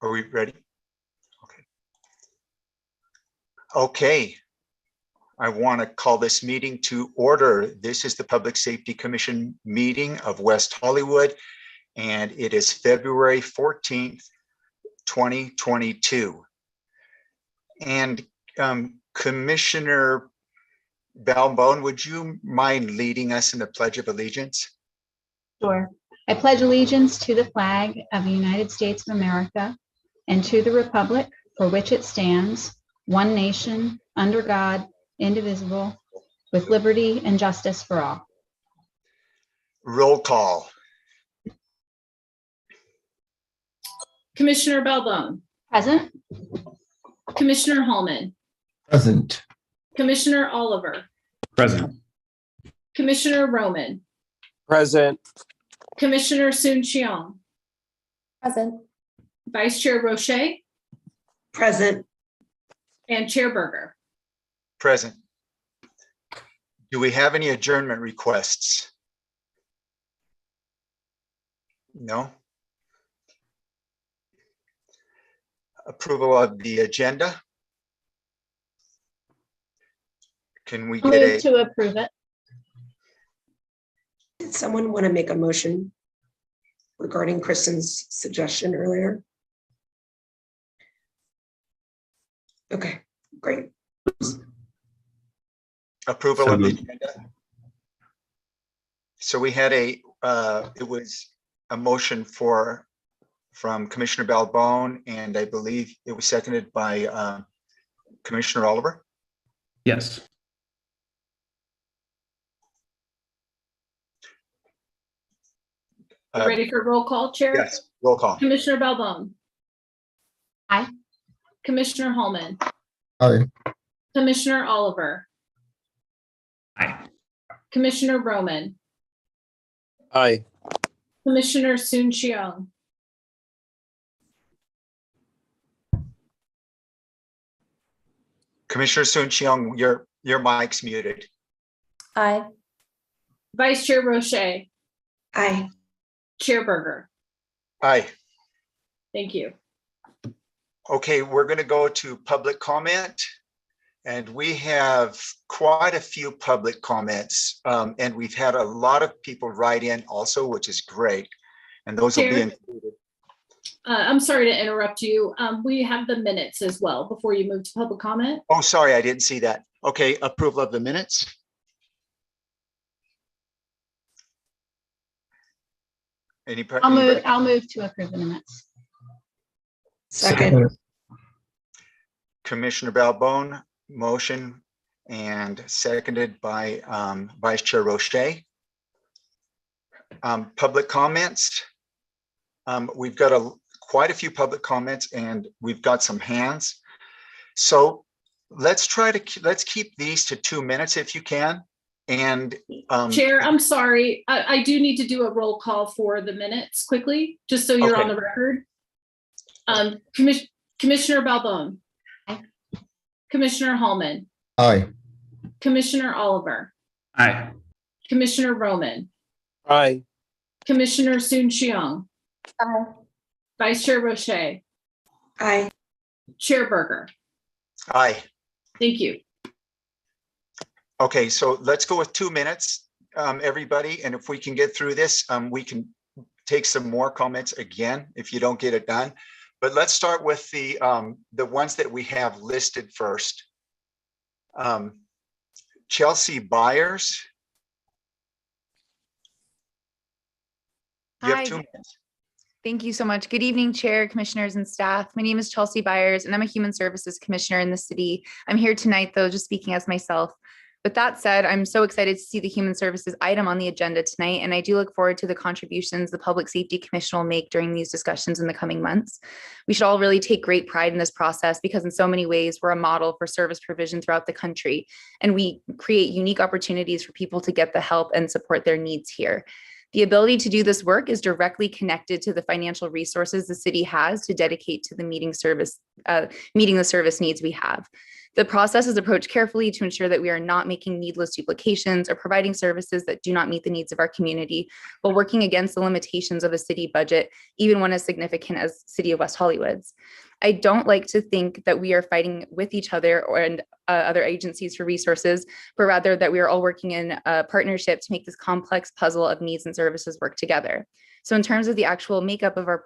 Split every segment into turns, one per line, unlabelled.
Are we ready? Okay. Okay. I want to call this meeting to order. This is the Public Safety Commission meeting of West Hollywood, and it is February 14th, 2022. And Commissioner Balbone, would you mind leading us in the Pledge of Allegiance?
Sure. I pledge allegiance to the flag of the United States of America and to the republic for which it stands, one nation, under God, indivisible, with liberty and justice for all.
Roll call.
Commissioner Balbone.
Present.
Commissioner Hallman.
Present.
Commissioner Oliver.
Present.
Commissioner Roman.
Present.
Commissioner Soon-Shiong.
Present.
Vice Chair Roche
Present.
and Chair Berger.
Present. Do we have any adjournment requests? No. Approval of the agenda. Can we
I'll
get
move
a,
to approve it.
Did someone want to make a motion regarding Kristen's suggestion earlier? Okay, great.
approval
So
of the
moved.
agenda? So we had it was a motion from Commissioner Balbone, and I believe it was seconded by Commissioner Oliver.
Yes.
Ready for roll call, Chair?
Yes, roll call.
Commissioner Balbone.
Aye.
Commissioner Hallman.
Aye.
Commissioner Oliver.
Aye.
Commissioner Roman.
Aye.
Commissioner Soon-Shiong.
Commissioner Soon-Shiong, your mic's muted.
Aye.
Vice Chair Roche.
Aye.
Chair Berger.
Aye.
Thank you.
Okay, we're going to go to public comment. And we have quite a few public comments. And we've had a lot of people write in also, which is great. And those will be
Chair?
included.
I'm sorry to interrupt you. We have the minutes as well before you move to public comment.
Oh, sorry, I didn't see that. Okay, approval of the minutes.
I'll move to approve the minutes.
Second.
Commissioner Balbone, motion, and seconded by Vice Chair Roche. Public comments. We've got quite a few public comments, and we've got some hands. So let's keep these to 2 minutes if you can. And
Chair, I'm sorry. I do need to do a roll call for the minutes quickly, just so you're
Okay.
on the record. Commissioner Balbone.
Aye.
Commissioner Hallman.
Aye.
Commissioner Oliver.
Aye.
Commissioner Roman.
Aye.
Commissioner Soon-Shiong.
Aye.
Vice Chair Roche.
Aye.
Chair Berger.
aye.
Thank you.
Okay, so let's go with 2 minutes, everybody. And if we can get through this, we can take some more comments again if you don't get it done. But let's start with the ones that we have listed first. Chelsea Byers. You have
Hi.
2 minutes.
Thank you so much. Good evening, Chair, Commissioners, and staff. My name is Chelsea Byers, and I'm a Human Services Commissioner in the city. I'm here tonight, though, just speaking as myself. With that said, I'm so excited to see the Human Services item on the agenda tonight, and I do look forward to the contributions the Public Safety Commission will make during these discussions in the coming months. We should all really take great pride in this process because in so many ways, we're a model for service provision throughout the country, and we create unique opportunities for people to get the help and support their needs here. The ability to do this work is directly connected to the financial resources the city has to dedicate to the meeting the service needs we have. The process is approached carefully to ensure that we are not making needless duplications or providing services that do not meet the needs of our community, while working against the limitations of a city budget, even one as significant as City of West Hollywood's. I don't like to think that we are fighting with each other and other agencies for resources, but rather that we are all working in a partnership to make this complex puzzle of needs and services work together. So in terms of the actual makeup of our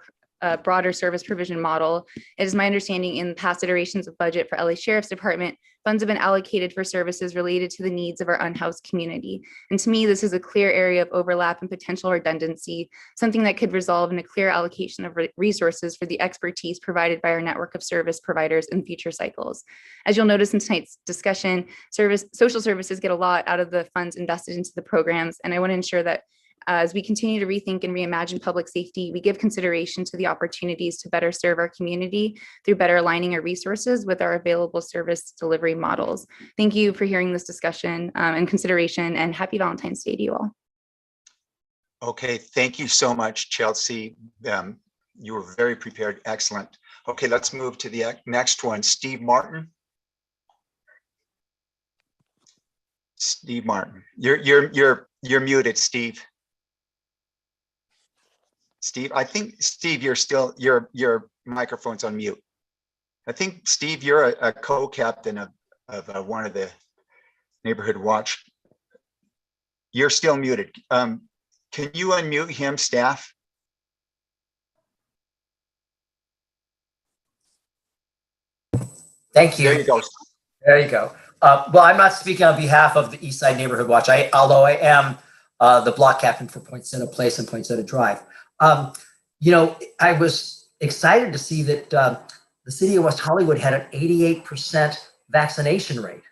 broader service provision model, it is my understanding in past iterations of budget for LA Sheriff's Department, funds have been allocated for services related to the needs of our unhoused community. And to me, this is a clear area of overlap and potential redundancy, something that could resolve in a clear allocation of resources for the expertise provided by our network of service providers in future cycles. As you'll notice in tonight's discussion, social services get a lot out of the funds invested into the programs, and I want to ensure that as we continue to rethink and reimagine public safety, we give consideration to the opportunities to better serve our community through better aligning our resources with our available service delivery models. Thank you for hearing this discussion and consideration, and happy Valentine's Day to you all.
Okay, thank you so much, Chelsea. You were very prepared. Excellent. Okay, let's move to the next one. Steve Martin. Steve Martin, you're muted, Steve. Steve, I think, Steve, your microphone's on mute. I think, Steve, you're a co-captain of one of the neighborhood watch. You're still muted. Can you unmute him, staff?
Thank you.
There you go.
There you go. Well, I'm not speaking on behalf of the East Side Neighborhood Watch, although I am the block captain for Poinsettia Place and Poinsettia Drive. You know, I was excited to see that the city of West Hollywood had an 88% vaccination rate,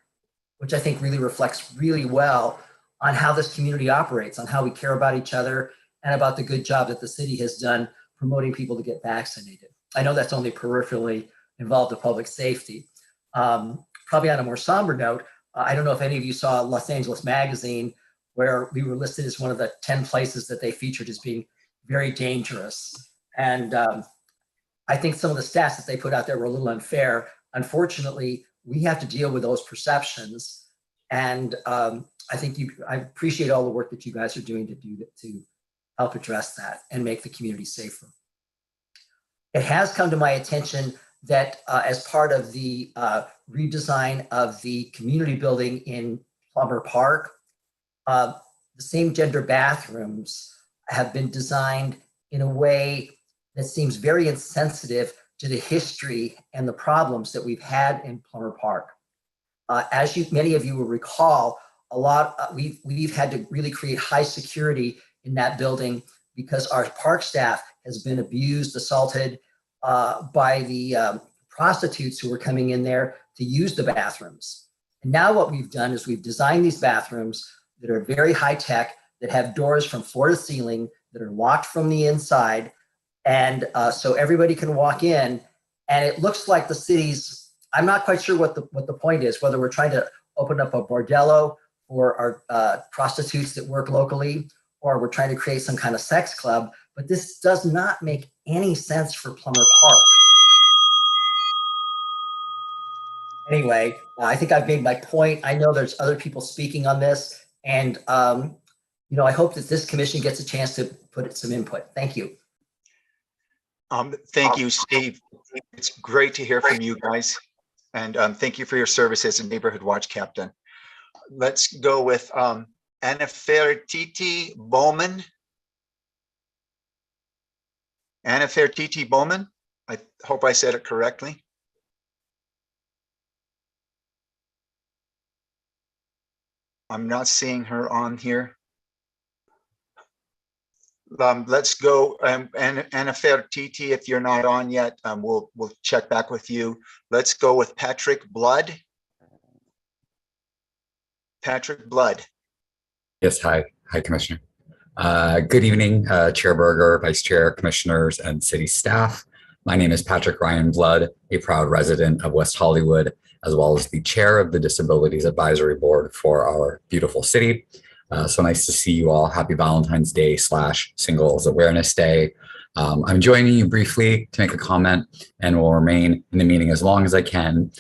which I think really reflects really well on how this community operates, on how we care about each other, and about the good job that the city has done promoting people to get vaccinated. I know that's only peripherally involved with public safety. Probably on a more somber note, I don't know if any of you saw Los Angeles Magazine, where we were listed as one of the 10 places that they featured as being very dangerous. And I think some of the stats that they put out there were a little unfair. Unfortunately, we have to deal with those perceptions. And I think I appreciate all the work that you guys are doing to help address that and make the community safer. It has come to my attention that as part of the redesign of the community building in Plumber Park, the same gender bathrooms have been designed in a way that seems very insensitive to the history and the problems that we've had in Plumber Park. As many of you will recall, we've had to really create high security in that building because our park staff has been abused, assaulted by the prostitutes who were coming in there to use the bathrooms. And now what we've done is we've designed these bathrooms that are very high tech, that have doors from floor to ceiling, that are locked from the inside. And so everybody can walk in, and it looks like the city's, I'm not quite sure what the point is, whether we're trying to open up a bordello for our prostitutes that work locally, or we're trying to create some kind of sex club, but this does not make any sense for Plumber Park. Anyway, I think I've made my point. I know there's other people speaking on this, and you know, I hope that this commission gets a chance to put some input. Thank you.
Thank you, Steve. It's great to hear from you guys, and thank you for your service as a neighborhood watch captain. Let's go with Anafertiti Bowman. Anafertiti Bowman. I hope I said it correctly. I'm not seeing her on here. Let's go, Anafertiti, if you're not on yet, we'll check back with you. Let's go with Patrick Blood. Patrick Blood.
Yes, hi, Commissioner. Good evening, Chair Berger, Vice Chair, Commissioners, and City staff. My name is Patrick Ryan Blood, a proud resident of West Hollywood, as well as the Chair of the Disabilities Advisory Board for our beautiful city. So nice to see you all. Happy Valentine's Day / Singles Awareness Day. I'm joining you briefly to make a comment and will remain in the meeting as long as I can.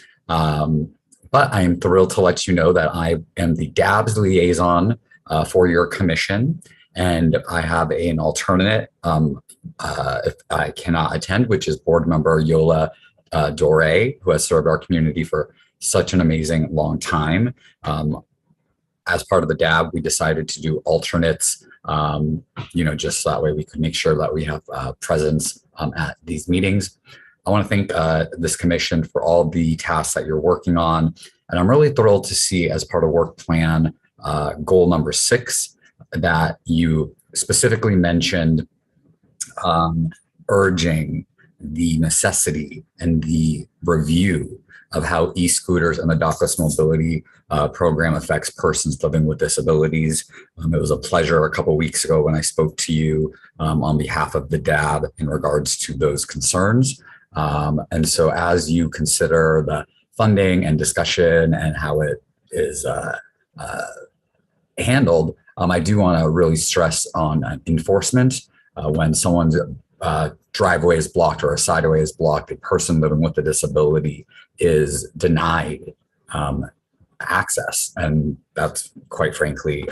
But I am thrilled to let you know that I am the DABS liaison for your commission, and I have an alternate if I cannot attend, which is board member Yola Dore, who has served our community for such an amazing long time. As part of the DAB, we decided to do alternates, just so that way we could make sure that we have presence at these meetings. I want to thank this commission for all the tasks that you're working on. And I'm really thrilled to see, as part of work plan goal number 6, that you specifically mentioned urging the necessity and the review of how e-scooters and the dockless mobility program affects persons living with disabilities. It was a pleasure a couple of weeks ago when I spoke to you on behalf of the DAB in regards to those concerns. And so as you consider the funding and discussion and how it is handled, I do want to really stress on enforcement. When someone's driveway is blocked or a sideway is blocked, a person living with a disability is denied access, and that's quite frankly,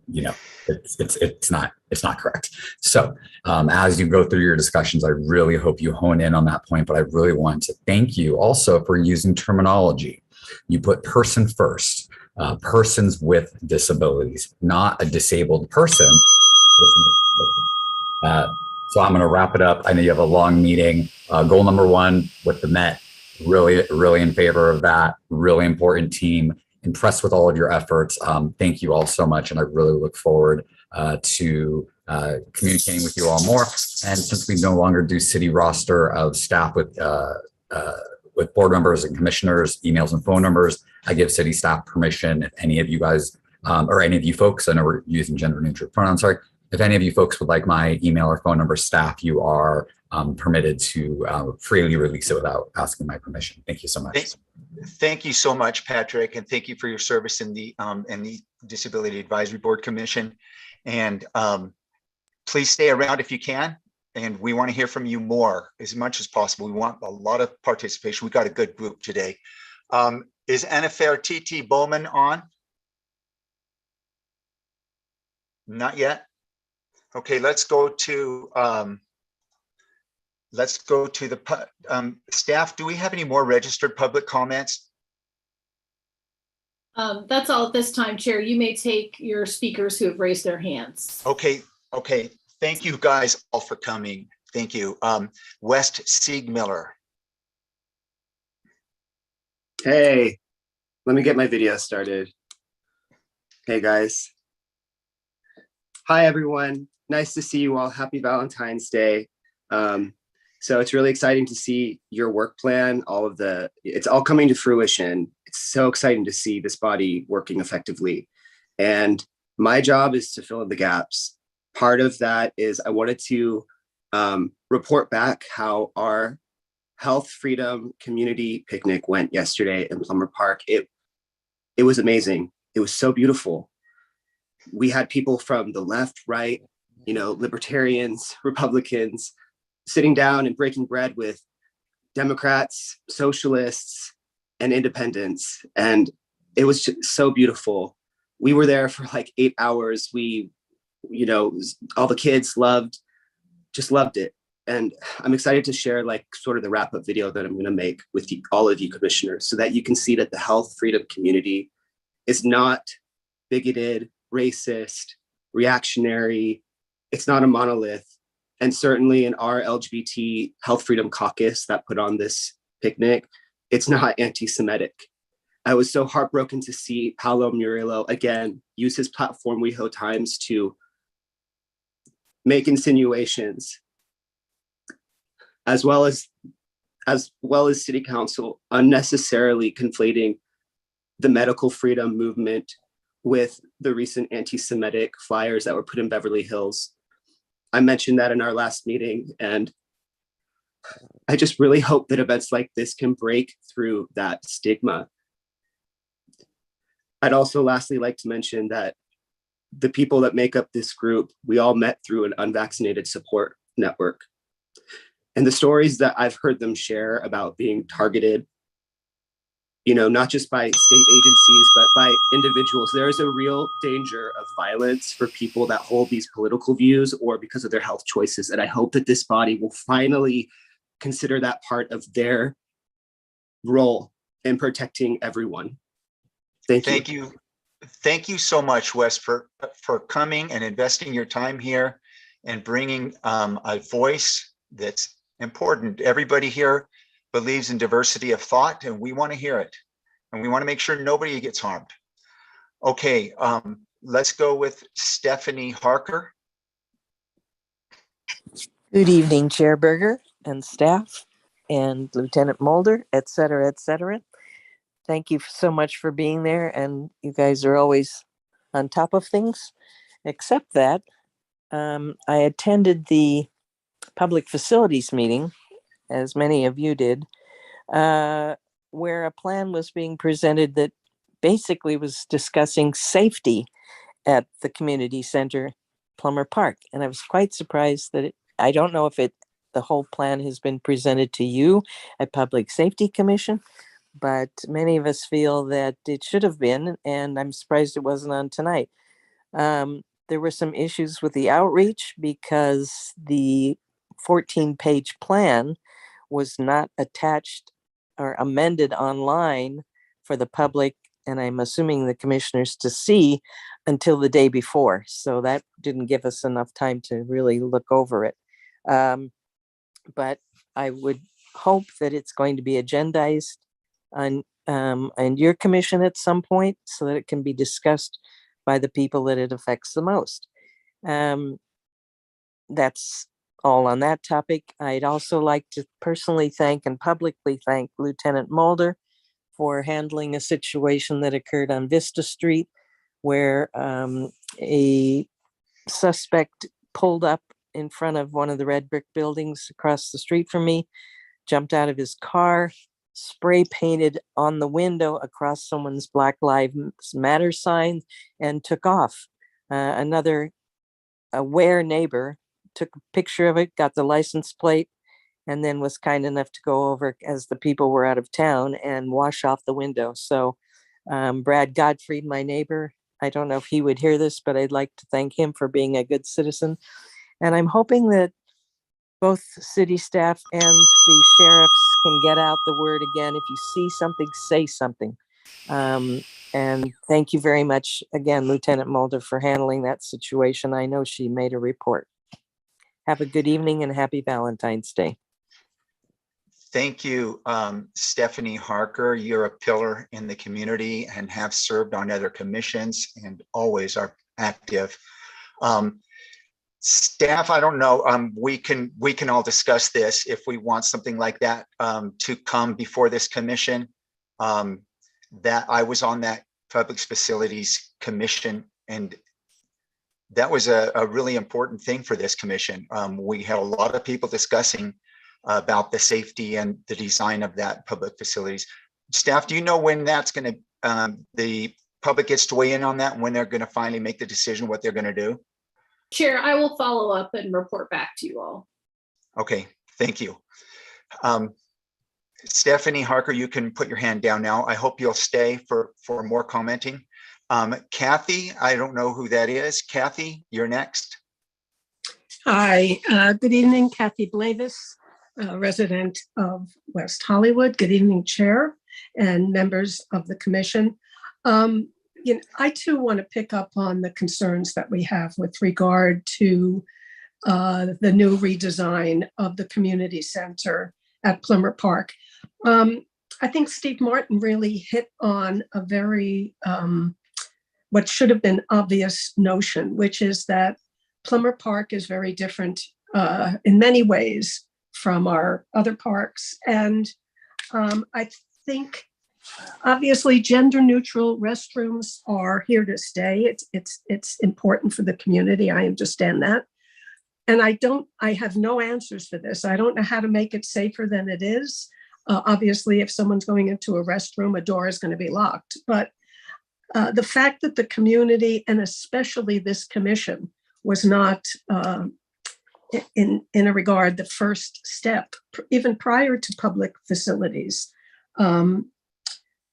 it's not correct. So as you go through your discussions, I really hope you hone in on that point. But I really want to thank you also for using terminology. You put person first, persons with disabilities, not a disabled person. So I'm going to wrap it up. I know you have a long meeting. Goal number 1 with the Met, really in favor of that. Really important team. Impressed with all of your efforts. Thank you all so much. And I really look forward to communicating with you all more. And since we no longer do city roster of staff with board members and commissioners, emails and phone numbers, I give city staff permission. If any of you guys or any of you folks, I know we're using gender neutral pronouns, sorry. If any of you folks would like my email or phone number, staff, you are permitted to freely release it without asking my permission. Thank you so much.
Thank you so much, Patrick, and thank you for your service in the Disability Advisory Board Commission. And please stay around if you can. And we want to hear from you more as much as possible. We want a lot of participation. We got a good group today. Is Anafer Bowman on? Not yet. Okay, let's go to the staff. Do we have any more registered public comments?
That's all at this time, Chair. You may take your speakers who have raised their hands.
Okay. Thank you guys all for coming. Thank you. West Siegmiller.
Hey, let me get my video started. Hey guys. Hi everyone. Nice to see you all. Happy Valentine's Day. So it's really exciting to see your work plan, it's all coming to fruition. It's so exciting to see this body working effectively. And my job is to fill in the gaps. Part of that is I wanted to report back how our Health Freedom Community Picnic went yesterday in Plummer Park. It was amazing. It was so beautiful. We had people from the left, right, libertarians, Republicans, sitting down and breaking bread with Democrats, socialists, and independents. And it was just so beautiful. We were there for like 8 hours. All the kids loved it. And I'm excited to share sort of the wrap-up video that I'm going to make with all of you commissioners so that you can see that the health freedom community is not bigoted, racist, reactionary. It's not a monolith. And certainly in our LGBT Health Freedom Caucus that put on this picnic, it's not anti-Semitic. I was so heartbroken to see Paolo Murillo again use his platform WehoTimes to make insinuations, as well as City Council unnecessarily conflating the medical freedom movement with the recent anti-Semitic flyers that were put in Beverly Hills. I mentioned that in our last meeting, and I just really hope that events like this can break through that stigma. I'd also lastly like to mention that the people that make up this group, we all met through an unvaccinated support network. And the stories that I've heard them share about being targeted not just by state agencies, but by individuals. There is a real danger of violence for people that hold these political views or because of their health choices. And I hope that this body will finally consider that part of their role in protecting everyone. Thank you.
Thank you. Thank you so much, Wes, for coming and investing your time here and bringing a voice that's important. Everybody here believes in diversity of thought, and we want to hear it. And we want to make sure nobody gets harmed. Okay, let's go with Stephanie Harker.
Good evening, Chair Berger and staff and Lieutenant Mulder, et cetera, et cetera. Thank you so much for being there. And you guys are always on top of things, except that I attended the public facilities meeting, as many of you did, where a plan was being presented that basically was discussing safety at the community center, Plummer Park. And I was quite surprised that I don't know if the whole plan has been presented to you at Public Safety Commission, but many of us feel that it should have been, and I'm surprised it wasn't on tonight. There were some issues with the outreach because the 14-page plan was not attached or amended online for the public, and I'm assuming the commissioners to see until the day before. So that didn't give us enough time to really look over it. But I would hope that it's going to be agendized on your commission at some point so that it can be discussed by the people that it affects the most. That's all on that topic. I'd also like to personally thank and publicly thank Lieutenant Mulder for handling a situation that occurred on Vista Street where a suspect pulled up in front of one of the red brick buildings across the street from me, jumped out of his car, spray painted on the window across someone's Black Lives Matter sign, and took off. Another aware neighbor took a picture of it, got the license plate, and then was kind enough to go over as the people were out of town and wash off the window. So Brad Gottfried, my neighbor, I don't know if he would hear this, but I'd like to thank him for being a good citizen. And I'm hoping that both city staff and the sheriffs can get out the word again. If you see something, say something. And thank you very much again, Lieutenant Mulder, for handling that situation. I know she made a report. Have a good evening and happy Valentine's Day.
Thank you, Stephanie Harker. You're a pillar in the community and have served on other commissions and always are active. Staff, I don't know, we can all discuss this if we want something like that to come before this commission. That I was on that Public Facilities Commission, and that was a really important thing for this commission. We had a lot of people discussing about the safety and the design of that public facilities. Staff, do you know when that's going to, the public gets to weigh in on that and when they're going to finally make the decision what they're going to do?
Chair, I will follow up and report back to you all.
Okay, thank you. Stephanie Harker, you can put your hand down now. I hope you'll stay for more commenting. Kathy, I don't know who that is. Kathy, you're next.
Hi, good evening, Kathy Blavis, resident of West Hollywood. Good evening, Chair and members of the commission. I too want to pick up on the concerns that we have with regard to the new redesign of the community center at Plummer Park. I think Steve Martin really hit on a very, what should have been obvious notion, which is that Plummer Park is very different in many ways from our other parks. And I think obviously gender neutral restrooms are here to stay. It's important for the community. I understand that. And I have no answers for this. I don't know how to make it safer than it is. Obviously, if someone's going into a restroom, a door is going to be locked. But the fact that the community, and especially this commission, was not in a regard the first step, even prior to public facilities.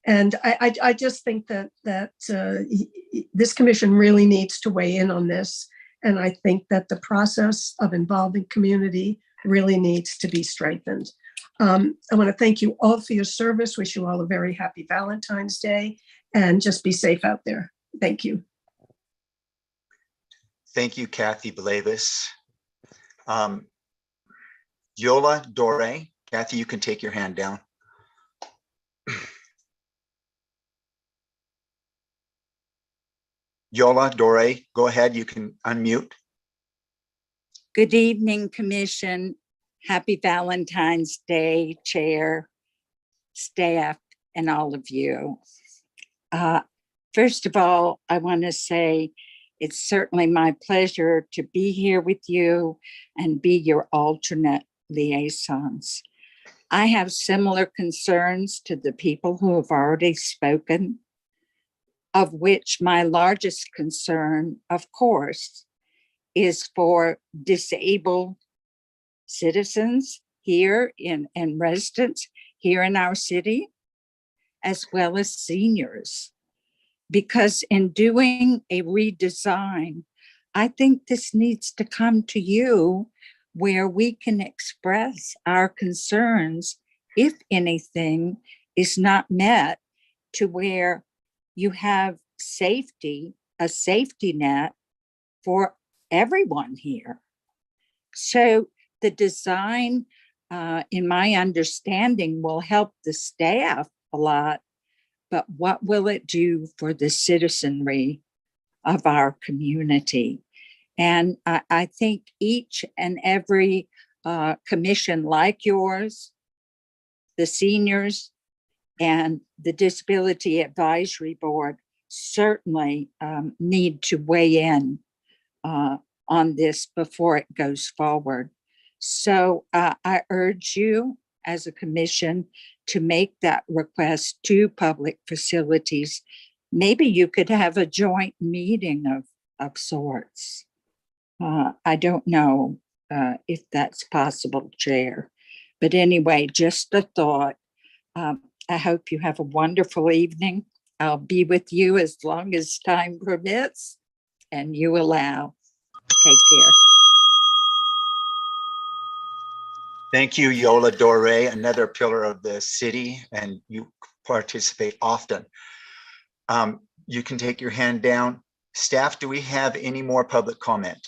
And I just think that this commission really needs to weigh in on this. And I think that the process of involving community really needs to be strengthened. I want to thank you all for your service. Wish you all a very happy Valentine's Day, and just be safe out there. Thank you.
Thank you, Kathy Blavis. Yola Dore, Kathy, you can take your hand down. Yola Dore, go ahead, you can unmute.
Good evening, Commission. Happy Valentine's Day, Chair, staff, and all of you. First of all, I want to say it's certainly my pleasure to be here with you and be your alternate liaisons. I have similar concerns to the people who have already spoken, of which my largest concern, of course, is for disabled citizens here and residents here in our city, as well as seniors. Because in doing a redesign, I think this needs to come to you where we can express our concerns if anything is not met, to where you have safety, a safety net for everyone here. So the design, in my understanding, will help the staff a lot, but what will it do for the citizenry of our community? And I think each and every commission like yours, the seniors, and the Disability Advisory Board certainly need to weigh in on this before it goes forward. So I urge you as a commission to make that request to public facilities. Maybe you could have a joint meeting of sorts. I don't know if that's possible, Chair. But anyway, just a thought. I hope you have a wonderful evening. I'll be with you as long as time permits and you allow. Take care.
Thank you, Yola Dore, another pillar of the city, and you participate often. You can take your hand down. Staff, do we have any more public comment?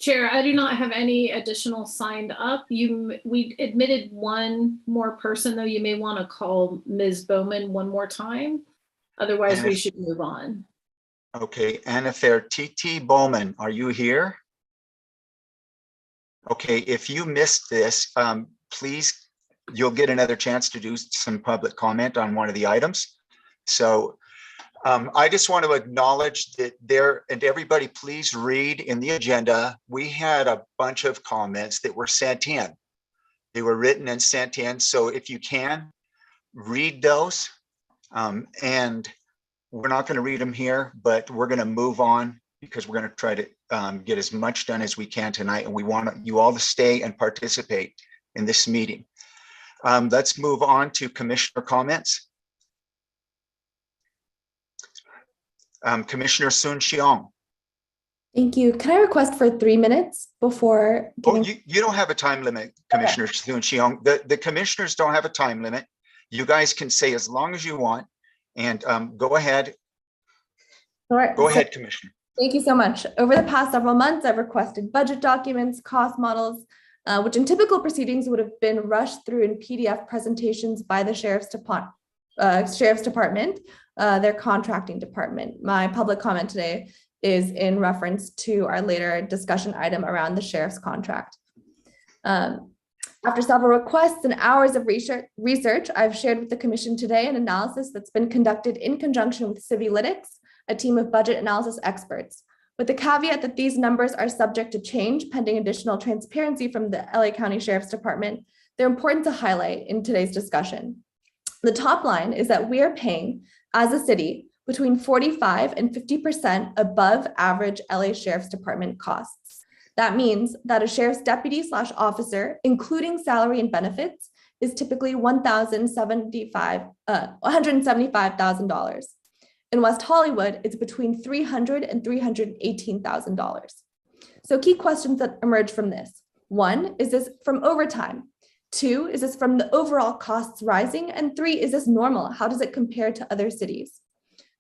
Chair, I do not have any additional signed up. We admitted one more person, though. You may want to call Ms. Bowman one more time. Otherwise, we should move on.
Okay, Anna Fair, T.T. Bowman, are you here? Okay, if you missed this, please, you'll get another chance to do some public comment on one of the items. So I just want to acknowledge that and everybody please read in the agenda, we had a bunch of comments that were sent in. They were written and sent in. So if you can, read those. And we're not going to read them here, but we're going to move on because we're going to try to get as much done as we can tonight. And we want you all to stay and participate in this meeting. Let's move on to commissioner comments. Commissioner Sun Xiong.
Thank you. Can I request for 3 minutes before giving...
Oh, you don't have a time limit, Commissioner Sun Xiong. The commissioners don't have a time limit. You guys can say as long as you want, and go ahead.
All right.
Go ahead, Commissioner.
Thank you so much. Over the past several months, I've requested budget documents, cost models, which in typical proceedings would have been rushed through in PDF presentations by the Sheriff's Department, their contracting department. My public comment today is in reference to our later discussion item around the sheriff's contract. After several requests and hours of research, I've shared with the commission today an analysis that's been conducted in conjunction with Civilytics, a team of budget analysis experts, with the caveat that these numbers are subject to change pending additional transparency from the LA County Sheriff's Department. They're important to highlight in today's discussion. The top line is that we are paying, as a city, between 45 and 50% above average LA Sheriff's Department costs. That means that a sheriff's deputy/officer, including salary and benefits, is typically $175,000. In West Hollywood, it's between $300,000 and $318,000. So key questions that emerge from this. 1, is this from overtime? 2, is this from the overall costs rising? And 3, is this normal? How does it compare to other cities?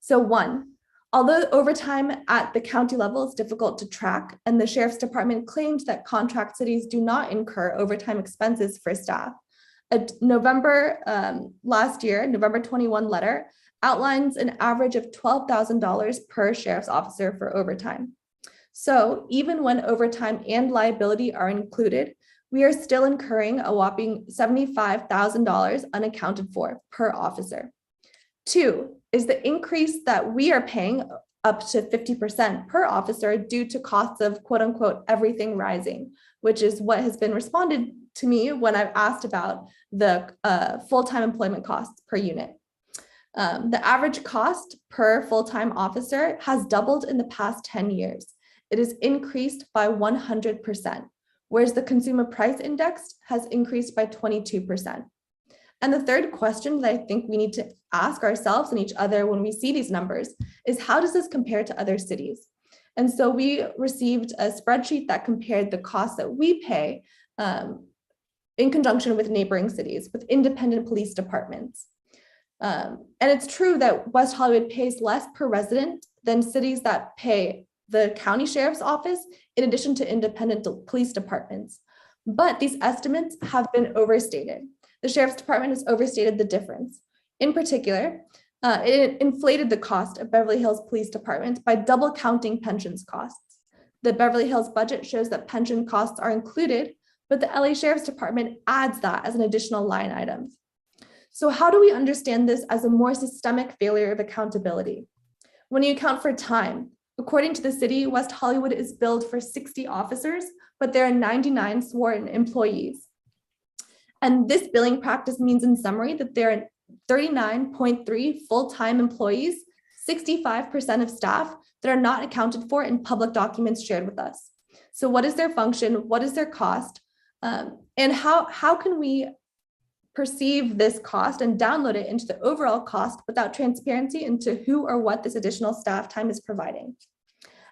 So 1, although overtime at the county level is difficult to track, and the Sheriff's Department claims that contract cities do not incur overtime expenses for staff, a November last year, November 21 letter outlines an average of $12,000 per sheriff's officer for overtime. So even when overtime and liability are included, we are still incurring a whopping $75,000 unaccounted for per officer. 2, is the increase that we are paying up to 50% per officer due to costs of quote unquote everything rising, which is what has been responded to me when I've asked about the full-time employment costs per unit. The average cost per full-time officer has doubled in the past 10 years. It has increased by 100%, whereas the consumer price index has increased by 22%. And the third question that I think we need to ask ourselves and each other when we see these numbers is, how does this compare to other cities? And so we received a spreadsheet that compared the costs that we pay in conjunction with neighboring cities, with independent police departments. And it's true that West Hollywood pays less per resident than cities that pay the county sheriff's office, in addition to independent police departments. But these estimates have been overstated. The Sheriff's Department has overstated the difference. In particular, it inflated the cost of Beverly Hills Police Department by double counting pensions costs. The Beverly Hills budget shows that pension costs are included, but the LA Sheriff's Department adds that as an additional line item. So how do we understand this as a more systemic failure of accountability? When you account for time, according to the city, West Hollywood is billed for 60 officers, but there are 99 sworn employees. And this billing practice means, in summary, that there are 39.3 full-time employees, 65% of staff that are not accounted for in public documents shared with us. So what is their function? What is their cost? And how can we perceive this cost and download it into the overall cost without transparency into who or what this additional staff time is providing?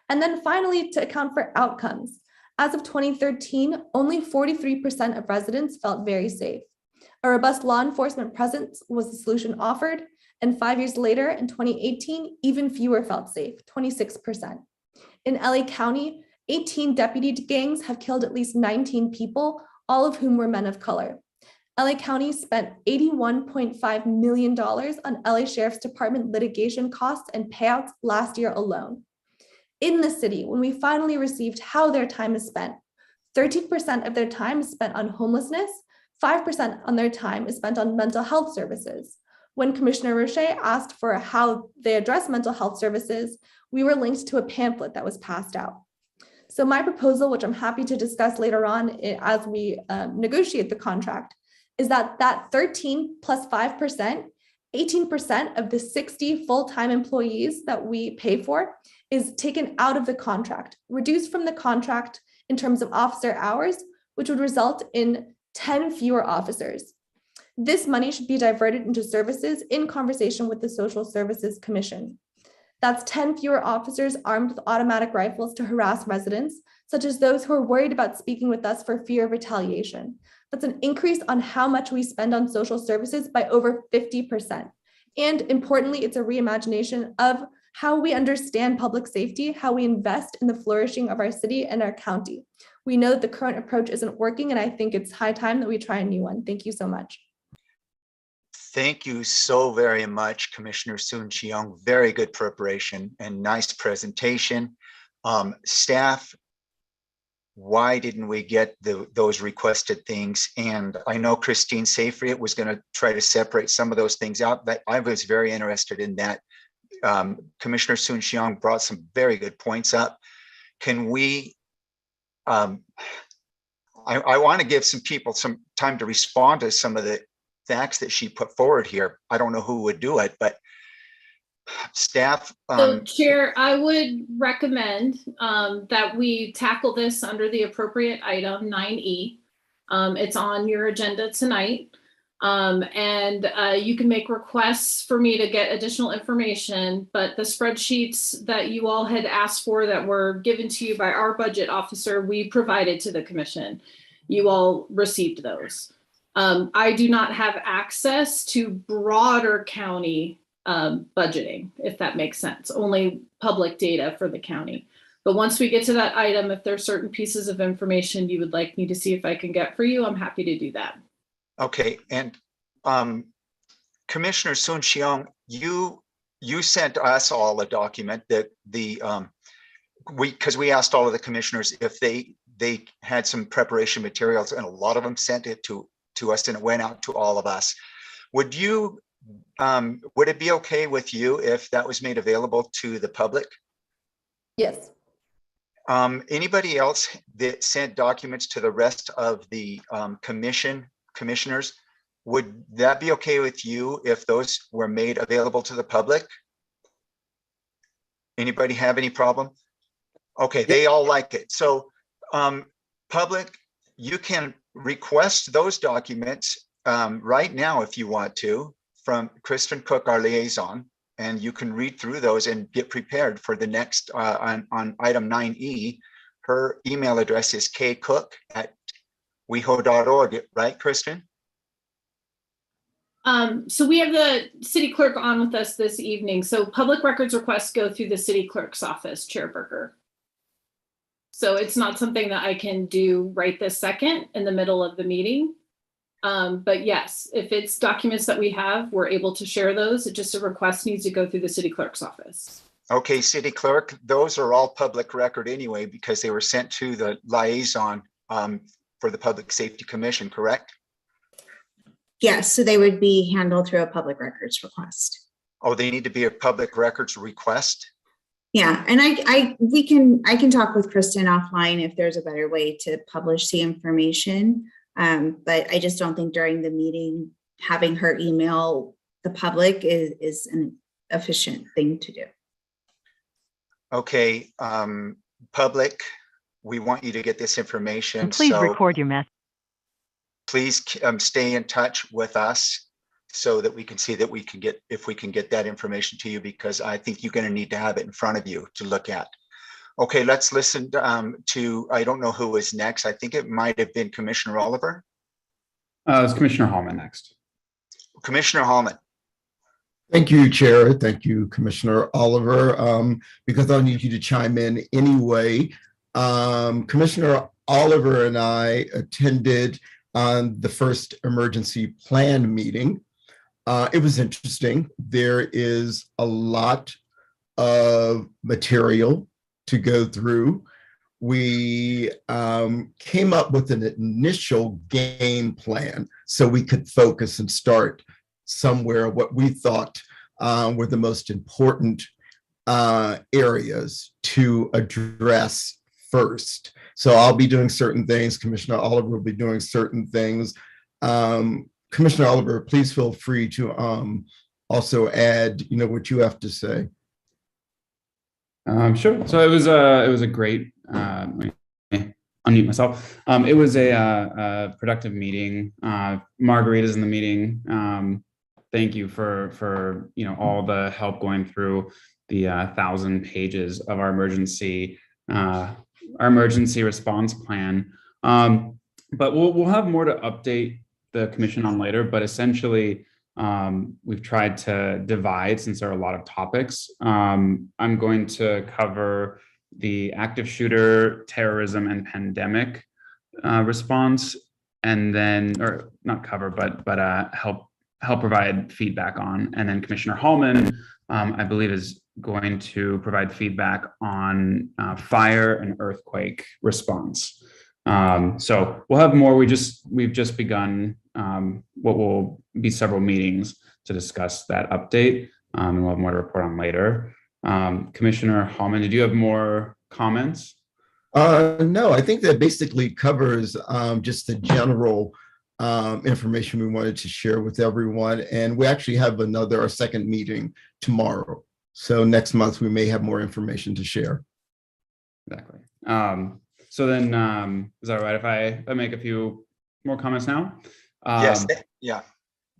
And then finally, to account for outcomes. As of 2013, only 43% of residents felt very safe. A robust law enforcement presence was the solution offered, and 5 years later, in 2018, even fewer felt safe, 26%. In LA County, 18 deputy gangs have killed at least 19 people, all of whom were men of color. LA County spent $81.5 million on LA Sheriff's Department litigation costs and payouts last year alone. In the city, when we finally received how their time is spent, 13% of their time is spent on homelessness, 5% on their time is spent on mental health services. When Commissioner Roche asked for how they address mental health services, we were linked to a pamphlet that was passed out. So my proposal, which I'm happy to discuss later on as we negotiate the contract, is that 13 plus 5%, 18% of the 60 full-time employees that we pay for is taken out of the contract, reduced from the contract in terms of officer hours, which would result in 10 fewer officers. This money should be diverted into services in conversation with the Social Services Commission. That's 10 fewer officers armed with automatic rifles to harass residents, such as those who are worried about speaking with us for fear of retaliation. That's an increase on how much we spend on social services by over 50%. And importantly, it's a reimagination of how we understand public safety, how we invest in the flourishing of our city and our county. We know that the current approach isn't working, and I think it's high time that we try a new one. Thank you so much.
Thank you so very much, Commissioner Soon-Shiong. Very good preparation and nice presentation. Staff, why didn't we get those requested things? And I know Christine Seyfried was going to try to separate some of those things out, but I was very interested in that. Commissioner Soon-Shiong brought some very good points up. Can we, I want to give some people some time to respond to some of the facts that she put forward here. I don't know who would do it, but staff.
So Chair, I would recommend that we tackle this under the appropriate item 9E. It's on your agenda tonight. You can make requests for me to get additional information, but the spreadsheets that you all had asked for that were given to you by our budget officer, we provided to the commission. You all received those. I do not have access to broader county budgeting, if that makes sense, only public data for the county. But once we get to that item, if there's certain pieces of information you would like me to see if I can get for you, I'm happy to do that.
Okay, and Commissioner Sun Xiong, you sent us all a document that because we asked all of the commissioners if they had some preparation materials, and a lot of them sent it to us, and it went out to all of us. Would it be okay with you if that was made available to the public?
Yes.
Anybody else that sent documents to the rest of the commissioners, would that be okay with you if those were made available to the public? Anybody have any problem? Okay, they all like it. So public, you can request those documents right now if you want to from Kristen Cook, our liaison, and you can read through those and get prepared for the next on item 9E. Her email address is kcook@weho.org, right, Kristen?
So we have the city clerk on with us this evening. So public records requests go through the city clerk's office, Chair Berger. So it's not something that I can do right this second in the middle of the meeting. But yes, if it's documents that we have, we're able to share those. It just a request needs to go through the city clerk's office.
Okay, city clerk, those are all public record anyway, because they were sent to the liaison for the Public Safety Commission, correct?
Yes, so they would be handled through a public records request.
Oh, they need to be a public records request?
Yeah, and I can talk with Kristen offline if there's a better way to publish the information. But I just don't think during the meeting, having her email the public is an efficient thing to do.
Okay, public, we want you to get this information.
And please record your message.
Please stay in touch with us so that we can see that we can get, if we can get that information to you, because I think you're going to need to have it in front of you to look at. Okay, let's listen to, I don't know who is next. I think it might have been Commissioner Oliver.
It's Commissioner Hallman next.
Commissioner Hallman.
Thank you, Chair. Thank you, Commissioner Oliver. Because I need you to chime in anyway. Commissioner Oliver and I attended on the first emergency plan meeting. It was interesting. There is a lot of material to go through. We came up with an initial game plan so we could focus and start somewhere what we thought were the most important areas to address first. So I'll be doing certain things. Commissioner Oliver will be doing certain things. Commissioner Oliver, please feel free to also add, what you have to say.
Sure. So it was a great. Let me unmute myself. It was a productive meeting. Margarita's in the meeting. Thank you for all the help going through the 1,000 pages of our emergency response plan. But we'll have more to update the commission on later. But essentially, we've tried to divide, since there are a lot of topics. I'm going to cover the active shooter, terrorism, and pandemic response, and then, or not cover, but help provide feedback on. And then Commissioner Hallman, I believe, is going to provide feedback on fire and earthquake response. So we'll have more. We've just begun what will be several meetings to discuss that update, and we'll have more to report on later. Commissioner Hallman, did you have more comments?
No, I think that basically covers just the general information we wanted to share with everyone. And we actually have our second meeting tomorrow. So next month we may have more information to share.
Exactly. So then, is that right if I make a few more comments now?
Yes. Yeah.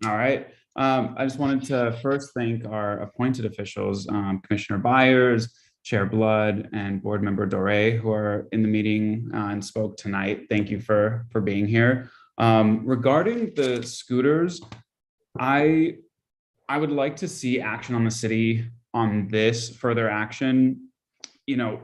All right. I just wanted to first thank our appointed officials, Commissioner Byers, Chair Blood, and Board Member Dore, who are in the meeting and spoke tonight. Thank you for being here. Regarding the scooters, I would like to see action on the city on this, further action. You know,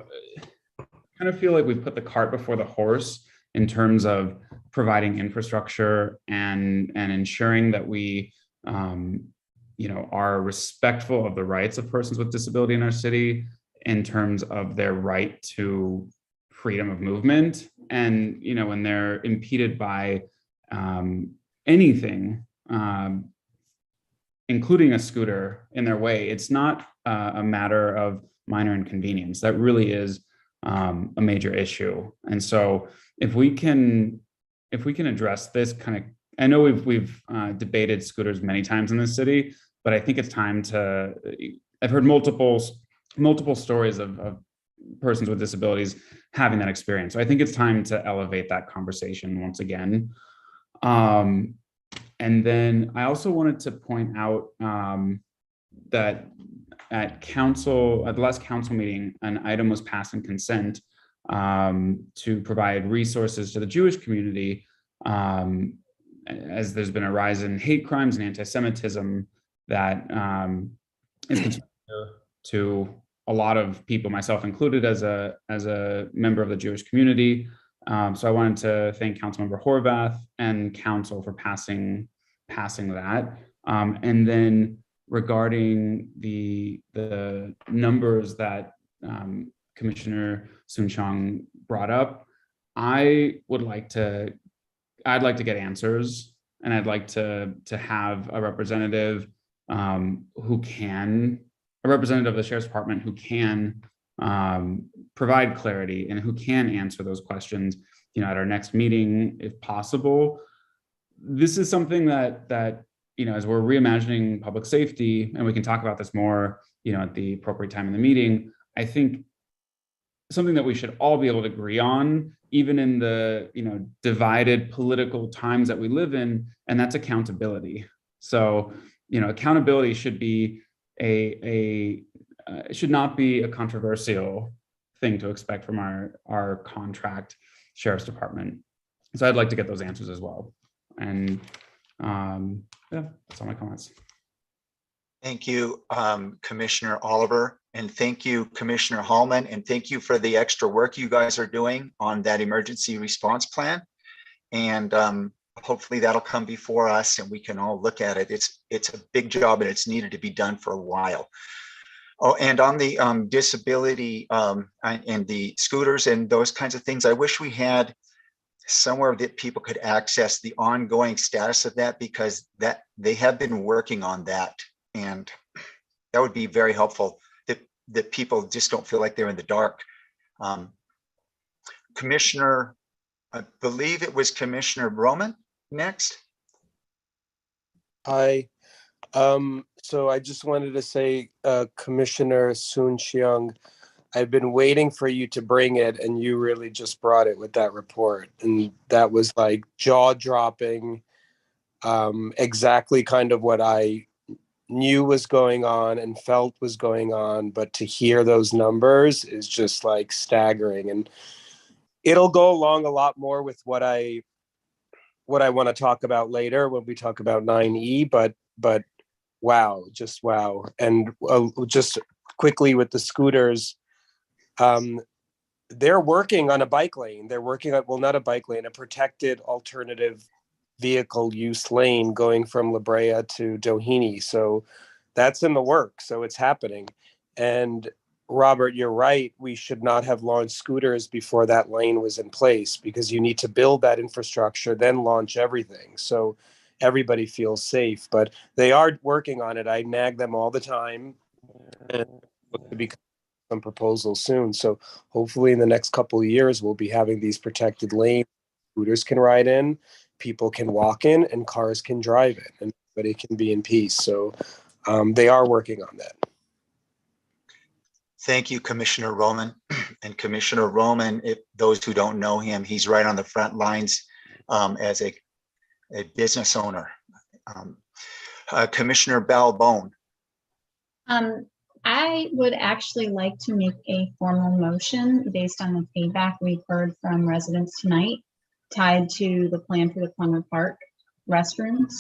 kind of feel like we put the cart before the horse in terms of providing infrastructure and ensuring that we are respectful of the rights of persons with disability in our city in terms of their right to freedom of movement. And when they're impeded by anything, including a scooter in their way, it's not a matter of minor inconvenience. That really is a major issue. And so if we can address this kind of, I know we've debated scooters many times in this city, but I think it's time to, I've heard multiple stories of persons with disabilities having that experience. So I think it's time to elevate that conversation once again. And then I also wanted to point out that at the last council meeting, an item was passed in consent to provide resources to the Jewish community, as there's been a rise in hate crimes and anti-Semitism that is concerning to a lot of people, myself included, as a member of the Jewish community. So I wanted to thank Councilmember Horvath and Council for passing that. And then regarding the numbers that Commissioner Soon-Shiong brought up, I'd like to get answers, and I'd like to have a representative a representative of the Sheriff's Department who can provide clarity and who can answer those questions, at our next meeting, if possible. This is something that as we're reimagining public safety, and we can talk about this more, at the appropriate time in the meeting, I think something that we should all be able to agree on, even in the divided political times that we live in, and that's accountability. So accountability should be it should not be a controversial thing to expect from our contract Sheriff's Department. So I'd like to get those answers as well. And that's all my comments.
Thank you, Commissioner Oliver, and thank you, Commissioner Hallman, and thank you for the extra work you guys are doing on that emergency response plan. And hopefully that'll come before us and we can all look at it. It's a big job and it's needed to be done for a while. Oh, and on the disability and the scooters and those kinds of things, I wish we had somewhere that people could access the ongoing status of that, because that they have been working on that, and that would be very helpful, that people just don't feel like they're in the dark. Commissioner, I believe it was Commissioner Roman next.
Hi. So I just wanted to say, Commissioner Soon-Shiong, I've been waiting for you to bring it, and you really just brought it with that report. And that was like jaw-dropping, exactly kind of what I knew was going on and felt was going on. But to hear those numbers is just like staggering. And it'll go along a lot more with what I want to talk about later when we talk about 9E, but wow, just wow. And just quickly with the scooters, they're working on a bike lane. They're working on, well, not a bike lane, a protected alternative vehicle use lane going from La Brea to Doheny. So that's in the works. So it's happening. And Robert, you're right. We should not have launched scooters before that lane was in place, because you need to build that infrastructure, then launch everything, so everybody feels safe. But they are working on it. I nag them all the time, and look to become some proposals soon. So hopefully in the next couple of years, we'll be having these protected lanes. Scooters can ride in, people can walk in, and cars can drive in, and everybody can be in peace. So they are working on that.
Thank you, Commissioner Roman. And Commissioner Roman, if those who don't know him, he's right on the front lines as a business owner. Commissioner Balbone.
I would actually like to make a formal motion based on the feedback we've heard from residents tonight tied to the plan for the Plummer Park restrooms.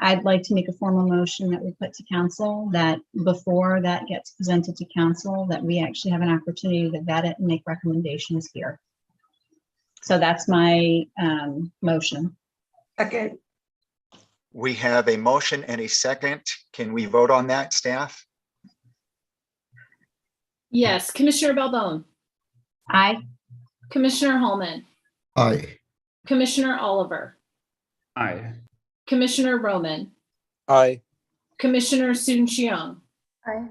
I'd like to make a formal motion that we put to council that before that gets presented to council, that we actually have an opportunity to vet it and make recommendations here. So that's my motion.
Okay.
We have a motion and a second. Can we vote on that, staff?
Yes, Commissioner Balbone,
Aye.
Commissioner Holman,
Aye.
Commissioner Oliver,
Aye.
Commissioner Roman,
Aye.
Commissioner Soon-Shiong,
Aye.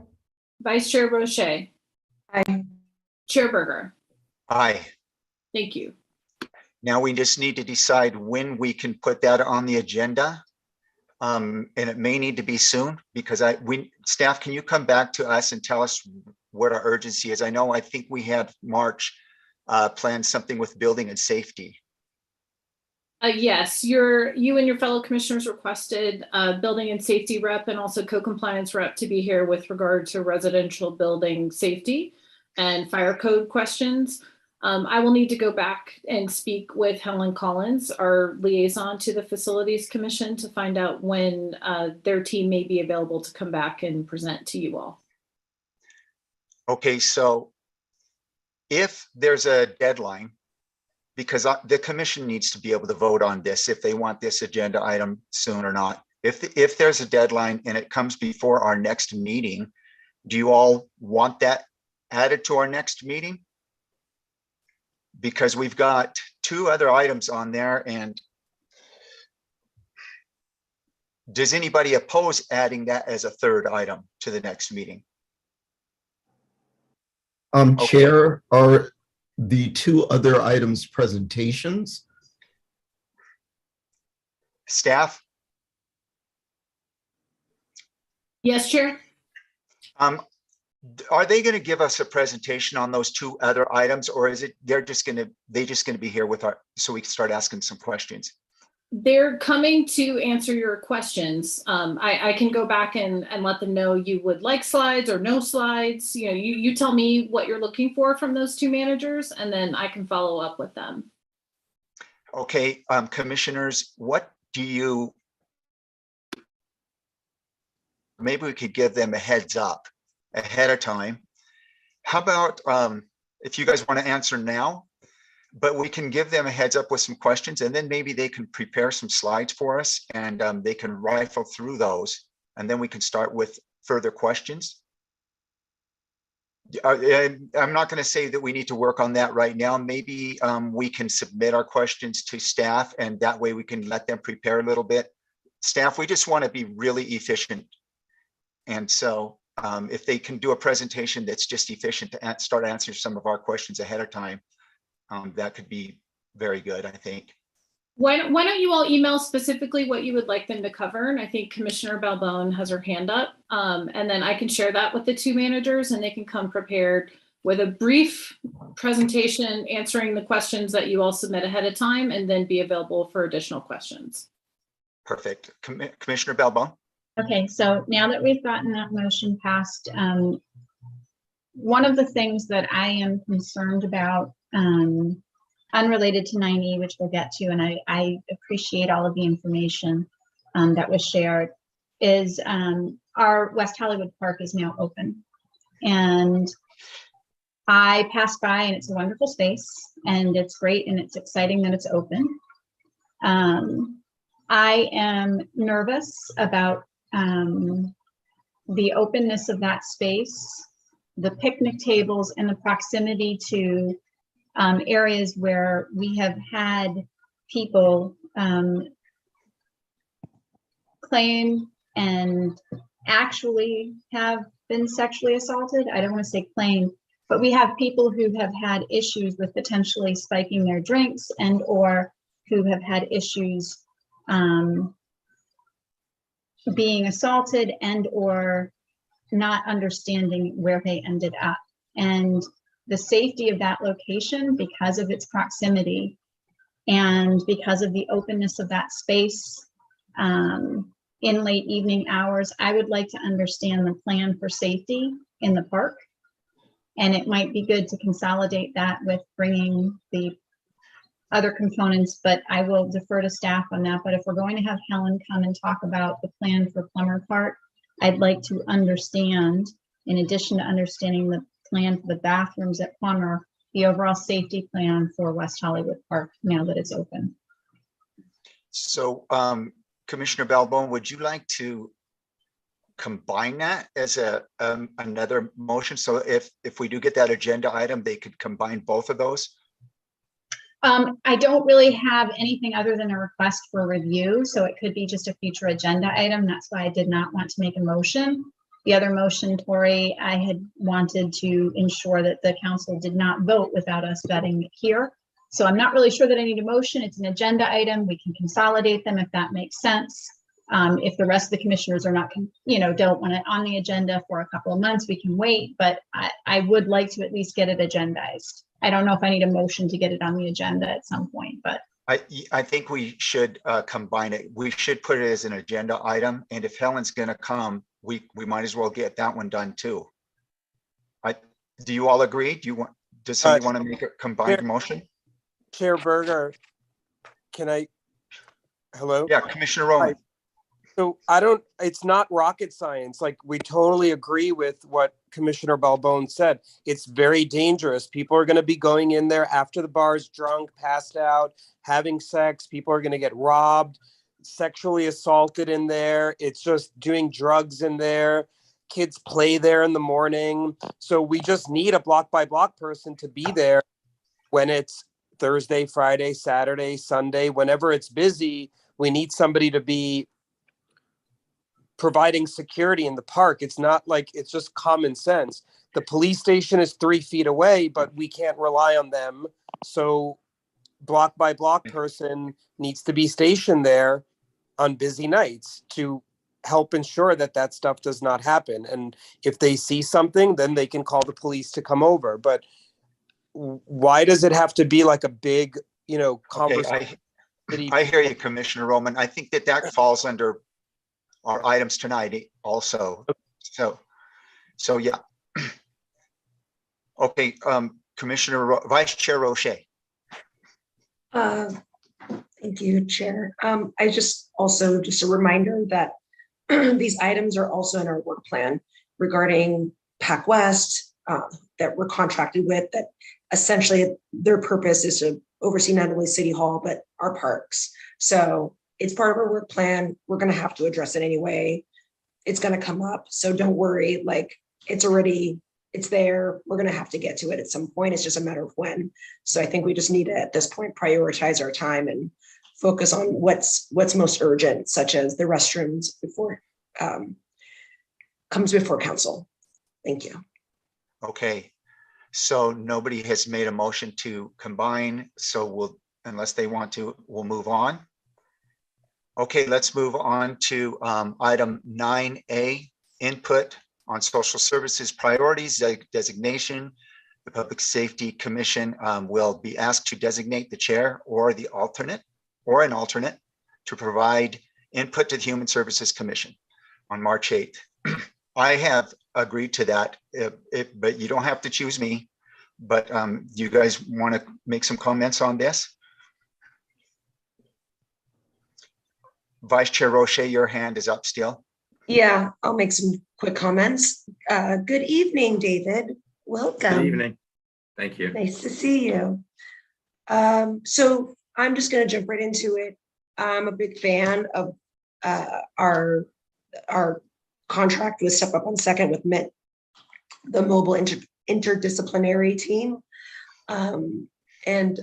Vice Chair Roche,
Aye.
Chair Berger.
Aye.
Thank you.
Now we just need to decide when we can put that on the agenda. And it may need to be soon because staff, can you come back to us and tell us what our urgency is? I think we had March planned something with building and safety.
Yes, you and your fellow commissioners requested building and safety rep and also co-compliance rep to be here with regard to residential building safety and fire code questions. I will need to go back and speak with Helen Collins, our liaison to the Facilities Commission, to find out when their team may be available to come back and present to you all.
Okay, so if there's a deadline, because the commission needs to be able to vote on this if they want this agenda item soon or not. If there's a deadline and it comes before our next meeting, do you all want that added to our next meeting? Because we've got 2 other items on there, and does anybody oppose adding that as a 3rd item to the next meeting? Okay.
Chair, are the 2 other items presentations?
Staff?
Yes, Chair.
Are they going to give us a presentation on those 2 other items, or is it they just going to be here with so we can start asking some questions?
They're coming to answer your questions. I can go back and let them know you would like slides or no slides. You tell me what you're looking for from those 2 managers, and then I can follow up with them.
Okay, commissioners, maybe we could give them a heads up ahead of time. How about if you guys want to answer now, but we can give them a heads up with some questions, and then maybe they can prepare some slides for us, and they can rifle through those, and then we can start with further questions. I'm not going to say that we need to work on that right now. Maybe we can submit our questions to staff, and that way we can let them prepare a little bit. Staff, we just want to be really efficient. And so if they can do a presentation that's just efficient to start answering some of our questions ahead of time, that could be very good, I think.
Why don't you all email specifically what you would like them to cover? And I think Commissioner Balbone has her hand up. And then I can share that with the 2 managers, and they can come prepared with a brief presentation answering the questions that you all submit ahead of time, and then be available for additional questions.
Perfect. Commissioner Balbone?
Okay, so now that we've gotten that motion passed, one of the things that I am concerned about, unrelated to 9E, which we'll get to, and I appreciate all of the information that was shared, is our West Hollywood Park is now open. And I passed by, and it's a wonderful space, and it's great, and it's exciting that it's open. I am nervous about the openness of that space, the picnic tables, and the proximity to areas where we have had people claim and actually have been sexually assaulted. I don't want to say claim, but we have people who have had issues with potentially spiking their drinks, and or who have had issues being assaulted and or not understanding where they ended up. And the safety of that location, because of its proximity and because of the openness of that space, in late evening hours, I would like to understand the plan for safety in the park. And it might be good to consolidate that with bringing the other components, but I will defer to staff on that. But if we're going to have Helen come and talk about the plan for Plummer Park, I'd like to understand, in addition to understanding the plan for the bathrooms at Plummer, the overall safety plan for West Hollywood Park now that it's open.
So Commissioner Balbone, would you like to combine that as another motion? So if we do get that agenda item, they could combine both of those?
I don't really have anything other than a request for review, so it could be just a future agenda item. That's why I did not want to make a motion. The other motion, Tori, I had wanted to ensure that the council did not vote without us vetting it here. So I'm not really sure that I need a motion. It's an agenda item. We can consolidate them if that makes sense. If the rest of the commissioners are not, don't want it on the agenda for a couple of months, we can wait, but I would like to at least get it agendized. I don't know if I need a motion to get it on the agenda at some point, but.
I think we should combine it. We should put it as an agenda item. And if Helen's gonna come, we might as well get that one done too. Do you all agree? Does somebody want to make a combined motion?
Chair Berger, hello?
Yeah, Commissioner Roman.
So it's not rocket science. Like, we totally agree with what Commissioner Balbone said. It's very dangerous. People are going to be going in there after the bar's drunk, passed out, having sex. People are going to get robbed, sexually assaulted in there. It's just doing drugs in there. Kids play there in the morning. So we just need a block by block person to be there when it's Thursday, Friday, Saturday, Sunday, whenever it's busy. We need somebody to be providing security in the park. It's not like, it's just common sense. The police station is 3 feet away, but we can't rely on them. So block by block person needs to be stationed there on busy nights to help ensure that that stuff does not happen. And if they see something, then they can call the police to come over. But why does it have to be like a big, conversation?
I hear you, Commissioner Roman. I think that falls under our items tonight also. So yeah. Okay, Vice Chair Roche.
Thank you, Chair. Just a reminder that these items are also in our work plan regarding PAC West that we're contracted with, that essentially their purpose is to oversee not only City Hall, but our parks. So it's part of our work plan. We're going to have to address it anyway. It's going to come up. So don't worry, it's there. We're going to have to get to it at some point. It's just a matter of when. So I think we just need to, at this point, prioritize our time and focus on what's most urgent, such as the restrooms comes before council. Thank you.
Okay. So nobody has made a motion to combine. So unless they want to, we'll move on. Okay, let's move on to item 9A, input on social services priorities designation. The Public Safety Commission will be asked to designate the chair or an alternate to provide input to the Human Services Commission on March 8th. I have agreed to that, but you don't have to choose me. But you guys want to make some comments on this? Vice Chair Roche, your hand is up still.
Yeah, I'll make some quick comments. Good evening, David. Welcome.
Good evening. Thank you.
Nice to see you. So I'm just going to jump right into it. I'm a big fan of our contract with Step Up on Second with MIT, the mobile interdisciplinary team. And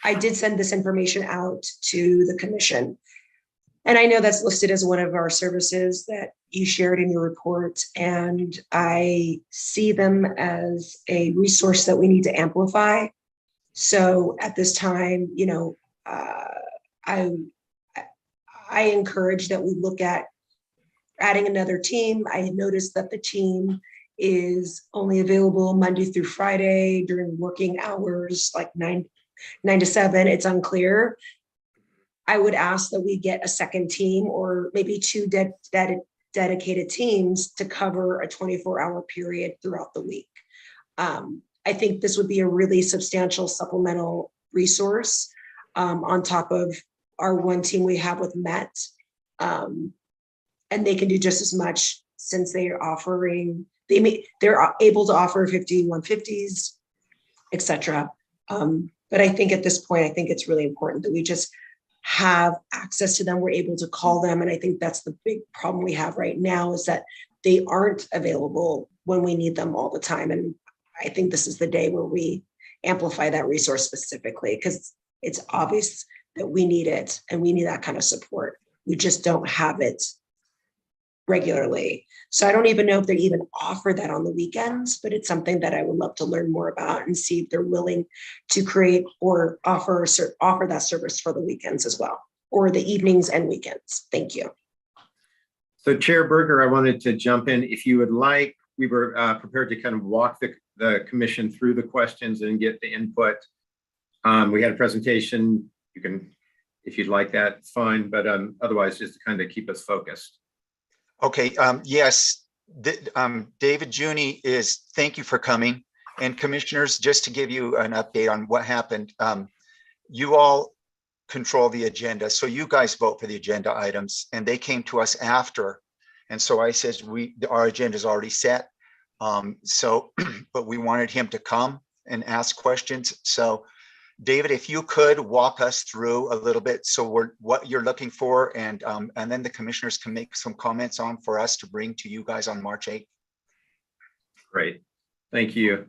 I did send this information out to the commission. And I know that's listed as one of our services that you shared in your report. And I see them as a resource that we need to amplify. So at this time, I encourage that we look at adding another team. I noticed that the team is only available Monday through Friday during working hours, like 9 to 7. It's unclear. I would ask that we get a second team or maybe two dedicated teams to cover a 24-hour period throughout the week. I think this would be a really substantial supplemental resource on top of our one team we have with Met. And they can do just as much since they are offering, they're able to offer 5150s, et cetera. But I think at this point, I think it's really important that we just have access to them. We're able to call them. And I think that's the big problem we have right now, is that they aren't available when we need them all the time. And I think this is the day where we amplify that resource specifically, because it's obvious that we need it and we need that kind of support. We just don't have it regularly. So I don't even know if they even offer that on the weekends, but it's something that I would love to learn more about and see if they're willing to create or offer that service for the weekends as well, or the evenings and weekends. Thank you.
So Chair Berger, I wanted to jump in. If you would like, we were prepared to kind of walk the commission through the questions and get the input. We had a presentation. You can, if you'd like that, fine, but otherwise just to kind of keep us focused.
Okay, yes, David Juni thank you for coming. And commissioners, just to give you an update on what happened, you all control the agenda. So you guys vote for the agenda items, and they came to us after. And so I said, our agenda is already set. But we wanted him to come and ask questions. So David, if you could walk us through a little bit, so what you're looking for, and then the commissioners can make some comments on for us to bring to you guys on March 8th.
Great, thank you.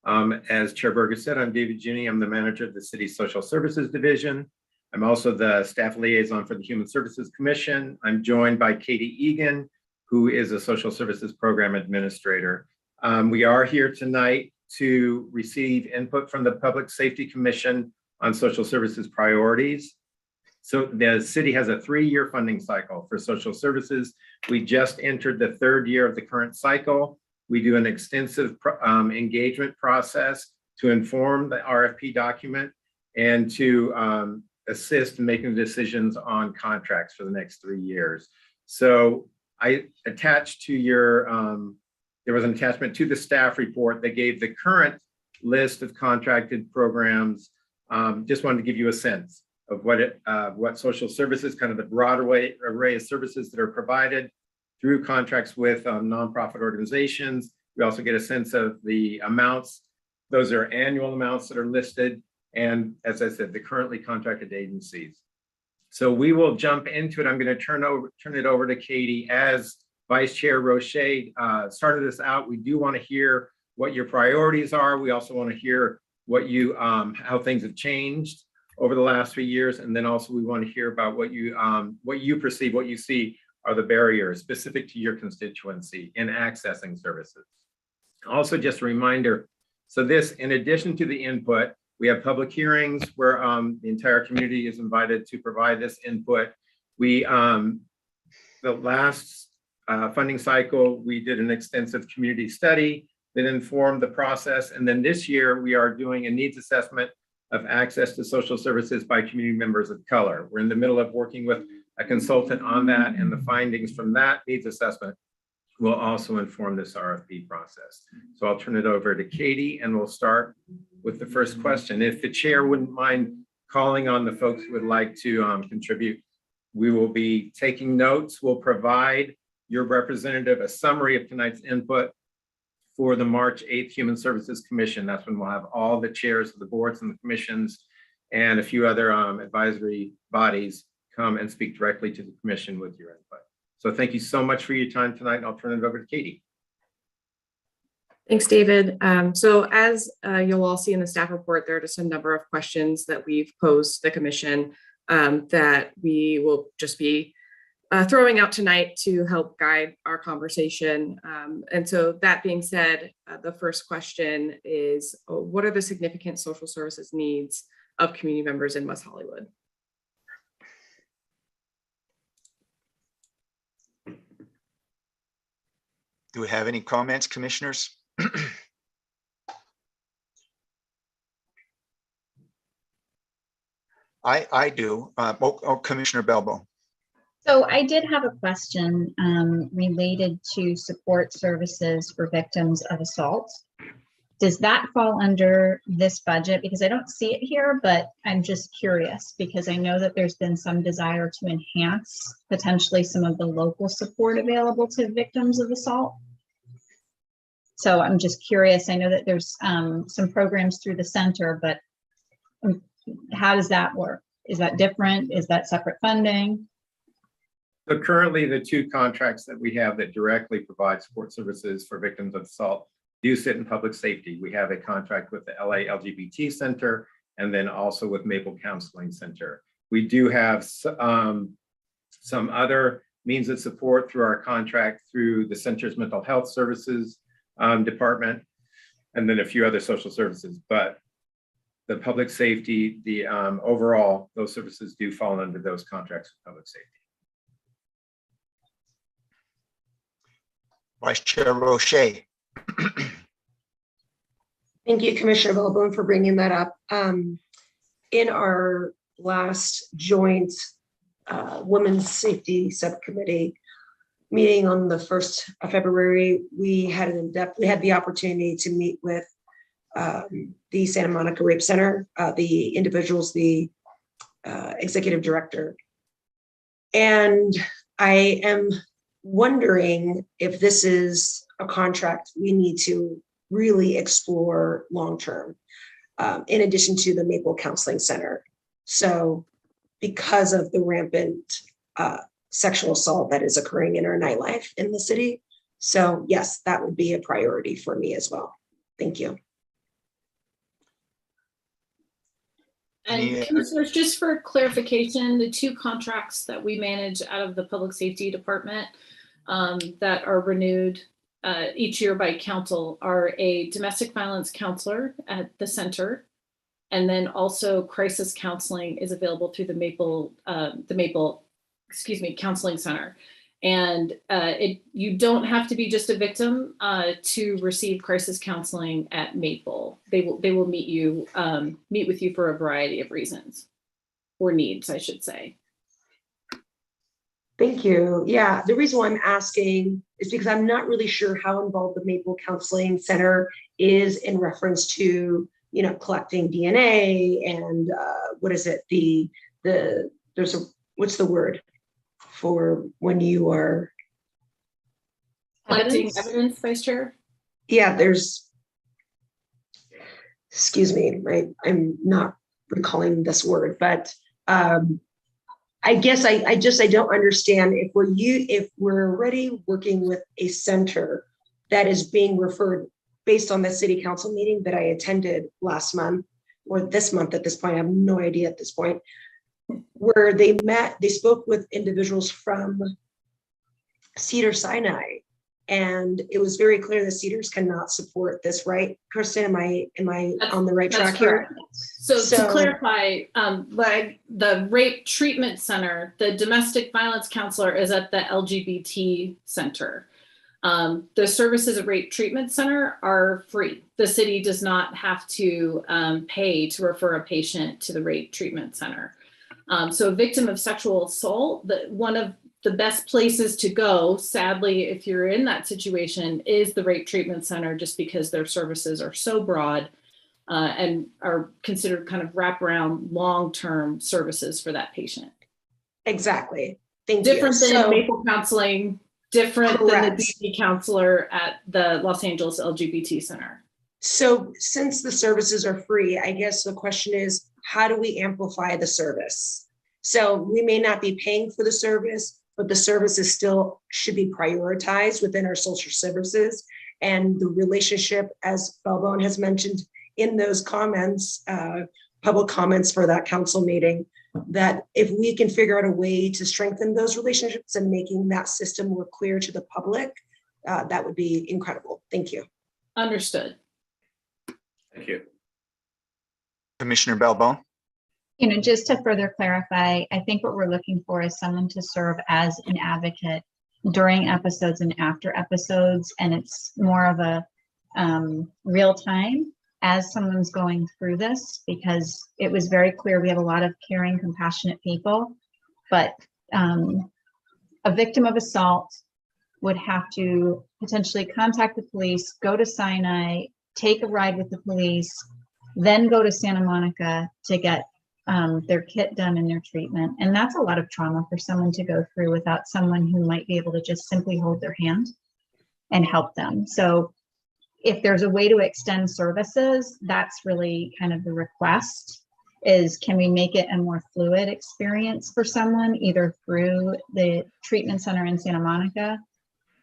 As Chair Berger said, I'm David Juni. I'm the manager of the City's Social Services Division. I'm also the staff liaison for the Human Services Commission. I'm joined by Katie Egan, who is a Social Services Program Administrator. We are here tonight to receive input from the Public Safety Commission on social services priorities. So the city has a 3-year funding cycle for social services. We just entered the 3rd year of the current cycle. We do an extensive engagement process to inform the RFP document and to assist in making decisions on contracts for the next 3 years. So I attached to your, there was an attachment to the staff report that gave the current list of contracted programs. Just wanted to give you a sense of what social services, kind of the broad array of services that are provided through contracts with nonprofit organizations. We also get a sense of the amounts. Those are annual amounts that are listed. And as I said, the currently contracted agencies. So we will jump into it. I'm going to turn it over to Katie. As Vice Chair Roche started this out, we do want to hear what your priorities are. We also want to hear what you how things have changed over the last 3 years, and then also we want to hear about what you perceive, what you see are the barriers specific to your constituency in accessing services. Also, just a reminder, so this, in addition to the input, we have public hearings where the entire community is invited to provide this input. We, the last funding cycle, we did an extensive community study that informed the process. And then this year, we are doing a needs assessment of access to social services by community members of color. We're in the middle of working with a consultant on that, and the findings from that needs assessment will also inform this RFP process. So I'll turn it over to Katie, and we'll start with the first question. If the chair wouldn't mind calling on the folks who would like to contribute, we will be taking notes. We'll provide your representative a summary of tonight's input for the March 8th Human Services Commission. That's when we'll have all the chairs of the boards and the commissions and a few other advisory bodies come and speak directly to the commission with your input. So thank you so much for your time tonight, and I'll turn it over to Katie.
Thanks, David. So as you'll all see in the staff report, there are just a number of questions that we've posed to the commission that we will just be throwing out tonight to help guide our conversation. And so that being said, the first question is, what are the significant social services needs of community members in West Hollywood?
Do we have any comments, commissioners? I do. Commissioner Belbo.
So I did have a question related to support services for victims of assault. Does that fall under this budget? Because I don't see it here, but I'm just curious because I know that there's been some desire to enhance potentially some of the local support available to victims of assault. So I'm just curious. I know that there's some programs through the center, but how does that work? Is that different? Is that separate funding?
So currently, the two contracts that we have that directly provide support services for victims of assault do sit in public safety. We have a contract with the LA LGBT Center and then also with Maple Counseling Center. We do have some other means of support through our contract through the center's mental health services department, and then a few other social services. But the public safety, the overall, those services do fall under those contracts with public safety.
Vice Chair Roche.
Thank you, Commissioner Bellbone, for bringing that up. In our last joint Women's Safety Subcommittee meeting on the 1st of February, we had the opportunity to meet with the Santa Monica Rape Center, the individuals, the executive director. And I am wondering if this is a contract we need to really explore long-term, in addition to the Maple Counseling Center. So because of the rampant sexual assault that is occurring in our nightlife in the city. So yes, that would be a priority for me as well. Thank you.
And Commissioners, just for clarification, the two contracts that we manage out of the Public Safety Department that are renewed each year by council are a domestic violence counselor at the center, and then also crisis counseling is available through the Maple Counseling Center. And you don't have to be just a victim to receive crisis counseling at Maple. They will meet with you for a variety of reasons or needs, I should say.
Thank you. Yeah, the reason why I'm asking is because I'm not really sure how involved the Maple Counseling Center is in reference to, collecting DNA and what is it? What's the word for when you are
collecting evidence, Vice Chair?
Yeah, excuse me, right? I'm not recalling this word, but I guess I don't understand if we're already working with a center that is being referred based on the city council meeting that I attended last month or this month at this point. I have no idea at this point, where they spoke with individuals from Cedar Sinai, and it was very clear that Cedars cannot support this, right? Kristen, am I on the right track here?
So to clarify, like the rape treatment center, the domestic violence counselor is at the LGBT center. The services at rape treatment center are free. The city does not have to pay to refer a patient to the rape treatment center. So a victim of sexual assault, one of the best places to go, sadly, if you're in that situation, is the rape treatment center, just because their services are so broad and are considered kind of wraparound long-term services for that patient.
Exactly. Thank you.
Different than Maple Counseling, different than the DD counselor at the Los Angeles LGBT Center.
So since the services are free, I guess the question is, how do we amplify the service? So we may not be paying for the service, but the services still should be prioritized within our social services. And the relationship, as Belbone has mentioned in those comments, public comments for that council meeting, that if we can figure out a way to strengthen those relationships and making that system more clear to the public, that would be incredible. Thank you.
Understood.
Thank you.
Commissioner Belbone.
Just to further clarify, I think what we're looking for is someone to serve as an advocate during episodes and after episodes, and it's more of a real time as someone's going through this, because it was very clear we have a lot of caring, compassionate people, but a victim of assault would have to potentially contact the police, go to Sinai, take a ride with the police, then go to Santa Monica to get their kit done and their treatment. And that's a lot of trauma for someone to go through without someone who might be able to just simply hold their hand and help them. So if there's a way to extend services, that's really kind of the request, is can we make it a more fluid experience for someone, either through the treatment center in Santa Monica,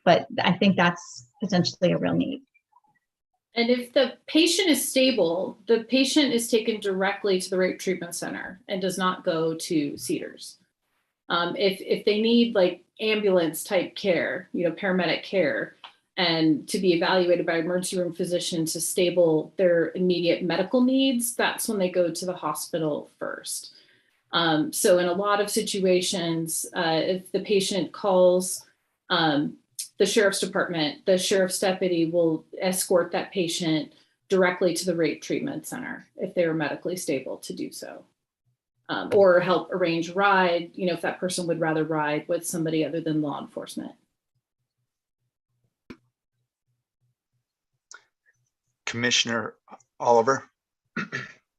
but I think that's potentially a real need.
And if the patient is stable, the patient is taken directly to the rape treatment center and does not go to Cedars. If they need like ambulance type care, paramedic care, and to be evaluated by emergency room physician to stable their immediate medical needs, that's when they go to the hospital first. So in a lot of situations, if the patient calls the sheriff's department, the sheriff's deputy will escort that patient directly to the rape treatment center if they are medically stable to do so. Or help arrange a ride, if that person would rather ride with somebody other than law enforcement.
Commissioner Oliver.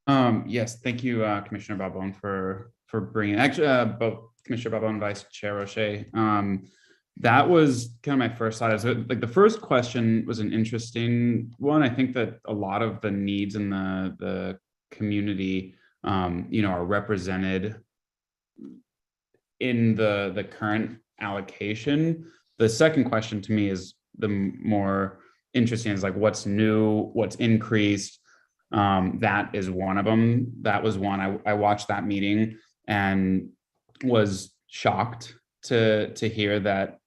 Yes, thank you, Commissioner Babone, for bringing, both Commissioner Babone and Vice Chair Roche. That was kind of my first slide. Like the first question was an interesting one. I think that a lot of the needs in the community, are represented in the current allocation. The second question to me is the more interesting, is like what's new, what's increased. That is one of them. That was one. I watched that meeting and was shocked to hear that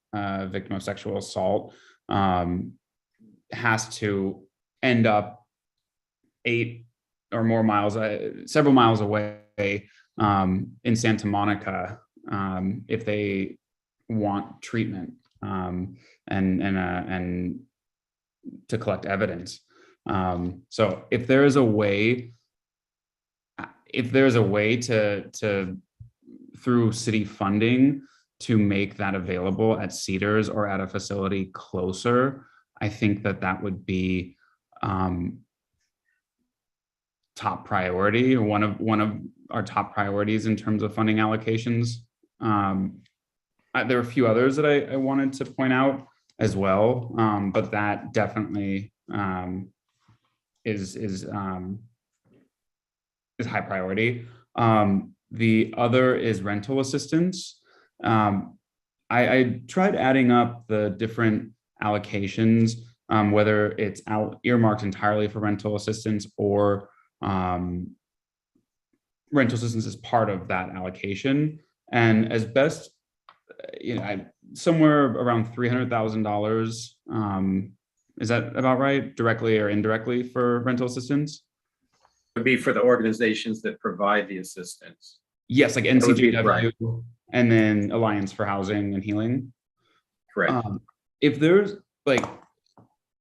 victim of sexual assault has to end up 8 or more miles, several miles away in Santa Monica if they want treatment and to collect evidence. So if there's a way to through city funding to make that available at Cedars or at a facility closer, I think that would be top priority, one of our top priorities in terms of funding allocations. There are a few others that I wanted to point out as well, but that definitely is high priority. The other is rental assistance. I tried adding up the different allocations, whether it's earmarked entirely for rental assistance or rental assistance is part of that allocation. And as best, somewhere around $300,000. Is that about right? Directly or indirectly for rental assistance?
It would be for the organizations that provide the assistance.
Yes, like NCJW and then Alliance for Housing and Healing.
Correct.
If there's like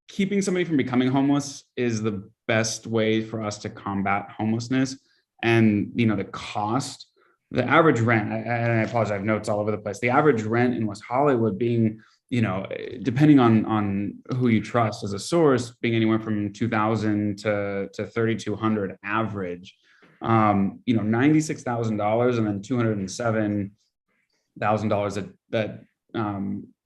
keeping somebody from becoming homeless is the best way for us to combat homelessness, and the cost, the average rent, and I apologize, I have notes all over the place. The average rent in West Hollywood being, depending on who you trust as a source, being anywhere from $2,000 to $3,200 average. $96,000 and then $207,000 that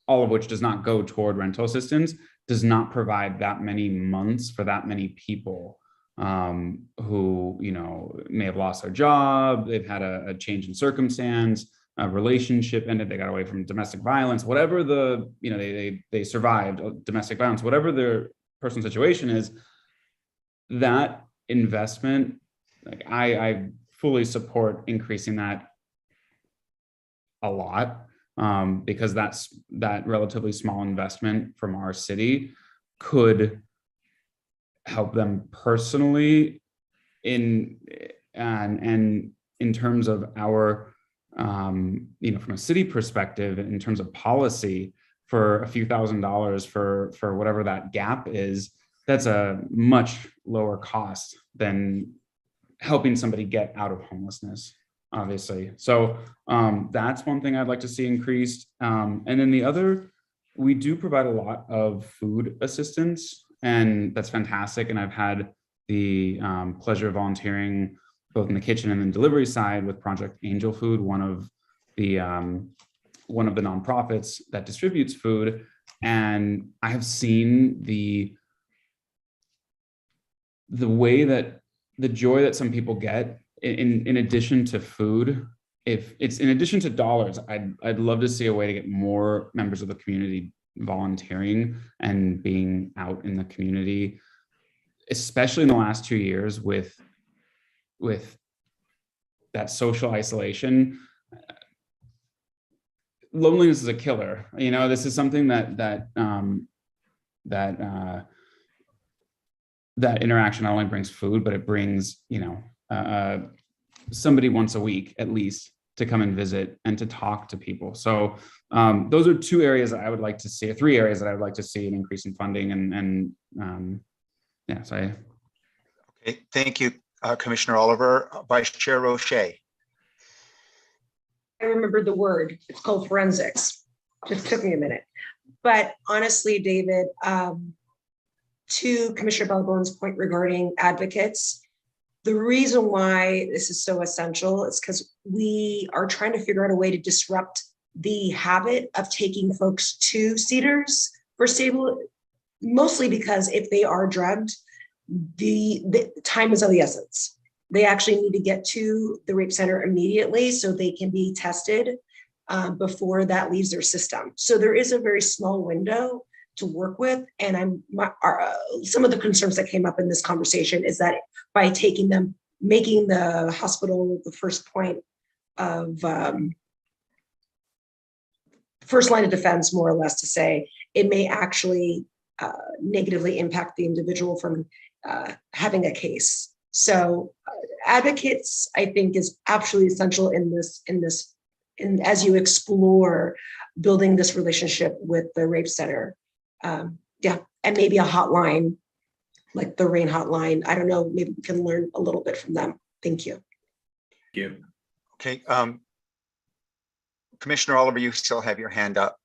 all of which does not go toward rental assistance, does not provide that many months for that many people who may have lost their job, they've had a change in circumstance, a relationship ended, they got away from domestic violence, whatever they survived domestic violence, whatever their personal situation is. That investment, like I fully support increasing that a lot, because that relatively small investment from our city could help them personally and in terms of our from a city perspective, in terms of policy, for a few $1,000s for whatever that gap is, that's a much lower cost than helping somebody get out of homelessness, obviously. So that's one thing I'd like to see increased. And then the other, we do provide a lot of food assistance, and that's fantastic. And I've had the pleasure of volunteering both in the kitchen and the delivery side with Project Angel Food, one of the nonprofits that distributes food. And I have seen the way that the joy that some people get in addition to food. If it's in addition to dollars, I'd love to see a way to get more members of the community volunteering and being out in the community, especially in the last 2 years with that social isolation. Loneliness is a killer. You know, this is something that interaction not only brings food, but it brings, you know, somebody once a week at least to come and visit and to talk to people. So those are 2 areas that I would like to see, or 3 areas that I would like to see an increase in funding. And yeah, so
Okay, thank you, Commissioner Oliver. Vice Chair Roche.
I remembered the word. It's called forensics. Just took me a minute. But honestly, David, to Commissioner Bellbone's point regarding advocates, the reason why this is so essential is because we are trying to figure out a way to disrupt the habit of taking folks to Cedars for stable, mostly because if they are drugged, the time is of the essence. They actually need to get to the rape center immediately so they can be tested before that leaves their system. So there is a very small window to work with. And some of the concerns that came up in this conversation is that by taking them, making the hospital the first point of first line of defense, more or less, to say it may actually negatively impact the individual from having a case. So advocates, I think, is absolutely essential in as you explore building this relationship with the rape center. Yeah, and maybe a hotline, like the RAIN hotline. I don't know, maybe we can learn a little bit from them. Thank you.
Thank you.
Okay, Commissioner Oliver, you still have your hand up.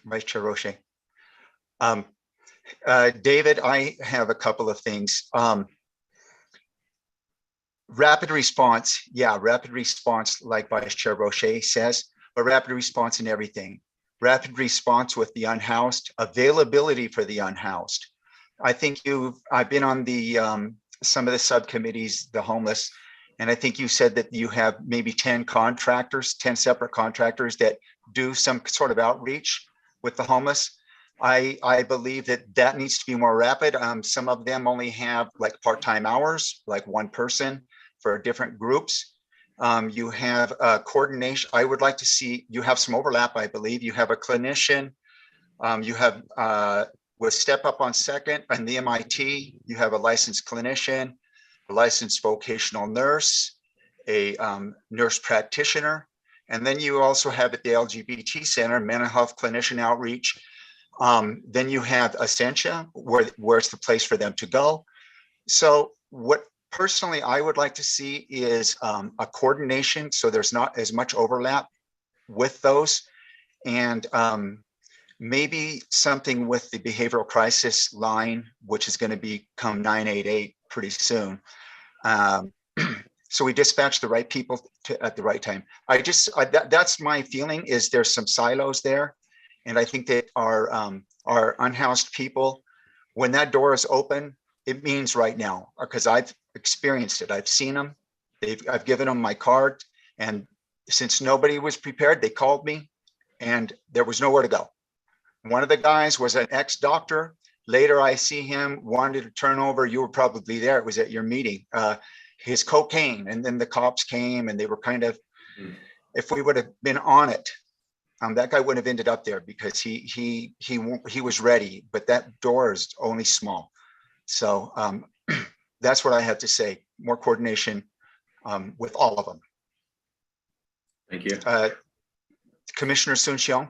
Vice Chair Roche. David, I have a couple of things. Rapid response, yeah, rapid response, like Vice Chair Roche says, but rapid response in everything. Rapid response with the unhoused, availability for the unhoused. I think I've been on the some of the subcommittees, the homeless, and I think you said that you have maybe 10 contractors, 10 separate contractors that do some sort of outreach with the homeless. I believe that needs to be more rapid. Some of them only have like part-time hours, like one person for different groups. You have coordination. I would like to see, you have some overlap, I believe. You have a clinician. You have, with Step Up on Second and the MIT, you have a licensed clinician, a licensed vocational nurse, a nurse practitioner. And then you also have at the LGBT Center, mental health clinician outreach. Then you have Essentia, where's the place for them to go. So what personally I would like to see is a coordination so there's not as much overlap with those, and maybe something with the behavioral crisis line, which is going to become 988 pretty soon. So we dispatch the right people at the right time. That's my feeling, is there's some silos there. And I think that our unhoused people, when that door is open, it means right now, because I've experienced it. I've seen them. I've given them my card, and since nobody was prepared, they called me, and there was nowhere to go. One of the guys was an ex-doctor. Later, I see him wanted to turn over. You were probably there. It was at your meeting. His cocaine, and then the cops came, and they were kind of. If we would have been on it, that guy wouldn't have ended up there because he was ready, but that door is only small. So that's what I have to say. More coordination with all of them.
Thank you.
Commissioner Sun Xiong.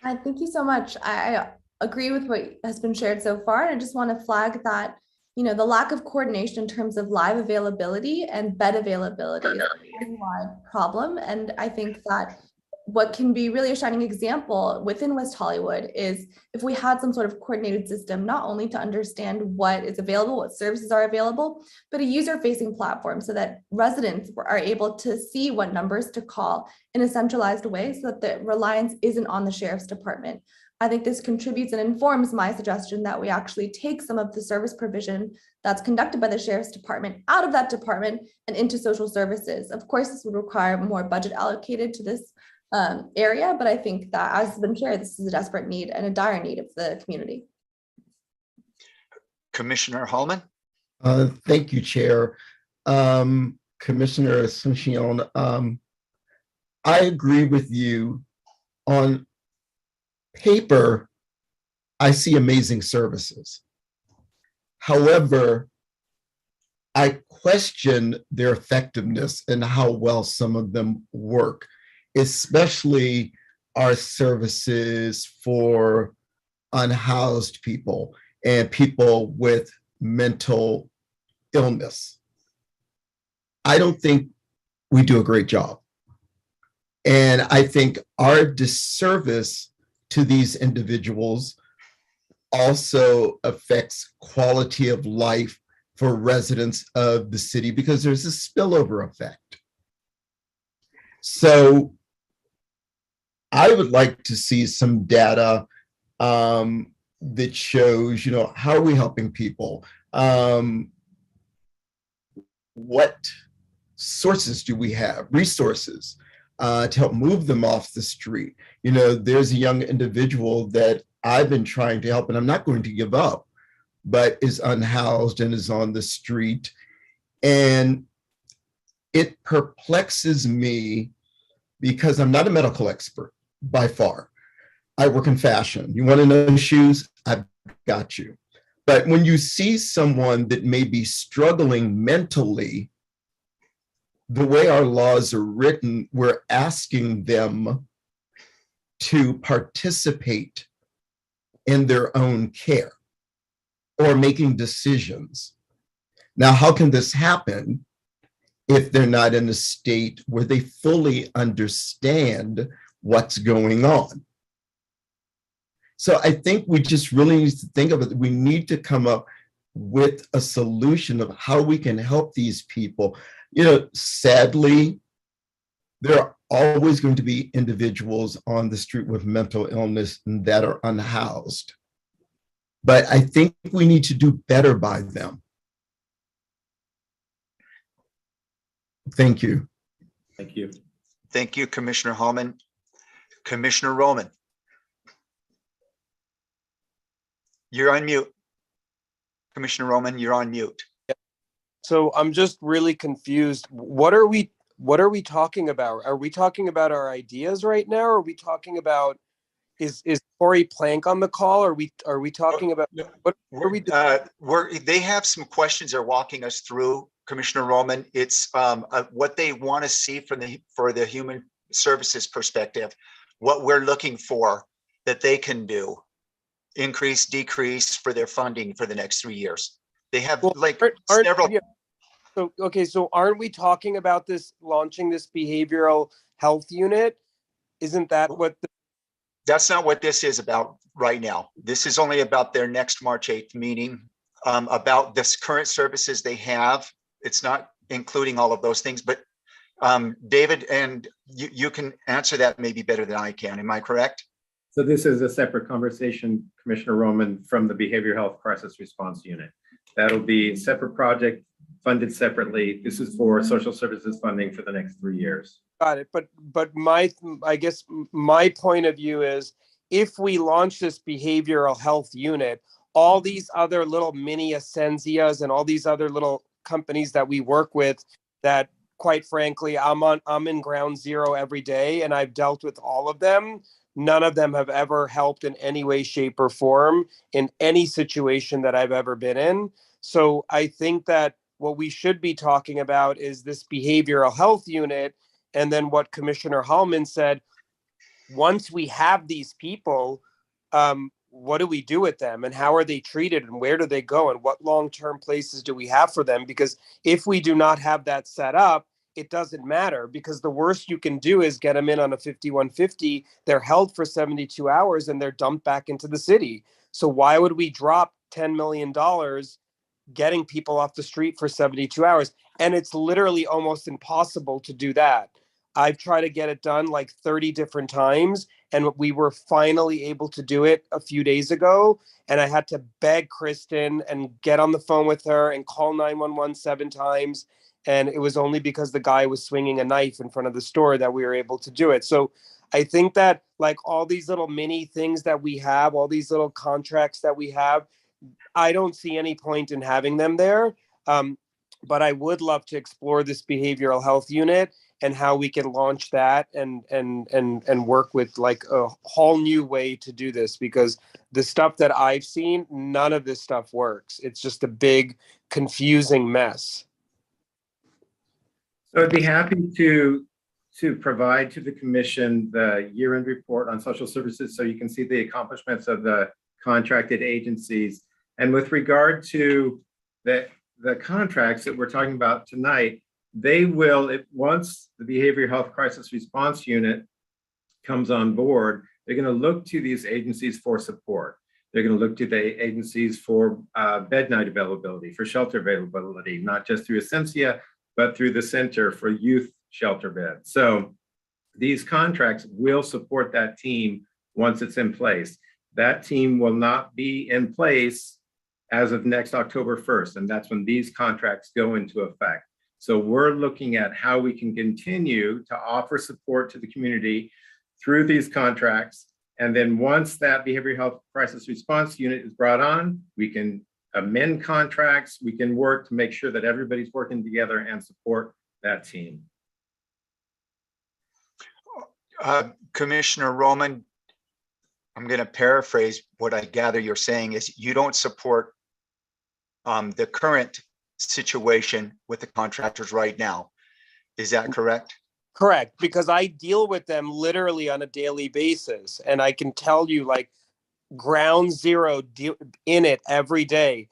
Thank you so much. I agree with what has been shared so far. And I just want to flag that, the lack of coordination in terms of live availability and bed availability is a wide problem. And I think that what can be really a shining example within West Hollywood is if we had some sort of coordinated system, not only to understand what is available, what services are available, but a user-facing platform so that residents are able to see what numbers to call in a centralized way so that the reliance isn't on the sheriff's department. I think this contributes and informs my suggestion that we actually take some of the service provision that's conducted by the sheriff's department out of that department and into social services. Of course, this would require more budget allocated to this area, but I think that, as has been shared, this is a desperate need and a dire need of the community.
Commissioner Hallman.
Thank you, Chair. Commissioner Asuncion, I agree with you. On paper, I see amazing services. However, I question their effectiveness and how well some of them work, especially our services for unhoused people and people with mental illness. I don't think we do a great job. And I think our disservice to these individuals also affects quality of life for residents of the city because there's a spillover effect. So I would like to see some data that shows, how are we helping people? What sources do we have, resources to help move them off the street? There's a young individual that I've been trying to help, and I'm not going to give up, but is unhoused and is on the street. And it perplexes me because I'm not a medical expert by far. I work in fashion. You want to know shoes? I've got you. But when you see someone that may be struggling mentally, the way our laws are written, we're asking them to participate in their own care or making decisions. Now, how can this happen if they're not in a state where they fully understand what's going on? So I think we just really need to think of it. We need to come up with a solution of how we can help these people. Sadly, there are always going to be individuals on the street with mental illness that are unhoused. But I think we need to do better by them. Thank you.
Thank you.
Thank you, Commissioner Hallman. Commissioner Roman. You're on mute. Commissioner Roman, you're on mute.
So I'm just really confused. What are we talking about? Are we talking about our ideas right now? Or are we talking about is Corey Plank on the call? Are we talking about what are we doing?
They have some questions they're walking us through, Commissioner Roman. It's what they want to see for the human services perspective, what we're looking for that they can do, increase, decrease for their funding for the next 3 years. They have several.
Yeah. So aren't we talking about launching this behavioral health unit? Isn't that what?
That's not what this is about right now. This is only about their next March 8th meeting, about this current services they have. It's not including all of those things, but David, and you can answer that maybe better than I can. Am I correct?
So this is a separate conversation, Commissioner Roman, from the Behavioral Health Crisis Response Unit. That'll be a separate project, funded separately. This is for social services funding for the next 3 years.
Got it. But I guess my point of view is, if we launch this behavioral health unit, all these other little mini Ascensias and all these other little companies that we work with, that quite frankly, I'm in ground zero every day, and I've dealt with all of them. None of them have ever helped in any way, shape, or form in any situation that I've ever been in. So I think that what we should be talking about is this behavioral health unit. And then what Commissioner Hallman said, once we have these people, what do we do with them and how are they treated and where do they go and what long-term places do we have for them? Because if we do not have that set up, it doesn't matter, because the worst you can do is get them in on a 5150. They're held for 72 hours and they're dumped back into the city. So why would we drop $10 million getting people off the street for 72 hours? And it's literally almost impossible to do that. I've tried to get it done like 30 different times, and we were finally able to do it a few days ago. And I had to beg Kristen and get on the phone with her and call 911 7 times. And it was only because the guy was swinging a knife in front of the store that we were able to do it. So I think that like all these little mini things that we have, all these little contracts that we have, I don't see any point in having them there. But I would love to explore this behavioral health unit and how we can launch that and work with like a whole new way to do this, because the stuff that I've seen, none of this stuff works. It's just a big confusing mess.
So I'd be happy to provide to the commission the year-end report on social services so you can see the accomplishments of the contracted agencies. And with regard to the contracts that we're talking about tonight, they will, once the Behavioral Health Crisis Response Unit comes on board, they're going to look to these agencies for support. They're going to look to the agencies for bed night availability, for shelter availability, not just through Essentia, but through the Center for Youth Shelter Beds. So these contracts will support that team once it's in place. That team will not be in place as of next October 1st, and that's when these contracts go into effect. So we're looking at how we can continue to offer support to the community through these contracts. And then once that Behavioral Health Crisis Response Unit is brought on, we can amend contracts. We can work to make sure that everybody's working together and support that team.
Commissioner Roman, I'm going to paraphrase what I gather you're saying is you don't support the current situation with the contractors right now. Is that correct?
Correct, because I deal with them literally on a daily basis. And I can tell you like ground zero in it every day.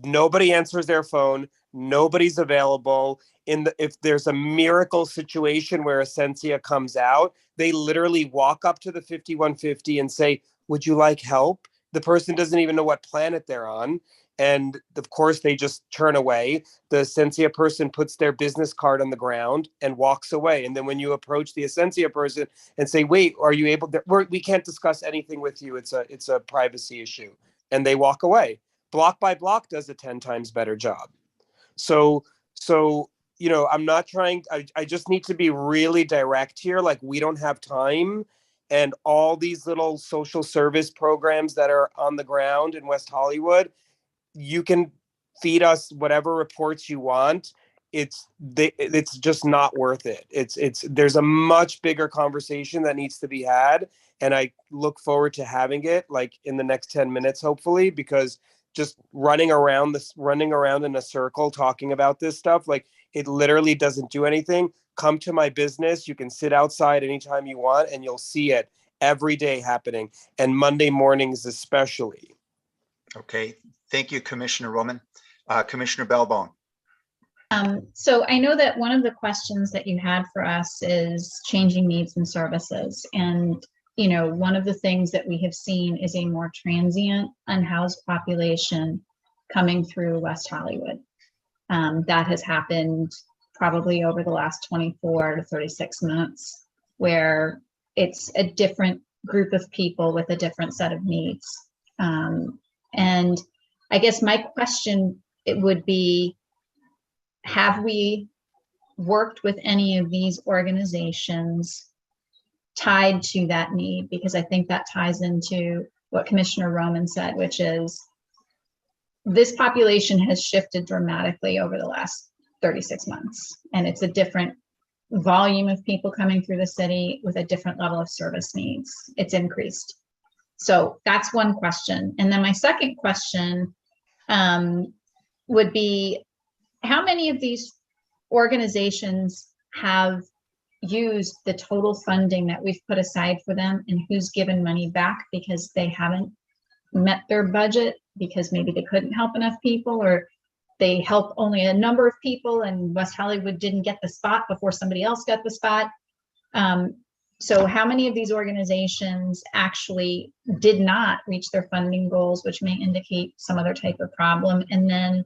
Nobody answers their phone. Nobody's available. If there's a miracle situation where Essentia comes out, they literally walk up to the 5150 and say, "Would you like help?" The person doesn't even know what planet they're on. And of course, they just turn away. The Essentia person puts their business card on the ground and walks away. And then when you approach the Essentia person and say, "Wait, are you able to, we can't discuss anything with you. It's a privacy issue." And they walk away. Block by Block does a 10 times better job. So, you know, I'm not trying, I just need to be really direct here. Like, we don't have time. And all these little social service programs that are on the ground in West Hollywood, you can feed us whatever reports you want. It's just not worth it. There's a much bigger conversation that needs to be had. And I look forward to having it like in the next 10 minutes, hopefully, because just running around in a circle talking about this stuff, like it literally doesn't do anything. Come to my business. You can sit outside anytime you want and you'll see it every day happening, and Monday mornings especially.
Okay, thank you, Commissioner Roman. Commissioner Belbone.
So I know that one of the questions that you had for us is changing needs and services. And, you know, one of the things that we have seen is a more transient, unhoused population coming through West Hollywood. That has happened probably over the last 24 to 36 months, where it's a different group of people with a different set of needs. And I guess my question, it would be, have we worked with any of these organizations tied to that need? Because I think that ties into what Commissioner Roman said, which is this population has shifted dramatically over the last 36 months. And it's a different volume of people coming through the city with a different level of service needs. It's increased. So that's one question. And then my second question would be, how many of these organizations have used the total funding that we've put aside for them, and who's given money back because they haven't met their budget because maybe they couldn't help enough people, or they help only a number of people and West Hollywood didn't get the spot before somebody else got the spot. So how many of these organizations actually did not reach their funding goals, which may indicate some other type of problem? And then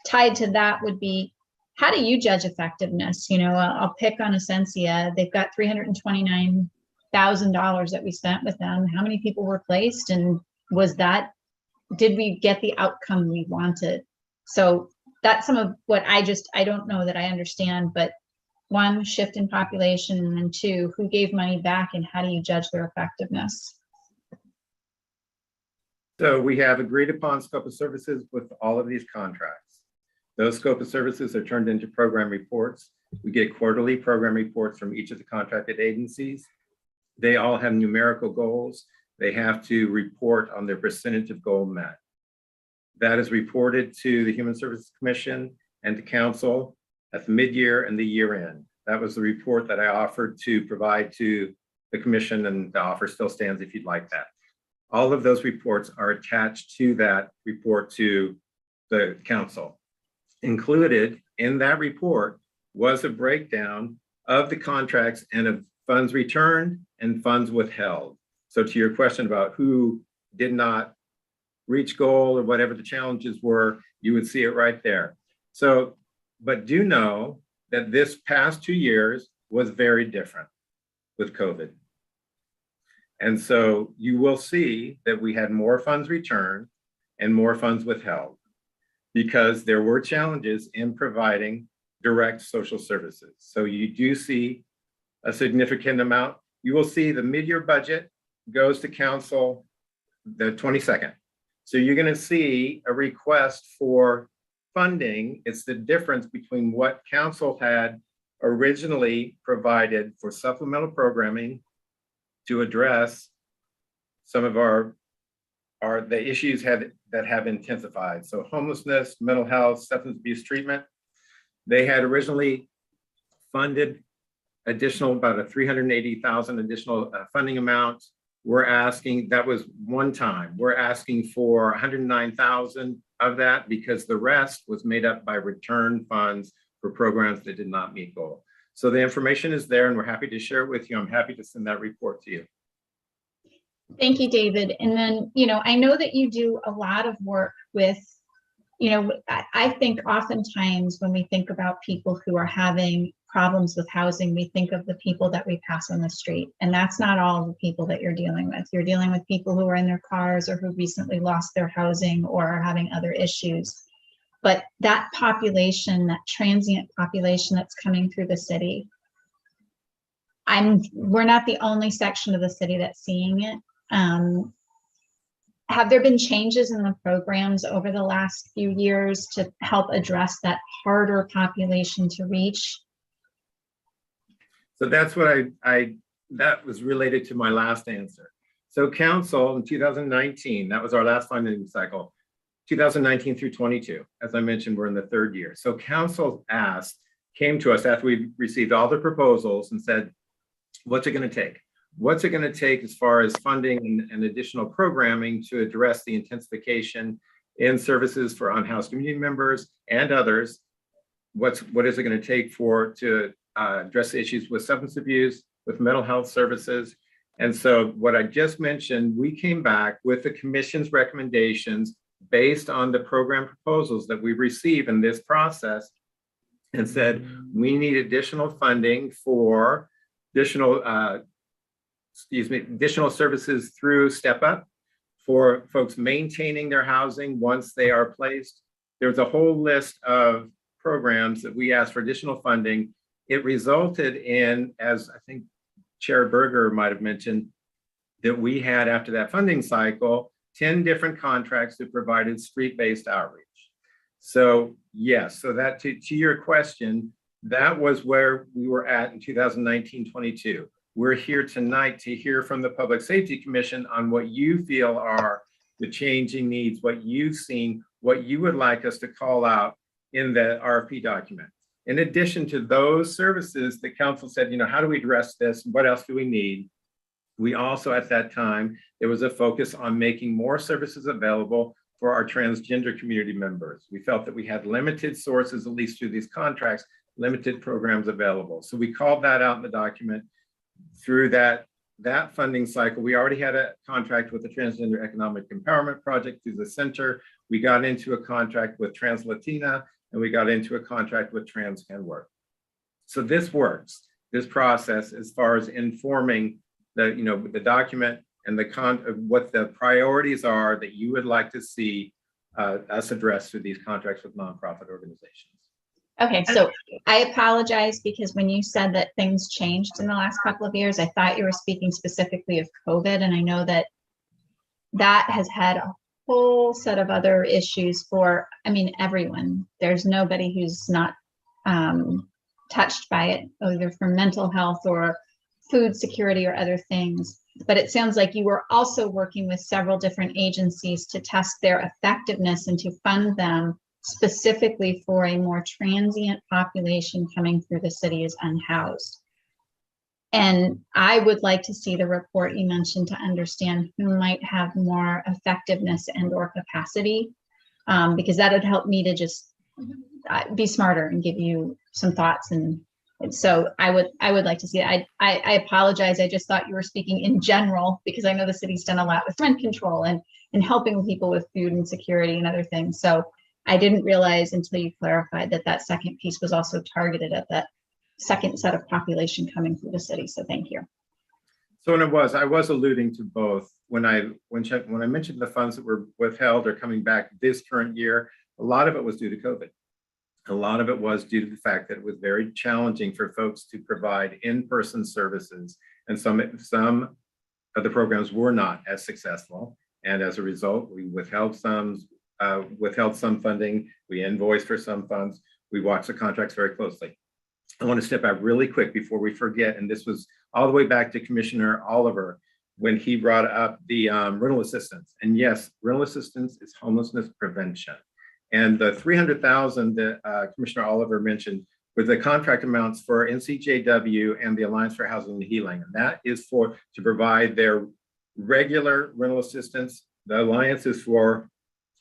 tied to that would be, how do you judge effectiveness? You know, I'll pick on Essentia. They've got $329,000 that we spent with them. How many people were placed? And did we get the outcome we wanted? So that's some of what I don't know that I understand, but one, shift in population, and then two, who gave money back and how do you judge their effectiveness?
So we have agreed upon scope of services with all of these contracts. Those scope of services are turned into program reports. We get quarterly program reports from each of the contracted agencies. They all have numerical goals. They have to report on their percentage of goal met. That is reported to the Human Services Commission and to Council at the mid-year and the year-end. That was the report that I offered to provide to the Commission, and the offer still stands if you'd like that. All of those reports are attached to that report to the Council. Included in that report was a breakdown of the contracts and of funds returned and funds withheld. So to your question about who did not reach goal or whatever the challenges were, you would see it right there. So, but do know that this past 2 years was very different with COVID. And so you will see that we had more funds returned and more funds withheld because there were challenges in providing direct social services. So you do see a significant amount. You will see the mid-year budget goes to Council the 22nd. So you're going to see a request for funding. It's the difference between what Council had originally provided for supplemental programming to address some of the issues that have intensified. So homelessness, mental health, substance abuse treatment. They had originally funded additional, about a $380,000 additional funding amount. We're asking, that was one time, we're asking for 109,000 of that because the rest was made up by return funds for programs that did not meet goal. So the information is there and we're happy to share it with you. I'm happy to send that report to you.
Thank you, David. And then, you know, I know that you do a lot of work with, you know, I think oftentimes when we think about people who are having problems with housing, we think of the people that we pass on the street. And that's not all the people that you're dealing with. You're dealing with people who are in their cars or who recently lost their housing or are having other issues. But that population, that transient population that's coming through the city, we're not the only section of the city that's seeing it. Have there been changes in the programs over the last few years to help address that harder population to reach?
So that's what that was related to my last answer. So Council in 2019, that was our last funding cycle, 2019 through 22. As I mentioned, we're in the third year. So Council came to us after we received all the proposals and said, what's it going to take? What's it going to take as far as funding and additional programming to address the intensification in services for unhoused community members and others? What is it going to take to address the issues with substance abuse, with mental health services? And so what I just mentioned, we came back with the Commission's recommendations based on the program proposals that we received in this process and said, we need additional funding for additional services through Step Up for folks maintaining their housing once they are placed. There's a whole list of programs that we asked for additional funding. It resulted in, as I think Chair Berger might have mentioned, that we had after that funding cycle, 10 different contracts that provided street-based outreach. So yes, so that to your question, that was where we were at in 2019-22. We're here tonight to hear from the Public Safety Commission on what you feel are the changing needs, what you've seen, what you would like us to call out in the RFP document. In addition to those services, the Council said, you know, how do we address this? What else do we need? We also, at that time, there was a focus on making more services available for our transgender community members. We felt that we had limited sources, at least through these contracts, limited programs available. So we called that out in the document. Through that funding cycle, we already had a contract with the Transgender Economic Empowerment Project through the center. We got into a contract with Trans Latina, and we got into a contract with Trans Can Work. So this works, this process, as far as informing the document and what the priorities are that you would like to see us address through these contracts with nonprofit organizations.
Okay, so I apologize because when you said that things changed in the last couple of years, I thought you were speaking specifically of COVID, and I know that that has had a whole set of other issues for, everyone. There's nobody who's not touched by it, either from mental health or food security or other things. But it sounds like you were also working with several different agencies to test their effectiveness and to fund them specifically for a more transient population coming through the city as unhoused. And I would like to see the report you mentioned to understand who might have more effectiveness and or capacity, because that would help me to just be smarter and give you some thoughts. And so I would like to see that. I apologize. I just thought you were speaking in general, because I know the city's done a lot with rent control and helping people with food insecurity and other things. So I didn't realize until you clarified that second piece was also targeted at that second set of population coming through the city. So thank you.
So I was alluding to both when I mentioned the funds that were withheld or coming back this current year. A lot of it was due to COVID. A lot of it was due to the fact that it was very challenging for folks to provide in-person services, and some of the programs were not as successful. And as a result, we withheld some funding, we invoiced for some funds, we watched the contracts very closely. I want to step out really quick before we forget, and this was all the way back to Commissioner Oliver when he brought up the rental assistance. And yes, rental assistance is homelessness prevention. And the 300,000 that Commissioner Oliver mentioned were the contract amounts for NCJW and the Alliance for Housing and Healing. And that is to provide their regular rental assistance. The Alliance is for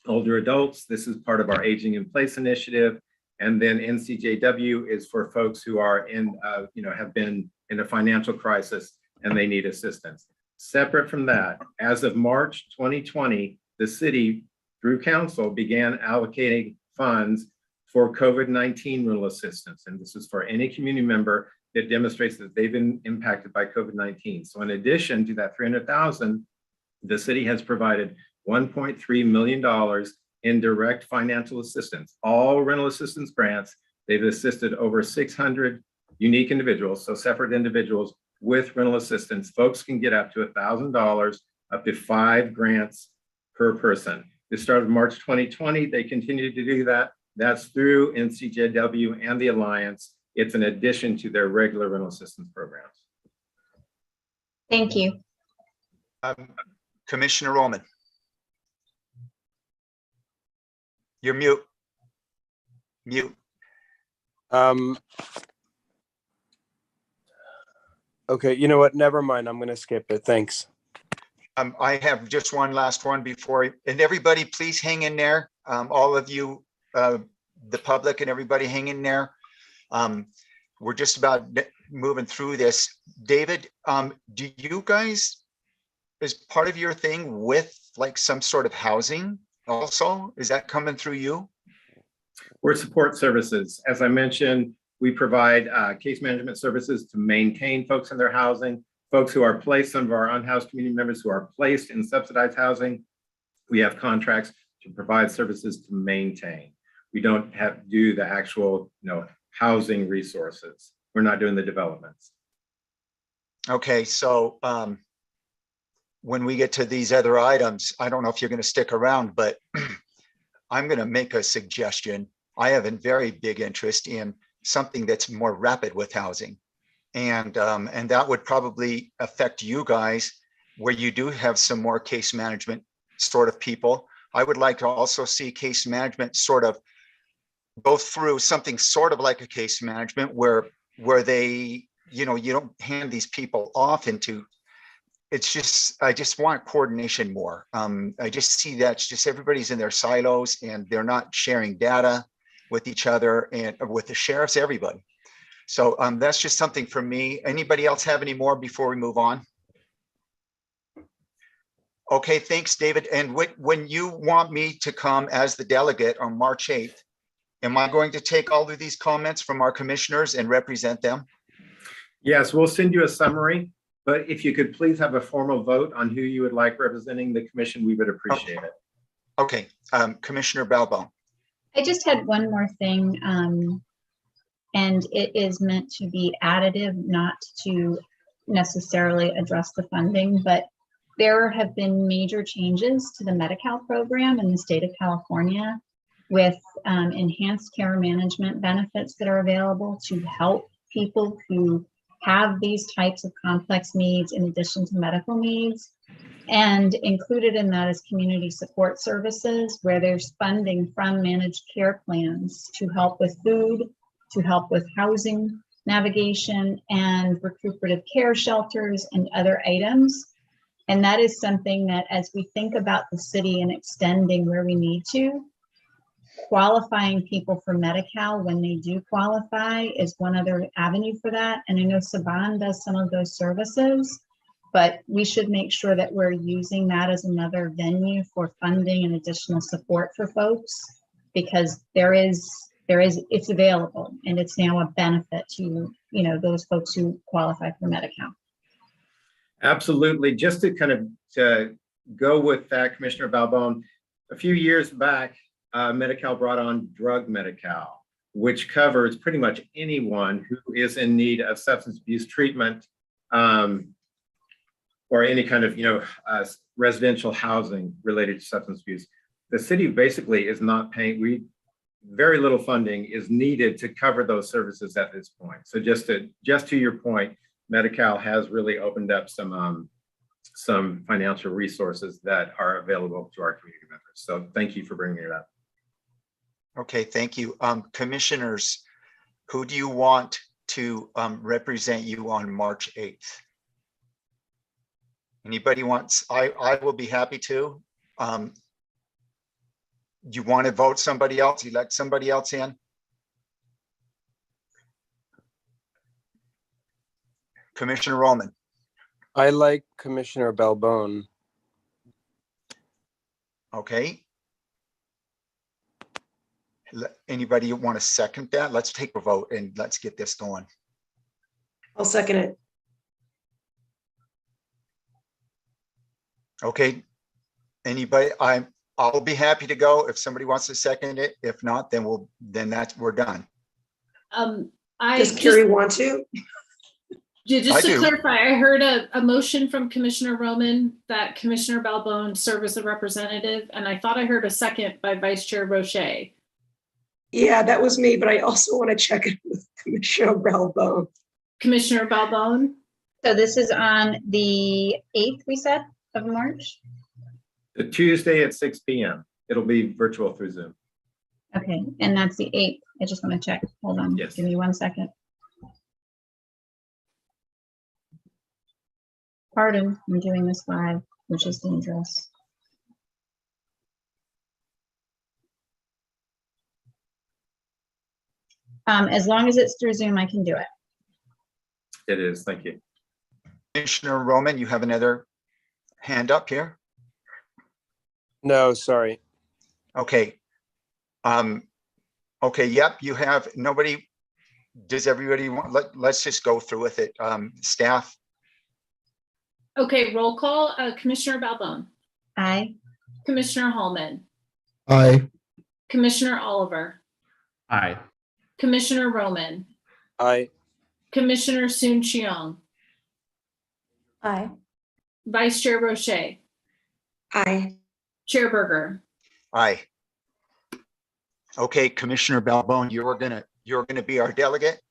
older adults. This is part of our Aging in Place initiative. And then NCJW is for folks who are have been in a financial crisis and they need assistance. Separate from that, as of March 2020, the city, through council, began allocating funds for COVID-19 rental assistance. And this is for any community member that demonstrates that they've been impacted by COVID-19. So in addition to that 300,000, the city has provided $1.3 million in direct financial assistance. All rental assistance grants, they've assisted over 600 unique individuals, so separate individuals with rental assistance. Folks can get up to $1,000, up to 5 grants per person. This started March 2020. They continue to do that. That's through NCJW and the Alliance. It's in addition to their regular rental assistance programs.
Thank you.
Commissioner Roman. You're mute. Mute.
Okay, you know what? Never mind. I'm going to skip it. Thanks.
I have just one last one before, and everybody please hang in there. All of you, the public and everybody hang in there. We're just about moving through this. David, do you guys, as part of your thing with like some sort of housing also, is that coming through you?
We're support services. As I mentioned, we provide case management services to maintain folks in their housing. Folks who are placed, some of our unhoused community members who are placed in subsidized housing, we have contracts to provide services to maintain. We don't have to do the actual, housing resources. We're not doing the developments.
Okay, so when we get to these other items, I don't know if you're going to stick around, but I'm going to make a suggestion. I have a very big interest in something that's more rapid with housing. And that would probably affect you guys where you do have some more case management sort of people. I would like to also see case management sort of go through something sort of like a case management where they, you don't hand these people off into it's just, I just want coordination more. I just see that it's just everybody's in their silos and they're not sharing data with each other and with the sheriffs, everybody. So that's just something for me. Anybody else have any more before we move on? Okay, thanks, David. And when you want me to come as the delegate on March 8th, am I going to take all of these comments from our commissioners and represent them?
Yes, we'll send you a summary, but if you could please have a formal vote on who you would like representing the commission, we would appreciate it.
Okay, Commissioner Balbo.
I just had one more thing, and it is meant to be additive, not to necessarily address the funding, but there have been major changes to the Medi-Cal program in the state of California with enhanced care management benefits that are available to help people who have these types of complex needs in addition to medical needs. And included in that is community support services, where there's funding from managed care plans to help with food, to help with housing navigation, and recuperative care shelters and other items. And that is something that, as we think about the city and extending where we need to, qualifying people for Medi-Cal when they do qualify is one other avenue for that. And I know Saban does some of those services, but we should make sure that we're using that as another venue for funding and additional support for folks, because it's available and it's now a benefit to, those folks who qualify for Medi-Cal.
Absolutely. Just to kind of go with that, Commissioner Balbone, a few years back, Medi-Cal brought on Drug Medi-Cal, which covers pretty much anyone who is in need of substance abuse treatment or any kind of, residential housing related to substance abuse. The city basically is not paying, very little funding is needed to cover those services at this point. So just to your point, Medi-Cal has really opened up some financial resources that are available to our community members. So thank you for bringing it up.
Okay, thank you. Commissioners, who do you want to represent you on March 8th? Anybody wants? I will be happy to. You want to vote somebody else, elect somebody else in? Commissioner Roman.
I like Commissioner Balbone.
Okay. Anybody want to second that? Let's take a vote and let's get this going.
I'll second it.
Okay. Anybody? I'll be happy to go if somebody wants to second it. If not, then we're done.
Does Carrie want to?
Just to clarify, I heard a motion from Commissioner Roman that Commissioner Balbone serve as a representative, and I thought I heard a second by Vice Chair Roche.
Yeah, that was me, but I also want to check it with Commissioner Balbone.
Commissioner Balbone?
So this is on the 8th, we said, of March?
The Tuesday at 6 p.m. It'll be virtual through Zoom.
Okay, and that's the 8th. I just want to check. Hold on,
yes.
Give me 1 second. Pardon, I'm doing this live, which is dangerous. As long as it's through Zoom, I can do it.
It is, thank you.
Commissioner Roman, you have another hand up here?
No, sorry.
Okay. Okay, yep, you have, nobody, does everybody want, let's just go through with it. Staff?
Okay, roll call. Commissioner Balbone.
Aye.
Commissioner Hallman.
Aye.
Commissioner Oliver.
Aye.
Commissioner Roman.
Aye.
Commissioner Soon Cheong.
Aye.
Vice Chair Roche.
Aye.
Chair Berger.
Aye. Okay, Commissioner Balbone, you're gonna be our delegate,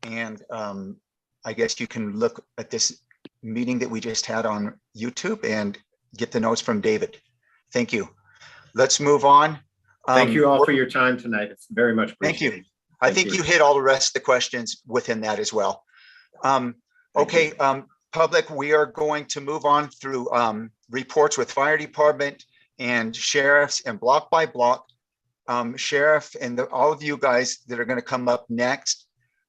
and I guess you can look at this meeting that we just had on YouTube and get the notes from David. Thank you. Let's move on.
Thank you all for your time tonight. It's very much appreciated.
Thank you. I think you hit all the rest of the questions within that as well. Okay, public, we are going to move on through reports with fire department and sheriffs and block by block. Sheriff and all of you guys that are going to come up next,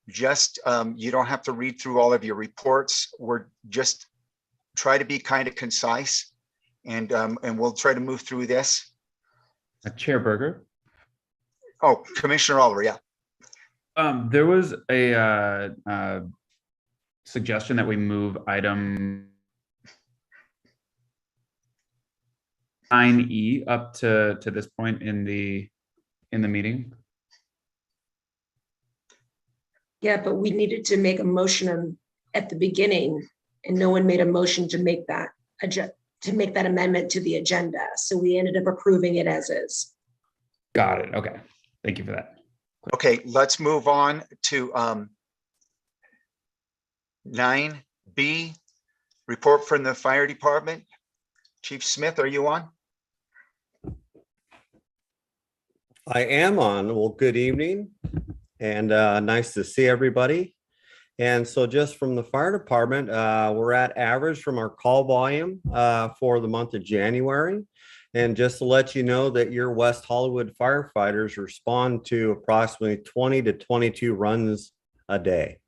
just you don't have to read through all of your reports. We're just try to be kind of concise, and we'll try to move through this.
Chair Berger.
Oh, Commissioner Oliver, yeah.
There was a suggestion that we move item 9E up to this point in the meeting.
Yeah, but we needed to make a motion at the beginning, and no one made a motion to make that amendment to the agenda. So we ended up approving it as is.
Got it. Okay. Thank you for that.
Okay, let's move on to 9B, report from the fire department. Chief Smith, are you on?
I am on. Well, good evening and nice to see everybody. And so just from the fire department, we're at average from our call volume for the month of January. And just to let you know that your West Hollywood firefighters respond to approximately 20 to 22 runs a day.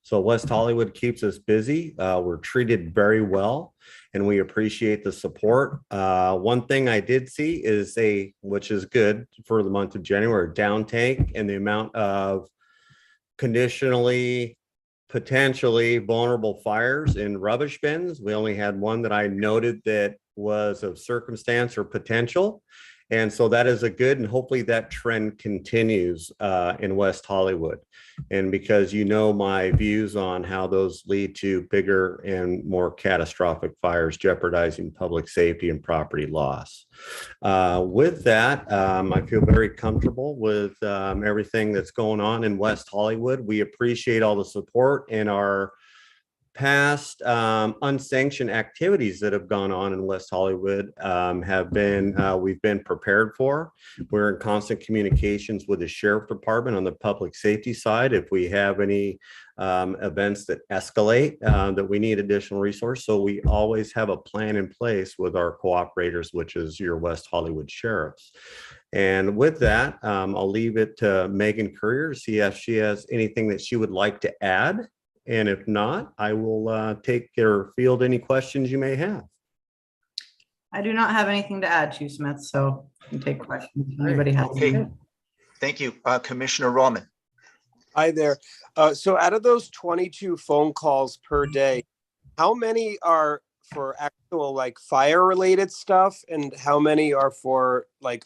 So West Hollywood keeps us busy. We're treated very well, and we appreciate the support. One thing I did see is which is good for the month of January, down tank and the amount of conditionally, potentially vulnerable fires in rubbish bins. We only had one that I noted that was of circumstance or potential. And so that is a good, and hopefully that trend continues in West Hollywood. And because you know my views on how those lead to bigger and more catastrophic fires, jeopardizing public safety and property loss. With that, I feel very comfortable with everything that's going on in West Hollywood. We appreciate all the support in our past unsanctioned activities that have gone on in West Hollywood we've been prepared for. We're in constant communications with the sheriff department on the public safety side if we have any events that escalate that we need additional resource. So we always have a plan in place with our cooperators, which is your West Hollywood sheriffs. And with that, I'll leave it to Megan Courier to see if she has anything that she would like to add. And if not, I will take or field any questions you may have.
I do not have anything to add, Chief Smith, so you can take questions if anybody has.
Okay, thank you. Commissioner Roman.
Hi there. So out of those 22 phone calls per day, how many are for actual like fire related stuff, and how many are for like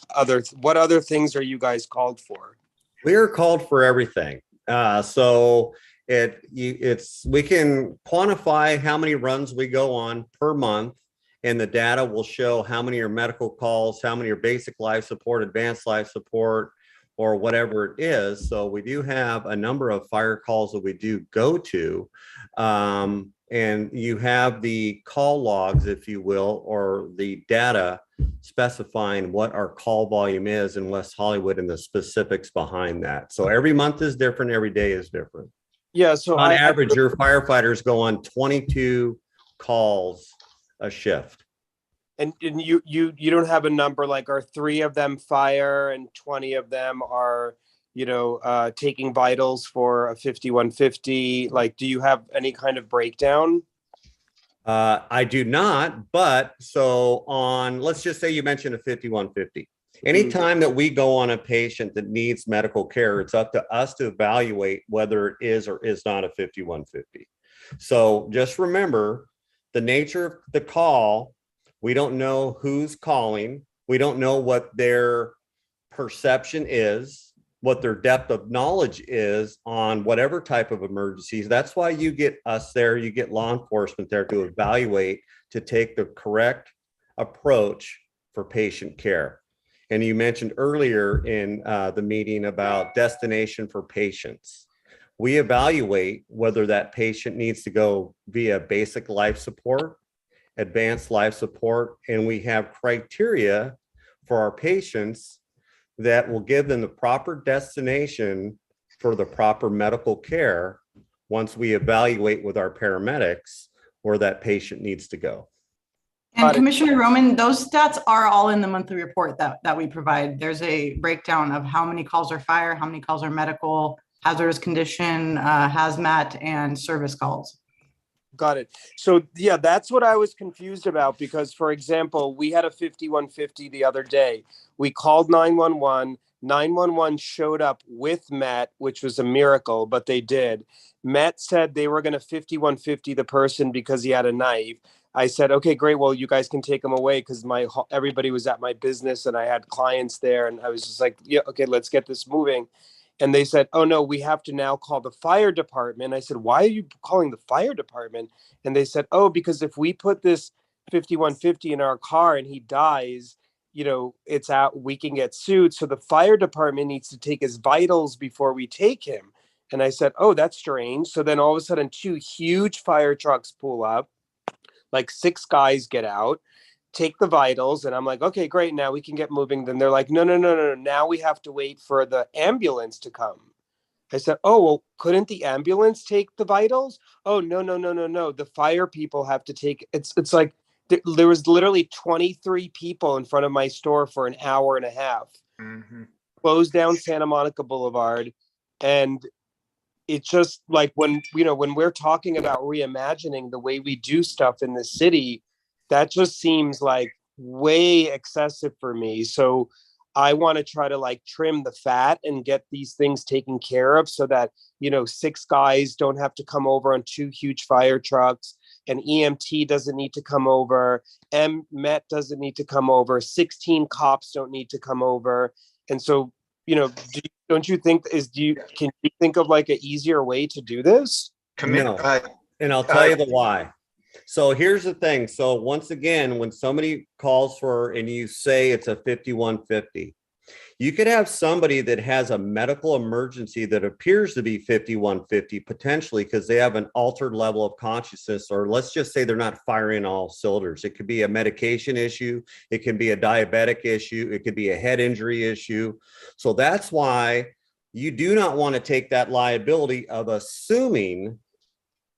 what other things are you guys called for?
We are called for everything. So we can quantify how many runs we go on per month, and the data will show how many are medical calls, how many are basic life support, advanced life support, or whatever it is. So we do have a number of fire calls that we do go to. And you have the call logs, if you will, or the data specifying what our call volume is in West Hollywood and the specifics behind that. So every month is different, every day is different.
Yeah, so
on average, your firefighters go on 22 calls a shift.
And you don't have a number, like are 3 of them fire and 20 of them are, taking vitals for a 5150? Like, do you have any kind of breakdown?
I do not, but so let's just say you mentioned a 5150. Anytime that we go on a patient that needs medical care, it's up to us to evaluate whether it is or is not a 5150. So just remember the nature of the call. We don't know who's calling. We don't know what their perception is, what their depth of knowledge is on whatever type of emergencies. That's why you get us there, you get law enforcement there to evaluate, to take the correct approach for patient care. And you mentioned earlier in the meeting about destination for patients. We evaluate whether that patient needs to go via basic life support, advanced life support, and we have criteria for our patients that will give them the proper destination for the proper medical care once we evaluate with our paramedics where that patient needs to go.
And Commissioner Roman, those stats are all in the monthly report that we provide. There's a breakdown of how many calls are fire, how many calls are medical, hazardous condition, hazmat, and service calls.
Got it. So yeah, that's what I was confused about because, for example, we had a 5150 the other day. We called 911. 911 showed up with Matt, which was a miracle, but they did. Matt said they were going to 5150 the person because he had a knife. I said, okay, great. Well, you guys can take him away because everybody was at my business and I had clients there. And I was just like, yeah, okay, let's get this moving. And they said, oh no, we have to now call the fire department. I said, why are you calling the fire department? And they said, oh, because if we put this 5150 in our car and he dies, you know, it's out, we can get sued. So the fire department needs to take his vitals before we take him. And I said, oh, that's strange. So then all of a sudden 2 huge fire trucks pull up, like 6 guys get out, take the vitals, and I'm like, okay, great, now we can get moving. Then they're like, no, now we have to wait for the ambulance to come. I said, oh, well, couldn't the ambulance take the vitals? Oh, no. The fire people have to take, it's like, there was literally 23 people in front of my store for an hour and a half.
Mhm.
Closed down Santa Monica Boulevard. And it's just like when we're talking about reimagining the way we do stuff in the city, that just seems like way excessive for me. So I want to try to like trim the fat and get these things taken care of so that, 6 guys don't have to come over on 2 huge fire trucks. An EMT doesn't need to come over. MET doesn't need to come over. 16 cops don't need to come over. And so, don't you think can you think of like an easier way to do this?
No. And I'll tell you the why. So here's the thing. So once again, when somebody calls for and you say it's a 5150, you could have somebody that has a medical emergency that appears to be 5150 potentially because they have an altered level of consciousness, or let's just say they're not firing all cylinders. It could be a medication issue. It can be a diabetic issue. It could be a head injury issue. So that's why you do not want to take that liability of assuming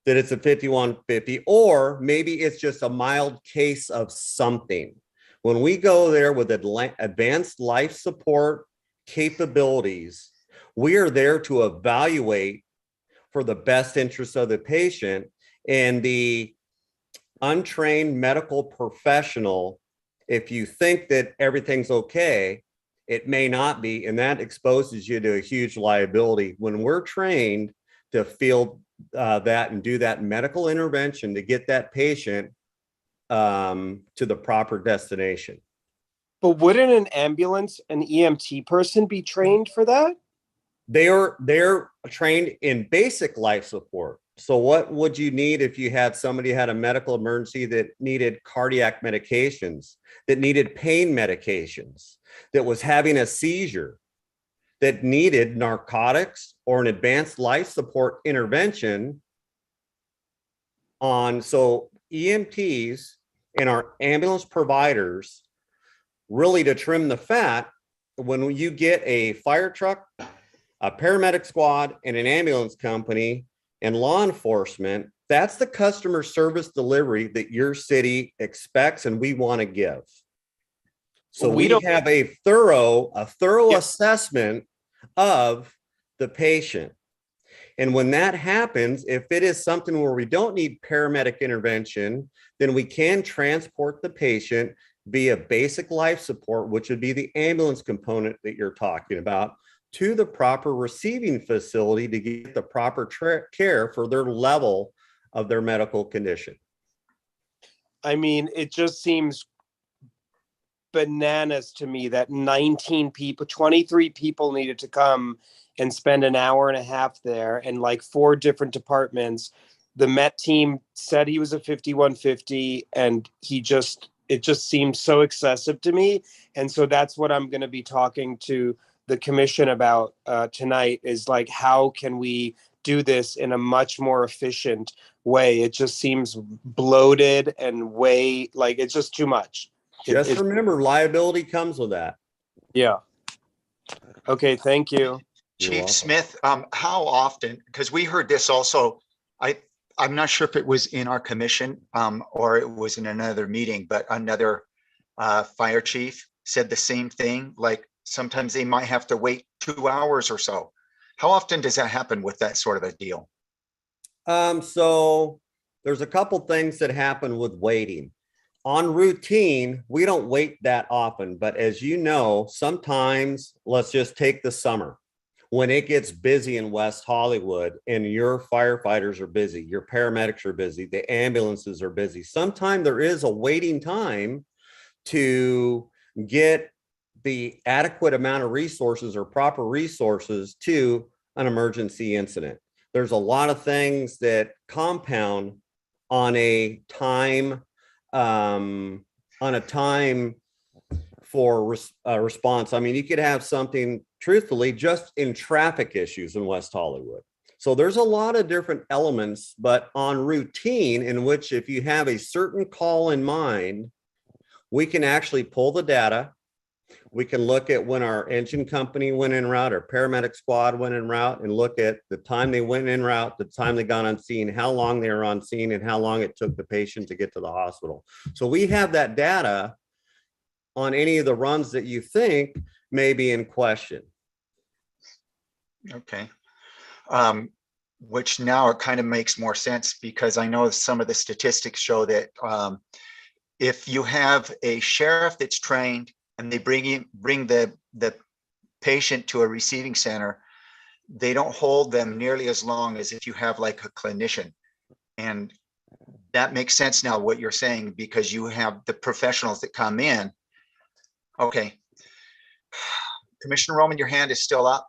that it's a 5150, or maybe it's just a mild case of something. When we go there with advanced life support capabilities, we are there to evaluate for the best interest of the patient, and the untrained medical professional, if you think that everything's okay, it may not be, and that exposes you to a huge liability. When we're trained to field that and do that medical intervention to get that patient to the proper destination.
But wouldn't an ambulance, an EMT person be trained for that?
They're trained in basic life support. So what would you need if you had somebody had a medical emergency that needed cardiac medications, that needed pain medications, that was having a seizure, that needed narcotics or an advanced life support intervention on? So EMTs and our ambulance providers, really to trim the fat, when you get a fire truck, a paramedic squad, and an ambulance company and law enforcement, that's the customer service delivery that your city expects and we want to give. So we don't have a thorough assessment of the patient. And when that happens, if it is something where we don't need paramedic intervention, then we can transport the patient via basic life support, which would be the ambulance component that you're talking about, to the proper receiving facility to get the proper care for their level of their medical condition.
I mean, it just seems bananas to me that 23 people needed to come and spend an hour and a half there, and like 4 different departments. The Met team said he was a 5150, and it just seems so excessive to me. And so that's what I'm going to be talking to the commission about tonight, is like, how can we do this in a much more efficient way? It just seems bloated and it's just too much.
Just remember, liability comes with that.
Yeah. Okay, thank you.
Chief Smith, how often, because we heard this also, I'm not sure if it was in our commission or it was in another meeting, but another fire chief said the same thing. Like sometimes they might have to wait 2 hours or so. How often does that happen with that sort of a deal?
So there's a couple things that happen with waiting. On routine, we don't wait that often, but as you know, sometimes, let's just take the summer. When it gets busy in West Hollywood and your firefighters are busy, your paramedics are busy, the ambulances are busy, sometimes there is a waiting time to get the adequate amount of resources or proper resources to an emergency incident. There's a lot of things that compound on a time for response. I mean, you could have something, truthfully, just in traffic issues in West Hollywood. So there's a lot of different elements, but on routine, in which if you have a certain call in mind, we can actually pull the data. We can look at when our engine company went en route, our paramedic squad went en route, and look at the time they went en route, the time they got on scene, how long they were on scene, and how long it took the patient to get to the hospital. So we have that data on any of the runs that you think may be in question.
Okay. Which now it kind of makes more sense, because I know some of the statistics show that if you have a sheriff that's trained and they bring the patient to a receiving center, they don't hold them nearly as long as if you have like a clinician. And that makes sense now what you're saying, because you have the professionals that come in. Okay. Commissioner Roman, your hand is still up.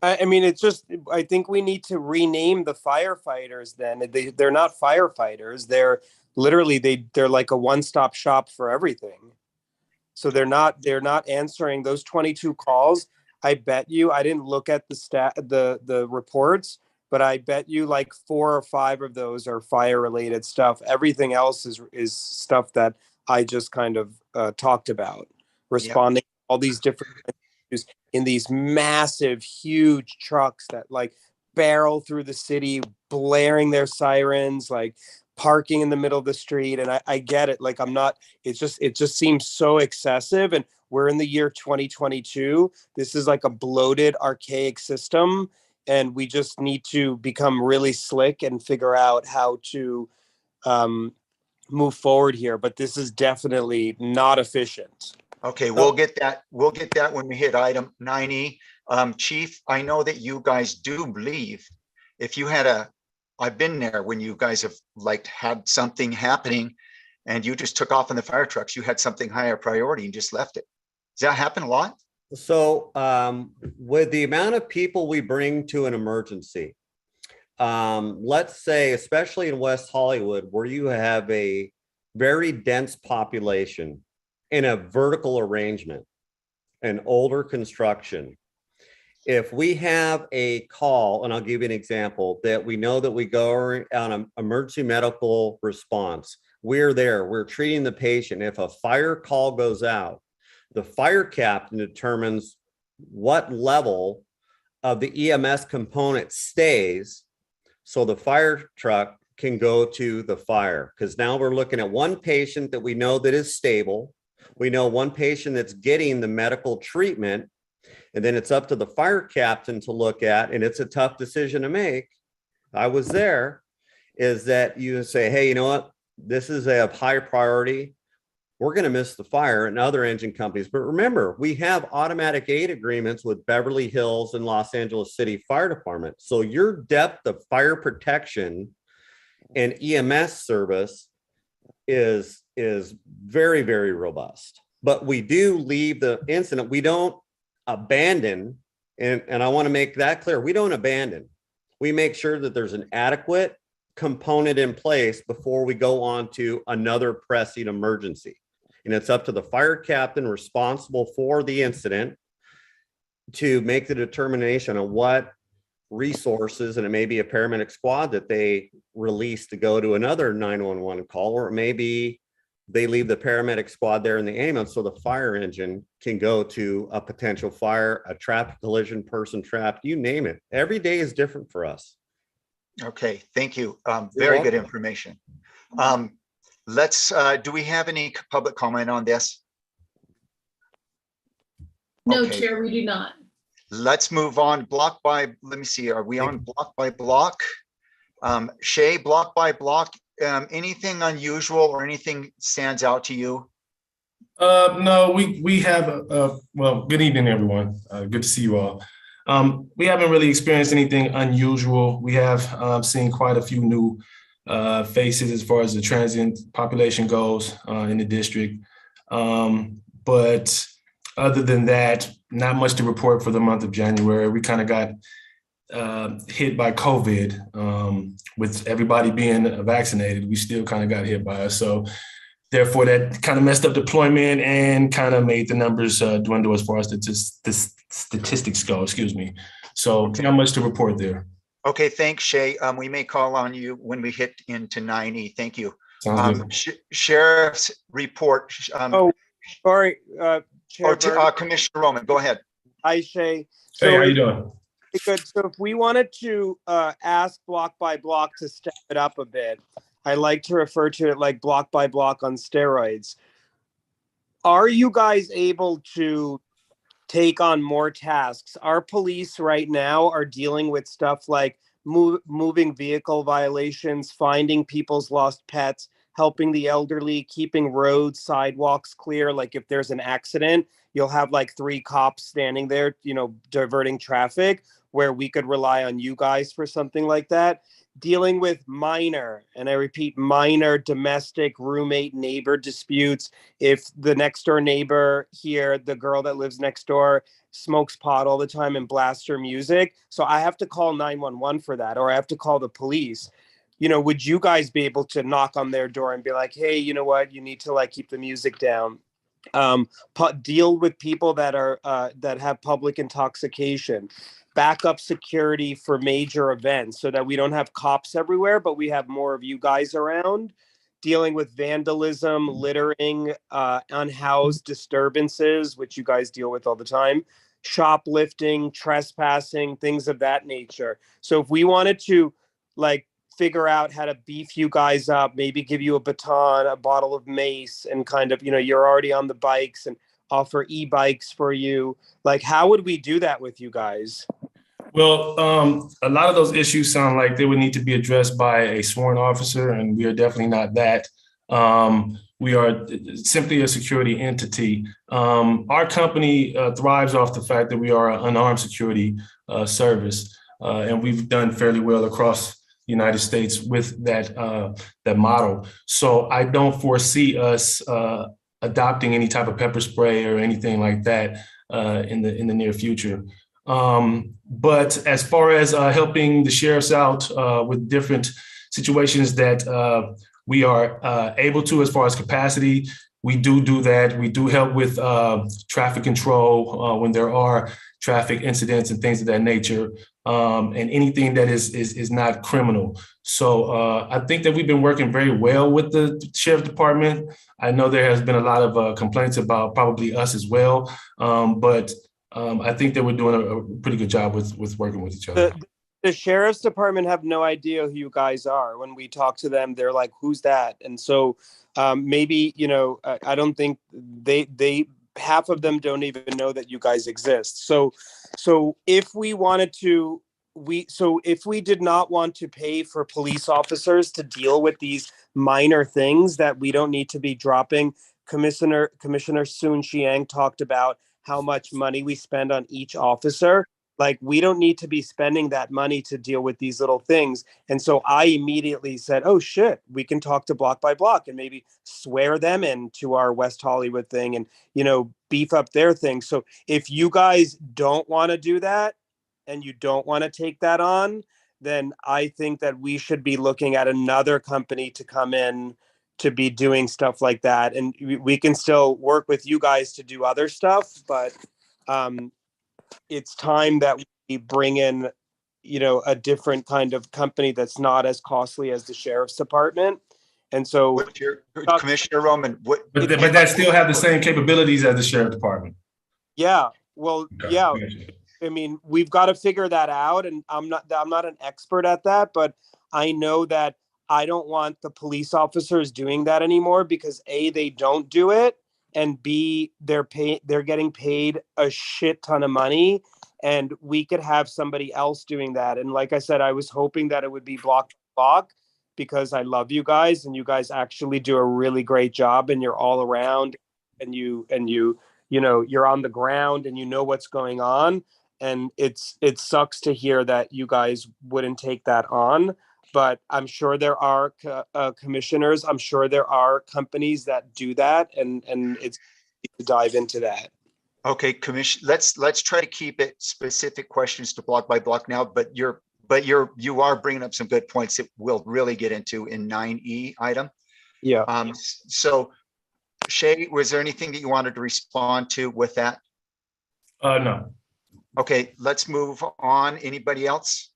I mean, it's just, I think we need to rename the firefighters then. They're not firefighters. They're literally, they're like a one-stop shop for everything. So they're not answering those 22 calls. I bet you, I didn't look at the reports, but I bet you like 4 or 5 of those are fire related stuff. Everything else is stuff that I just kind of talked about, responding to all these different issues in these massive, huge trucks that like barrel through the city, blaring their sirens, like parking in the middle of the street. And I get it. Like, it just seems so excessive. And we're in the year 2022. This is like a bloated, archaic system. And we just need to become really slick and figure out how to move forward here. But this is definitely not efficient.
Okay, we'll get that when we hit item 9E. Chief, I know that you guys do believe if you had I've been there when you guys have like had something happening and you just took off in the fire trucks, you had something higher priority and just left it. Does that happen a lot?
So with the amount of people we bring to an emergency, let's say, especially in West Hollywood, where you have a very dense population in a vertical arrangement, an older construction, if we have a call, and I'll give you an example, that we know that we go on an emergency medical response, we're there, we're treating the patient. If a fire call goes out, the fire captain determines what level of the EMS component stays so the fire truck can go to the fire. Because now we're looking at one patient that we know that is stable. We know one patient that's getting the medical treatment, and then it's up to the fire captain to look at, and it's a tough decision to make. I was there, is that you say, hey, you know what? This is a high priority. We're going to miss the fire and other engine companies. But remember, we have automatic aid agreements with Beverly Hills and Los Angeles City Fire Department. So your depth of fire protection and EMS service is very, very robust. But we do leave the incident. We don't abandon, and I want to make that clear. We don't abandon. We make sure that there's an adequate component in place before we go on to another pressing emergency. And it's up to the fire captain responsible for the incident to make the determination on what resources, and it may be a paramedic squad that they release to go to another 911 call, or it may be they leave the paramedic squad there in the ambulance so the fire engine can go to a potential fire, a traffic collision, person trapped, you name it. Every day is different for us.
Okay, thank you.
You're
Very good
welcome.
information. Do we have any public comment on this?
No,
Okay.
Chair, we do not.
Let's move on block by, let me see, are we on block by block? Shay, block by block, anything unusual or anything stands out to you?
No, we have, well, good evening, everyone. Good to see you all. We haven't really experienced anything unusual. We have seen quite a few new faces as far as the transient population goes in the district. But other than that, not much to report for the month of January. We kind of got hit by COVID with everybody being vaccinated. We still kind of got hit by it. So therefore, that kind of messed up deployment and kind of made the numbers dwindle as far as the statistics go, excuse me. So not much to report there.
Okay, thanks, Shay. We may call on you when we hit into 90. Thank you.
Sounds good.
Sheriff's report.
Sorry, Chair
Commissioner Roman, go ahead.
Hi, Shay.
Hey, how you doing?
Good. So if we wanted to ask block by block to step it up a bit, I like to refer to it like block by block on steroids. Are you guys able to take on more tasks? Our police right now are dealing with stuff like moving vehicle violations, finding people's lost pets, helping the elderly, keeping roads, sidewalks clear. Like if there's an accident, you'll have like 3 cops standing there, diverting traffic, where we could rely on you guys for something like that. Dealing with minor, and I repeat, minor domestic roommate neighbor disputes. If the next door neighbor here, the girl that lives next door, smokes pot all the time and blasts her music, so I have to call 911 for that, or I have to call the police. Would you guys be able to knock on their door and be like, hey, you know what, you need to like keep the music down? Deal with people that are that have public intoxication. Backup security for major events so that we don't have cops everywhere, but we have more of you guys around. Dealing with vandalism, littering, unhoused disturbances, which you guys deal with all the time, shoplifting, trespassing, things of that nature. So if we wanted to like figure out how to beef you guys up, maybe give you a baton, a bottle of mace, and kind of, you're already on the bikes, and offer e-bikes for you. Like, how would we do that with you guys?
Well, a lot of those issues sound like they would need to be addressed by a sworn officer, and we are definitely not that. We are simply a security entity. Our company thrives off the fact that we are an unarmed security service, and we've done fairly well across the United States with that model. So I don't foresee us adopting any type of pepper spray or anything like that in the near future. But as far as helping the sheriffs out with different situations that we are able to, as far as capacity, we do that. We do help with traffic control when there are traffic incidents and things of that nature, and anything that is not criminal. So I think that we've been working very well with the sheriff's department. I know there has been a lot of complaints about probably us as well, but I think that we're doing a pretty good job with working with each other.
The sheriff's department have no idea who you guys are. When we talk to them, they're like, who's that? And so maybe, I don't think they half of them don't even know that you guys exist. So if we wanted to, if we did not want to pay for police officers to deal with these minor things that we don't need to be dropping, Commissioner Soon Chiang talked about how much money we spend on each officer. Like, we don't need to be spending that money to deal with these little things. And so I immediately said, oh shit, we can talk to block by block and maybe swear them into our West Hollywood thing and, beef up their thing. So if you guys don't want to do that and you don't want to take that on, then I think that we should be looking at another company to come in to be doing stuff like that. And we can still work with you guys to do other stuff, but it's time that we bring in, a different kind of company that's not as costly as the sheriff's department. And so
Commissioner Roman,
but that still have the same capabilities as the sheriff's department.
Yeah. Well, yeah. I mean, we've got to figure that out. And I'm not an expert at that, but I know that I don't want the police officers doing that anymore because A, they don't do it, and B, they're getting paid a shit ton of money, and we could have somebody else doing that. And like I said, I was hoping that it would be block to block because I love you guys and you guys actually do a really great job and you're all around and you know, you're on the ground and you know what's going on. And it sucks to hear that you guys wouldn't take that on. But I'm sure there are commissioners. I'm sure there are companies that do that, and it's to dive into that.
Okay, commission. Let's try to keep it specific questions to block by block now. But you are bringing up some good points that we'll really get into in 9E item.
Yeah.
So, Shay, was there anything that you wanted to respond to with that?
No.
Okay, let's move on. Anybody else?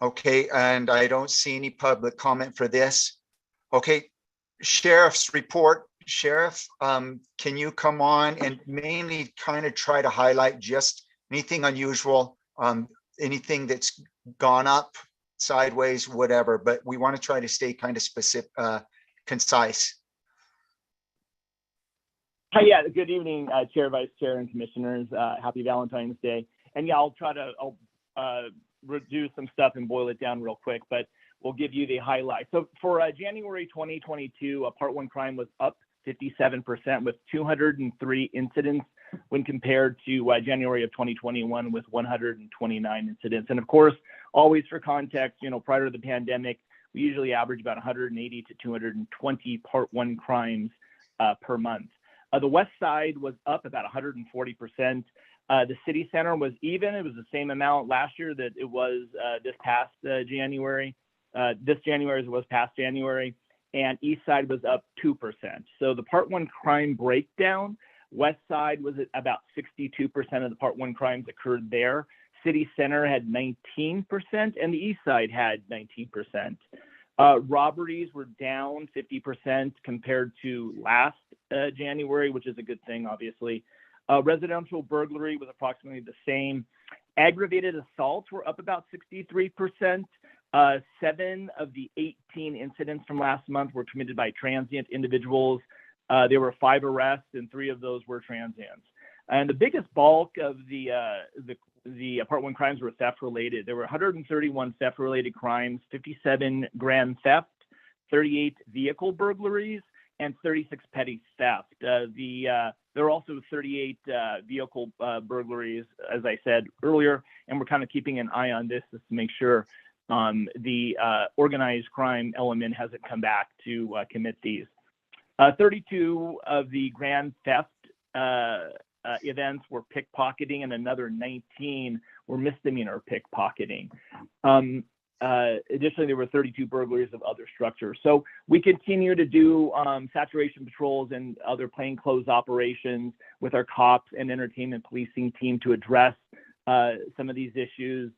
Okay, and I don't see any public comment for this. Okay, Sheriff's report. Sheriff, can you come on and mainly kind of try to highlight just anything unusual, anything that's gone up, sideways, whatever, but we want to try to stay kind of specific, concise.
Hi, yeah, good evening, Chair, Vice Chair, and Commissioners. Happy Valentine's Day. And yeah, I'll reduce some stuff and boil it down real quick, but we'll give you the highlights. So for January 2022, Part 1 crime was up 57% with 203 incidents when compared to January of 2021 with 129 incidents. And of course, always for context, you know, prior to the pandemic, we usually average about 180 to 220 Part 1 crimes per month. The West Side was up about 140%. The city center was even. It was the same amount last year that it was this past January. This January as it was past January. And East Side was up 2%. So the Part 1 crime breakdown, West Side was at about 62% of the Part 1 crimes occurred there. City Center had 19%, and the East Side had 19%. Robberies were down 50% compared to last January, which is a good thing, obviously. Residential burglary was approximately the same. Aggravated assaults were up about 63%. 7 of the 18 incidents from last month were committed by transient individuals. There were 5 arrests, and 3 of those were transients. And the biggest bulk of the Part 1 crimes were theft related. There were 131 theft related crimes, 57 grand theft, 38 vehicle burglaries, and 36 petty theft. There were also 38 vehicle burglaries, as I said earlier, and we're kind of keeping an eye on this just to make sure the organized crime element hasn't come back to commit these. 32 of the grand theft events were pickpocketing, and another 19 were misdemeanor pickpocketing. Additionally, there were 32 burglaries of other structures. So we continue to do saturation patrols and other plainclothes operations with our cops and entertainment policing team to address some of these issues,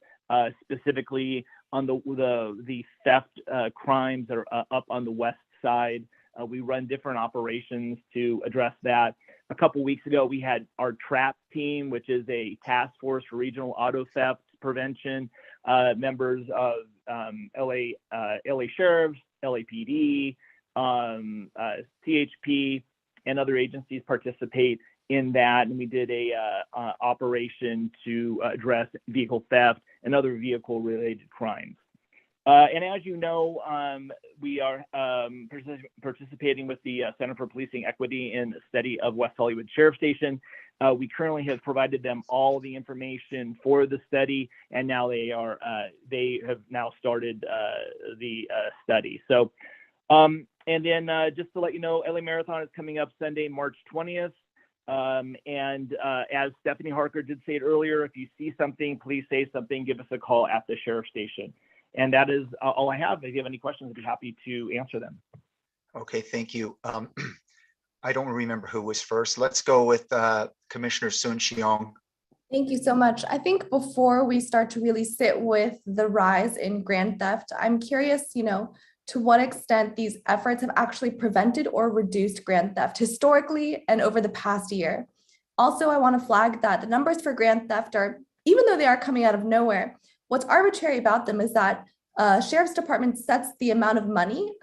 specifically on the theft crimes that are up on the West Side. We run different operations to address that. A couple weeks ago, we had our TRAP team, which is a task force for regional auto theft prevention, members of LA Sheriffs, LAPD, CHP, and other agencies participate in that. And we did a operation to address vehicle theft and other vehicle-related crimes. And as you know, we are participating with the Center for Policing Equity in the study of West Hollywood Sheriff Station. We currently have provided them all the information for the study, and now they have now started the study. So, and then just to let you know, LA Marathon is coming up Sunday, March 20th. And as Stephanie Harker did say it earlier, if you see something, please say something, give us a call at the Sheriff Station. And that is all I have. If you have any questions, I'd be happy to answer them.
Okay, thank you. I don't remember who was first. Let's go with Commissioner Sun Xiong.
Thank you so much. I think before we start to really sit with the rise in grand theft, I'm curious, to what extent these efforts have actually prevented or reduced grand theft historically and over the past year. Also, I want to flag that the numbers for grand theft are even though they are coming out of nowhere, what's arbitrary about them is that Sheriff's Department sets the amount of money.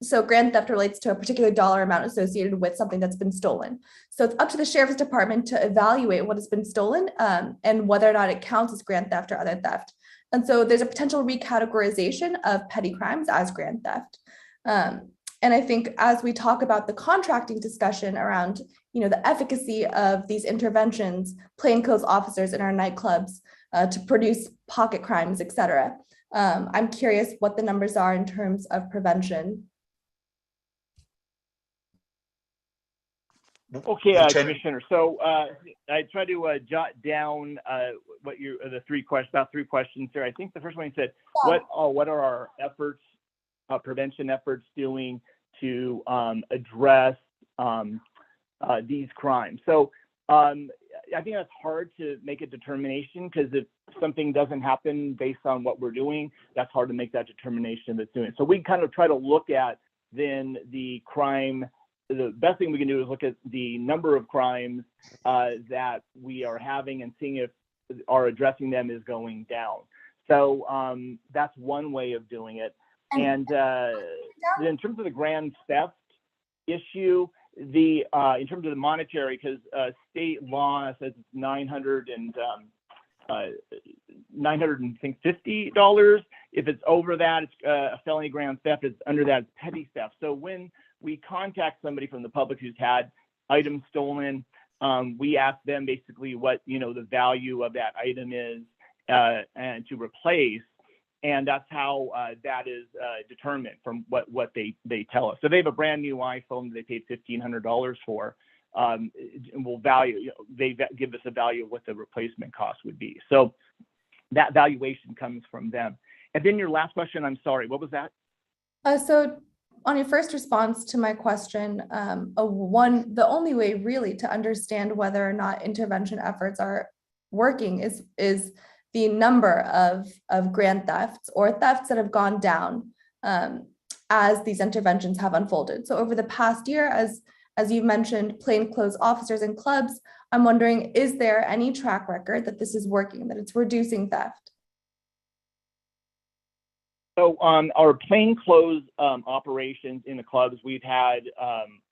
So grand theft relates to a particular dollar amount associated with something that's been stolen. So it's up to the Sheriff's Department to evaluate what has been stolen and whether or not it counts as grand theft or other theft. And so there's a potential recategorization of petty crimes as grand theft. And I think as we talk about the contracting discussion around, the efficacy of these interventions, plainclothes officers in our nightclubs to produce pocket crimes, et cetera, I'm curious what the numbers are in terms of prevention.
Okay, Commissioner. So I tried to jot down what the three questions there. I think the first one you said, what are our efforts, prevention efforts, doing to address these crimes? So I think that's hard to make a determination, because if something doesn't happen based on what we're doing, that's hard to make that determination that's doing it. So we kind of try to look at then the crime. The best thing we can do is look at the number of crimes that we are having and seeing if our addressing them is going down. So that's one way of doing it. And in terms of the grand theft issue, in terms of the monetary, because state law says it's $950. If it's over that, it's a felony grand theft. It's under that, it's petty theft. So when we contact somebody from the public who's had items stolen, we ask them basically what the value of that item is and to replace. And that's how that is determined from what they tell us. So they have a brand new iPhone that they paid $1,500 for. Will value, they give us a value of what the replacement cost would be. So that valuation comes from them. And then your last question, I'm sorry, what was that?
So on your first response to my question, the only way really to understand whether or not intervention efforts are working is the number of grand thefts or thefts that have gone down as these interventions have unfolded. So over the past year, as you mentioned, plainclothes officers in clubs, I'm wondering, is there any track record that this is working, that it's reducing theft?
So our plainclothes operations in the clubs, we've had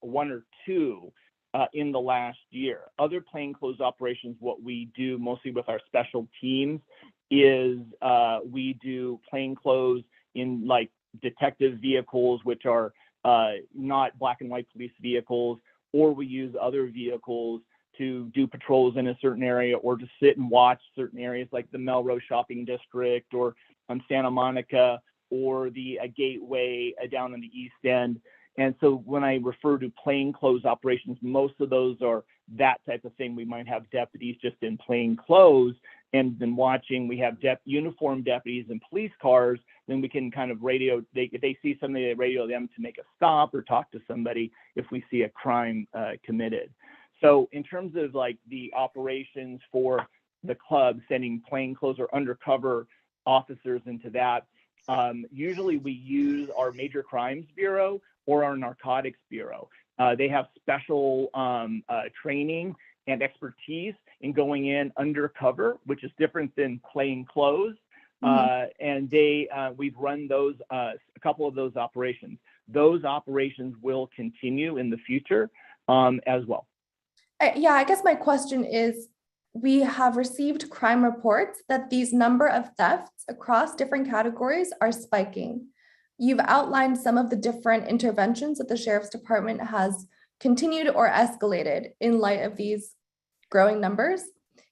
one or two in the last year. Other plainclothes operations, what we do mostly with our special teams is we do plainclothes in like detective vehicles, which are not black and white police vehicles, or we use other vehicles to do patrols in a certain area, or to sit and watch certain areas like the Melrose Shopping District or Santa Monica, or the Gateway down in the East End. And so when I refer to plainclothes operations, most of those are that type of thing. We might have deputies just in plain clothes and then watching. We have uniformed deputies in police cars. Then we can kind of radio, if they see somebody, they radio them to make a stop or talk to somebody if we see a crime committed. So in terms of like the operations for the club, sending plainclothes or undercover officers into that, usually we use our Major Crimes Bureau or our Narcotics Bureau. They have special training and expertise in going in undercover, which is different than plain clothes. And we've run those, a couple of those operations. Those operations will continue in the future as well.
Yeah, I guess my question is, we have received crime reports that these number of thefts across different categories are spiking. You've outlined some of the different interventions that the Sheriff's Department has continued or escalated in light of these growing numbers.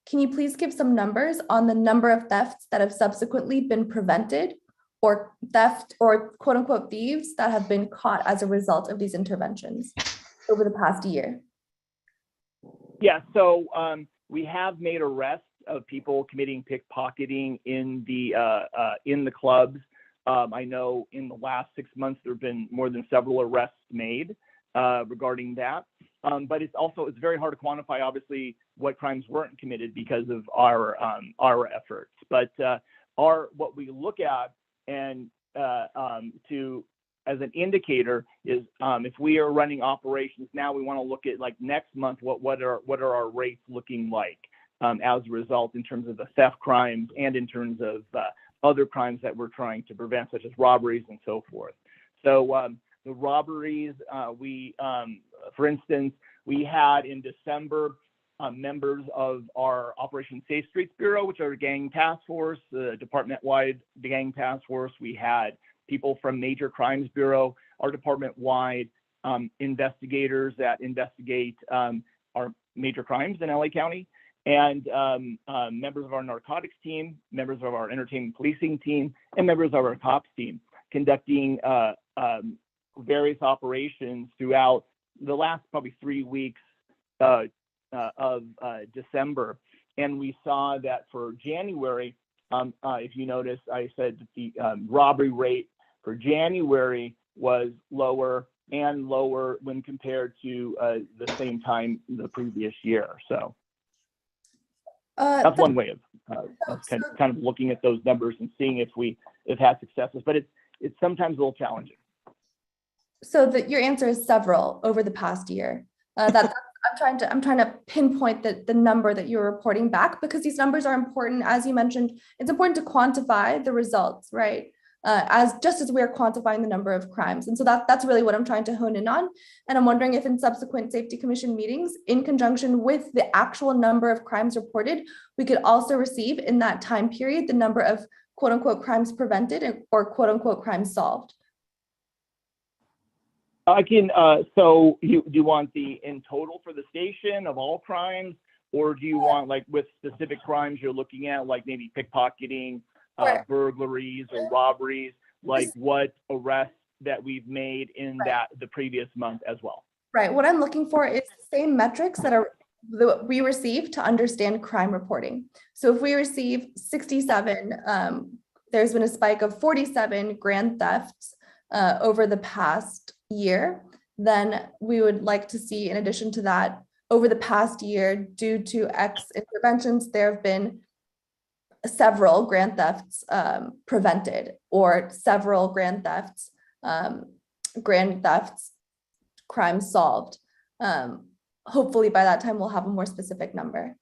Can you please give some numbers on the number of thefts that have subsequently been prevented, or theft or quote unquote thieves that have been caught as a result of these interventions over the past year?
Yeah, so we have made arrests of people committing pickpocketing in the clubs. I know in the last 6 months, there have been more than several arrests made regarding that. But it's very hard to quantify, obviously, what crimes weren't committed because of our efforts. But what we look at and as an indicator is if we are running operations now, we want to look at like next month, what are our rates looking like? as a result in terms of the theft crimes and in terms of other crimes that we're trying to prevent, such as robberies and so forth. So the robberies, for instance, we had in December members of our Operation Safe Streets Bureau, which are a gang task force, the department-wide gang task force. We had people from Major Crimes Bureau, our department-wide investigators that investigate our major crimes in LA County, and members of our narcotics team, members of our entertainment policing team, and members of our cops team, conducting various operations throughout the last probably 3 weeks of December. And we saw that for January, if you notice, I said that the robbery rate for January was lower and lower when compared to the same time the previous year. So that's one way of kind of looking at those numbers and seeing if we've had successes, but it's sometimes a little challenging.
So your answer is several over the past year. I'm trying to pinpoint the number that you're reporting back, because these numbers are important. As you mentioned, it's important to quantify the results, right? Just as we're quantifying the number of crimes. And so that's really what I'm trying to hone in on. And I'm wondering if in subsequent Safety Commission meetings, in conjunction with the actual number of crimes reported, we could also receive in that time period the number of quote unquote crimes prevented or quote unquote crimes solved.
I can, so do you want the in total for the station of all crimes, or do you want like with specific crimes you're looking at, like maybe pickpocketing, burglaries or robberies, like what arrests that we've made in the previous month as well?
Right, what I'm looking for is the same metrics that we receive to understand crime reporting. So if we receive 67, there's been a spike of 47 grand thefts over the past year, then we would like to see, in addition to that, over the past year, due to X interventions, there have been several grand thefts prevented, or several grand thefts crimes solved. Hopefully by that time we'll have a more specific number.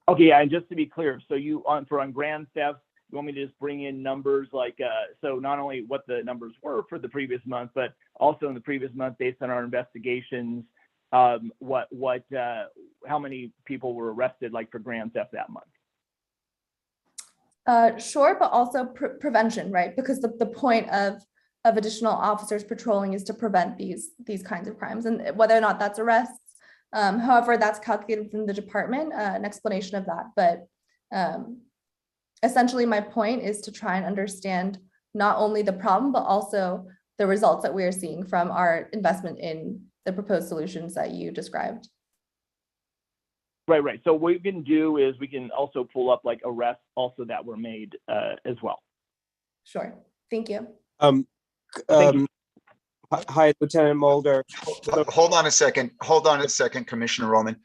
Okay, yeah, and just to be clear, so on grand theft, you want me to just bring in numbers like, so not only what the numbers were for the previous month, but also in the previous month based on our investigations, how many people were arrested like for grand theft that month?
Sure, but also prevention, right? Because the point of additional officers patrolling is to prevent these kinds of crimes, and whether or not that's arrests, however that's calculated within the department, an explanation of that. But essentially my point is to try and understand not only the problem, but also the results that we are seeing from our investment in the proposed solutions that you described.
Right. So what we can do is we can also pull up like arrests also that were made as well.
Sure. Thank you.
Hi, Lieutenant Mulder.
Hold on a second, Commissioner Roman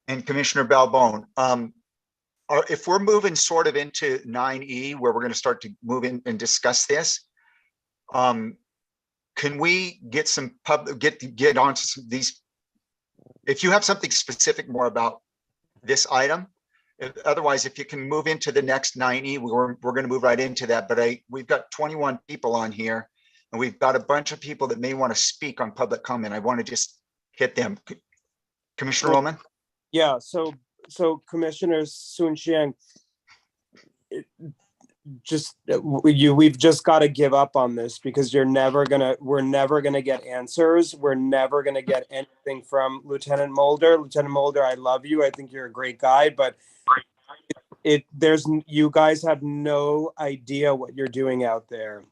and Commissioner Balbone. If we're moving sort of into 9E, where we're going to start to move in and discuss this, can we get some get onto some these? If you have something specific more about this item, otherwise, if you can move into the next 9E, we're going to move right into that. But we've got 21 people on here, and we've got a bunch of people that may want to speak on public comment. I want to just hit them. Commissioner Roman?
Yeah, so Commissioner Soon-Shiang, we've just got to give up on this, because we're never gonna get answers. We're never gonna get anything from Lieutenant Mulder. Lieutenant Mulder, I love you. I think you're a great guy, but you guys have no idea what you're doing out there.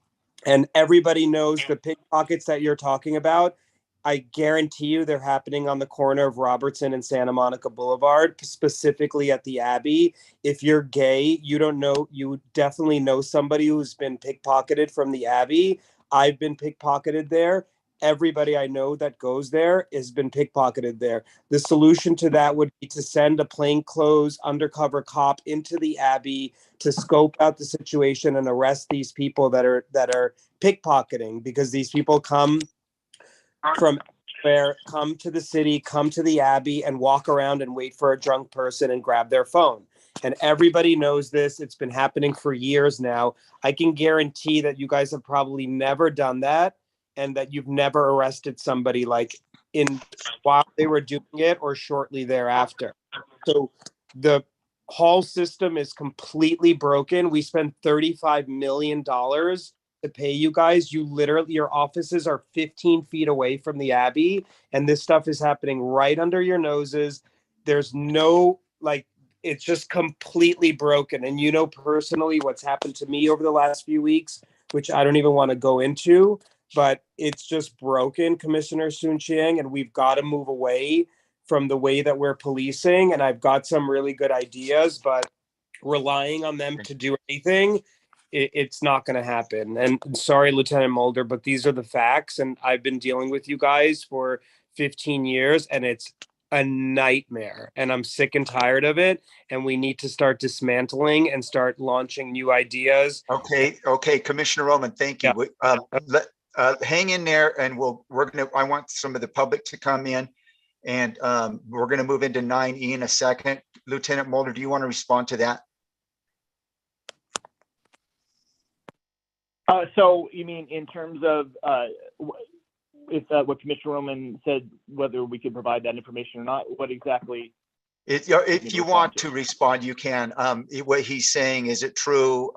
And everybody knows the pickpockets that you're talking about. I guarantee you they're happening on the corner of Robertson and Santa Monica Boulevard, specifically at the Abbey. If you're gay, you definitely know somebody who's been pickpocketed from the Abbey. I've been pickpocketed there. Everybody I know that goes there has been pickpocketed there. The solution to that would be to send a plainclothes undercover cop into the Abbey to scope out the situation and arrest these people that are pickpocketing, because these people come from where come to the city, come to the Abbey and walk around and wait for a drunk person and grab their phone. And everybody knows this. It's been happening for years now. I can guarantee that you guys have probably never done that and that you've never arrested somebody like in while they were doing it or shortly thereafter. So the hall system is completely broken. We spent $35 million to pay you guys. You literally, your offices are 15 feet away from the Abbey, and this stuff is happening right under your noses. There's no, like, it's just completely broken. And you know personally what's happened to me over the last few weeks, which I don't even want to go into, but it's just broken, Commissioner Soon-Chiang, and we've got to move away from the way that we're policing. And I've got some really good ideas, but relying on them to do anything, it's not going to happen. And sorry, Lieutenant Mulder, but these are the facts. And I've been dealing with you guys for 15 years and it's a nightmare. And I'm sick and tired of it. And we need to start dismantling and start launching new ideas.
Okay, Commissioner Roman, thank you. Hang in there and I want some of the public to come in. And we're going to move into 9E in a second. Lieutenant Mulder, do you want to respond to that?
So you mean in terms of if what Commissioner Roman said, whether we could provide that information or not? What exactly?
If you want to respond, you can. What he's saying, is it true?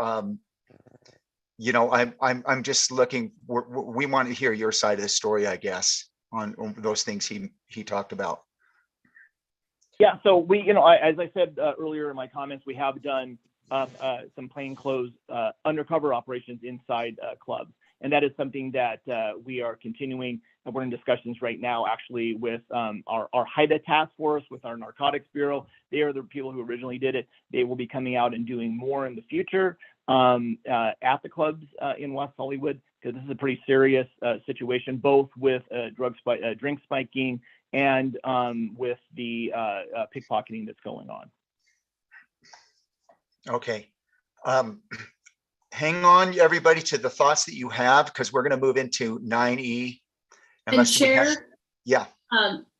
You know, I'm just looking. We want to hear your side of the story, I guess, on those things he talked about.
Yeah. So we, you know, as I said earlier in my comments, we have done some plainclothes undercover operations inside clubs. And that is something that we are continuing. And we're in discussions right now, actually, with our HIDA task force, with our narcotics bureau. They are the people who originally did it. They will be coming out and doing more in the future at the clubs in West Hollywood, because this is a pretty serious situation, both with drink spiking and with the pickpocketing that's going on.
Okay. Hang on, everybody, to the thoughts that you have, because we're going to move into 9E.
And Chair,
yeah.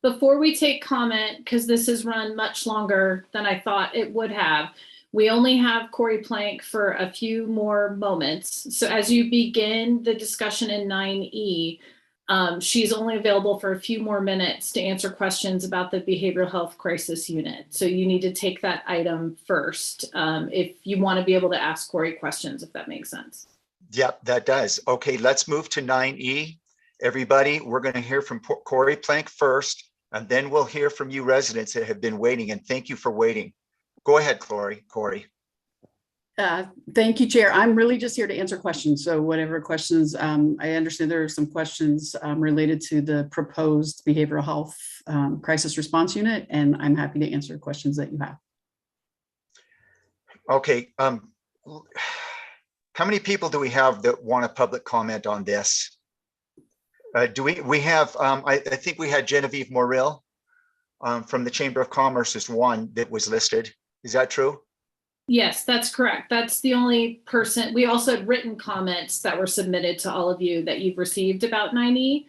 Before we take comment, because this has run much longer than I thought it would have, we only have Corey Plank for a few more moments. So as you begin the discussion in 9E, she's only available for a few more minutes to answer questions about the behavioral health crisis unit. So you need to take that item first if you want to be able to ask Corey questions, if that makes sense.
Yep, that does. Okay, let's move to 9E. Everybody, we're going to hear from Corey Plank first, and then we'll hear from you residents that have been waiting, and thank you for waiting. Go ahead, Corey.
Thank you, Chair. I'm really just here to answer questions. So whatever questions, I understand there are some questions related to the proposed behavioral health crisis response unit, and I'm happy to answer questions that you have.
Okay. How many people do we have that want a public comment on this? We have, I think we had Genevieve Morrill from the Chamber of Commerce as one that was listed. Is that true?
Yes, that's correct. That's the only person. We also had written comments that were submitted to all of you that you've received about 9E.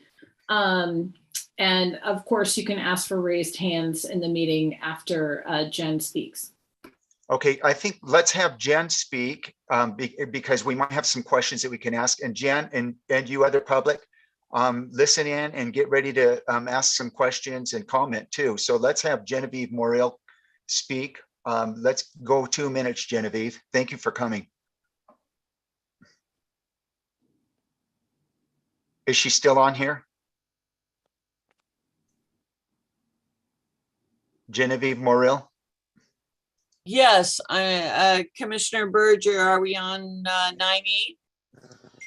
And of course, you can ask for raised hands in the meeting after Jen speaks.
Okay, I think let's have Jen speak because we might have some questions that we can ask. And Jen and you other public, listen in and get ready to ask some questions and comment too. So let's have Genevieve Morrill speak. Let's go 2 minutes, Genevieve. Thank you for coming. Is she still on here? Genevieve Morrill?
Yes, Commissioner Berger, are we on 9E?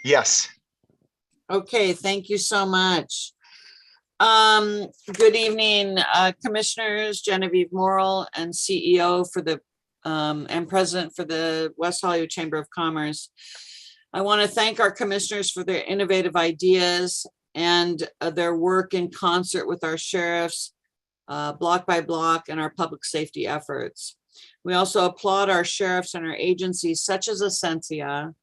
Yes.
Okay, thank you so much. Good evening, Commissioners, Genevieve Morrill, and CEO for the and President for the West Hollywood Chamber of Commerce. I want to thank our commissioners for their innovative ideas and their work in concert with our sheriffs, block by block, and our public safety efforts. We also applaud our sheriffs and our agencies such as Essentia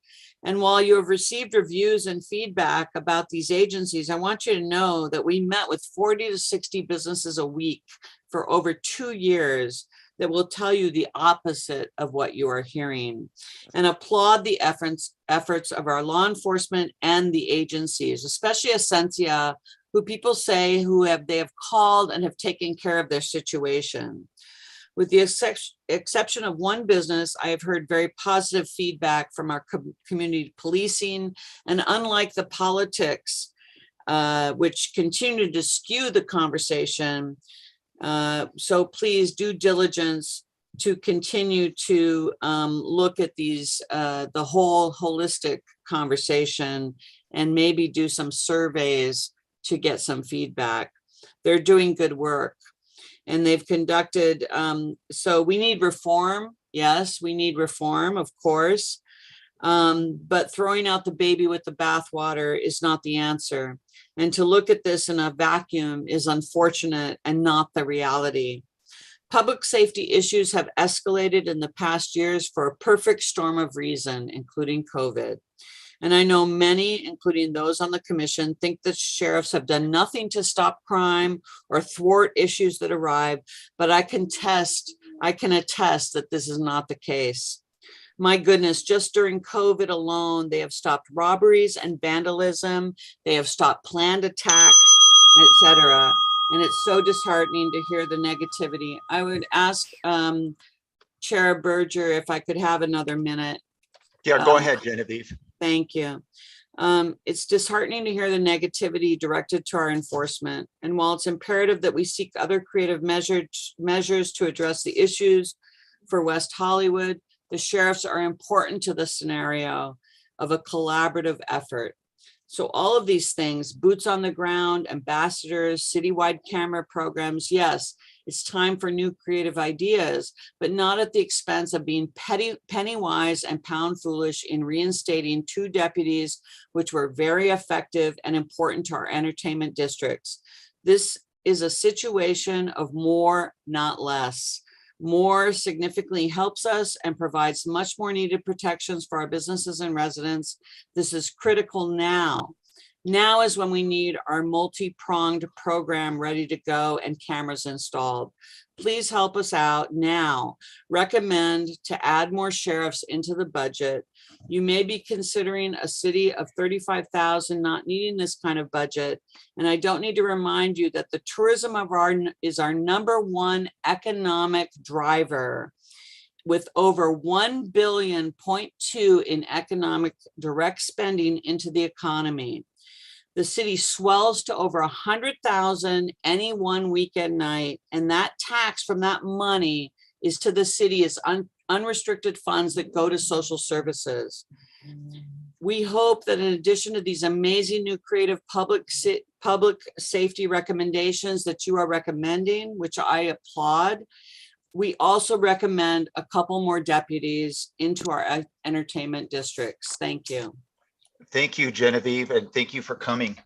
And while you have received reviews and feedback about these agencies, I want you to know that we met with 40 to 60 businesses a week for over 2 years that will tell you the opposite of what you are hearing, and applaud the efforts of our law enforcement and the agencies, especially Essentia, who people say they have called and have taken care of their situation. With the exception of one business, I have heard very positive feedback from our community policing, and unlike the politics, which continue to skew the conversation, so please due diligence to continue to look at these, the whole holistic conversation, and maybe do some surveys to get some feedback. They're doing good work. And they've conducted, so we need reform. Yes, we need reform, of course. But throwing out the baby with the bathwater is not the answer. And to look at this in a vacuum is unfortunate and not the reality. Public safety issues have escalated in the past years for a perfect storm of reason, including COVID. And I know many, including those on the commission, think that sheriffs have done nothing to stop crime or thwart issues that arrive, but I can attest that this is not the case. My goodness, just during COVID alone, they have stopped robberies and vandalism. They have stopped planned attacks, etc. And it's so disheartening to hear the negativity. I would ask Chair Berger if I could have another minute.
Yeah, go ahead, Genevieve.
Thank you. It's disheartening to hear the negativity directed to our enforcement. And while it's imperative that we seek other creative measures to address the issues for West Hollywood, the sheriffs are important to the scenario of a collaborative effort. So all of these things, boots on the ground, ambassadors, citywide camera programs, yes, it's time for new creative ideas, but not at the expense of being penny wise and pound foolish in reinstating 2 deputies, which were very effective and important to our entertainment districts. This is a situation of more, not less. More significantly helps us and provides much more needed protections for our businesses and residents. This is critical now. Now is when we need our multi-pronged program ready to go and cameras installed. Please help us out now. Recommend to add more sheriffs into the budget. You may be considering a city of 35,000 not needing this kind of budget. And I don't need to remind you that the tourism is our #1 economic driver, with over 1.2 billion in economic direct spending into the economy. The city swells to over 100,000 any one weekend night, and that tax from that money is to the city as unrestricted funds that go to social services. We hope that in addition to these amazing new creative public safety recommendations that you are recommending, which I applaud, we also recommend a couple more deputies into our entertainment districts. Thank you.
Thank you, Genevieve, and thank you for coming.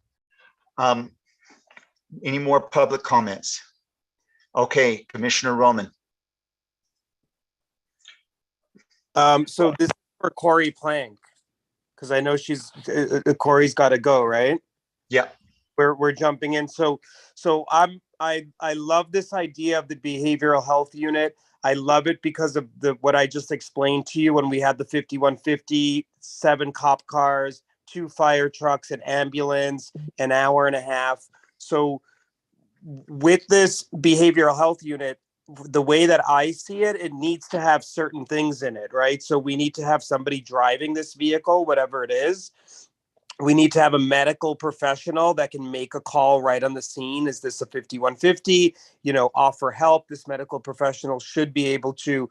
Any more public comments? Okay, Commissioner Roman.
So this is for Corey Plank, because I know Corey's got to go, right?
Yeah.
We're jumping in. So I love this idea of the behavioral health unit. I love it because of what I just explained to you when we had the 5150, 7 cop cars, 2 fire trucks, an ambulance, an hour and a half. So with this behavioral health unit, the way that I see it, it needs to have certain things in it, right? So we need to have somebody driving this vehicle, whatever it is. We need to have a medical professional that can make a call right on the scene. Is this a 5150? Offer help. This medical professional should be able to,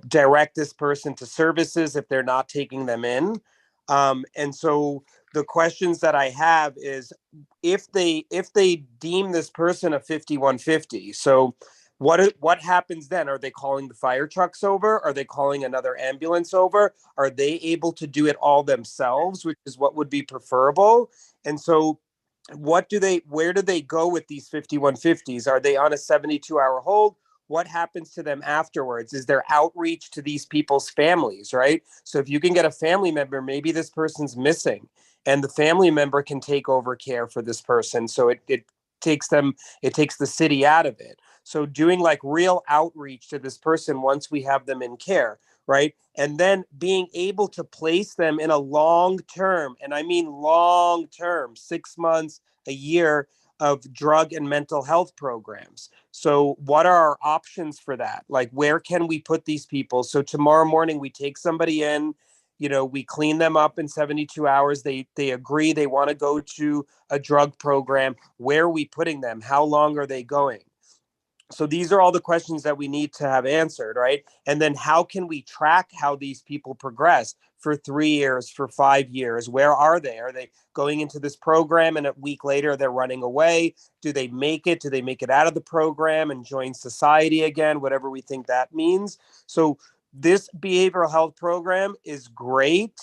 direct this person to services if they're not taking them in. And so the questions that I have is if they deem this person a 5150, so what happens then? Are they calling the fire trucks over? Are they calling another ambulance over? Are they able to do it all themselves, which is what would be preferable? And so where do they go with these 5150s? Are they on a 72-hour hold? what happens to them afterwards? Is there outreach to these people's families, right? So if you can get a family member, maybe this person's missing, and the family member can take over care for this person. So it takes the city out of it. So doing like real outreach to this person once we have them in care, right? And then being able to place them in a long term, and I mean long term, 6 months, a year, of drug and mental health programs. So what are our options for that? Like, where can we put these people? So tomorrow morning we take somebody in, we clean them up in 72 hours. They agree they want to go to a drug program. Where are we putting them? How long are they going? So these are all the questions that we need to have answered, right? And then how can we track how these people progress for 3 years, for 5 years? Where are they? Are they going into this program and a week later they're running away? Do they make it? Do they make it out of the program and join society again? Whatever we think that means. So this behavioral health program is great,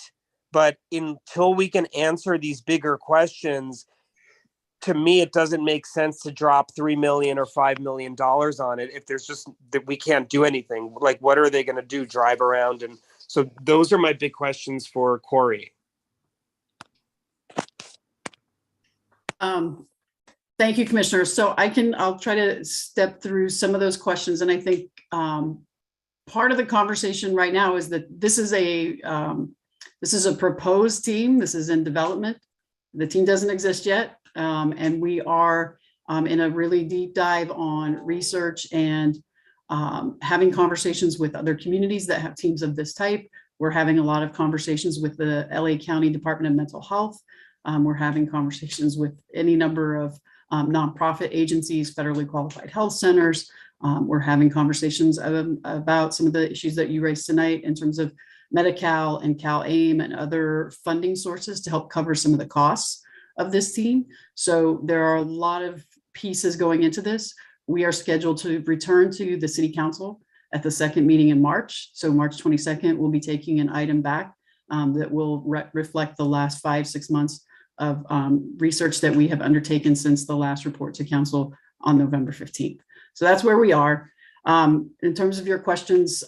but until we can answer these bigger questions, to me, it doesn't make sense to drop $3 million or $5 million on it if there's just that we can't do anything. Like, what are they going to do? Drive around? And so those are my big questions for Corey.
Thank you, Commissioner. So I'll try to step through some of those questions. And I think part of the conversation right now is that this is a proposed team. This is in development. The team doesn't exist yet. And we are in a really deep dive on research and having conversations with other communities that have teams of this type. We're having a lot of conversations with the LA County Department of Mental Health. We're having conversations with any number of nonprofit agencies, federally qualified health centers. We're having conversations about some of the issues that you raised tonight in terms of Medi-Cal and Cal-AIM and other funding sources to help cover some of the costs of this team. So there are a lot of pieces going into this. We are scheduled to return to the City Council at the second meeting in March. So March 22nd, we'll be taking an item back that will reflect the last 5-6 months of research that we have undertaken since the last report to Council on November 15th. So that's where we are. In terms of your questions,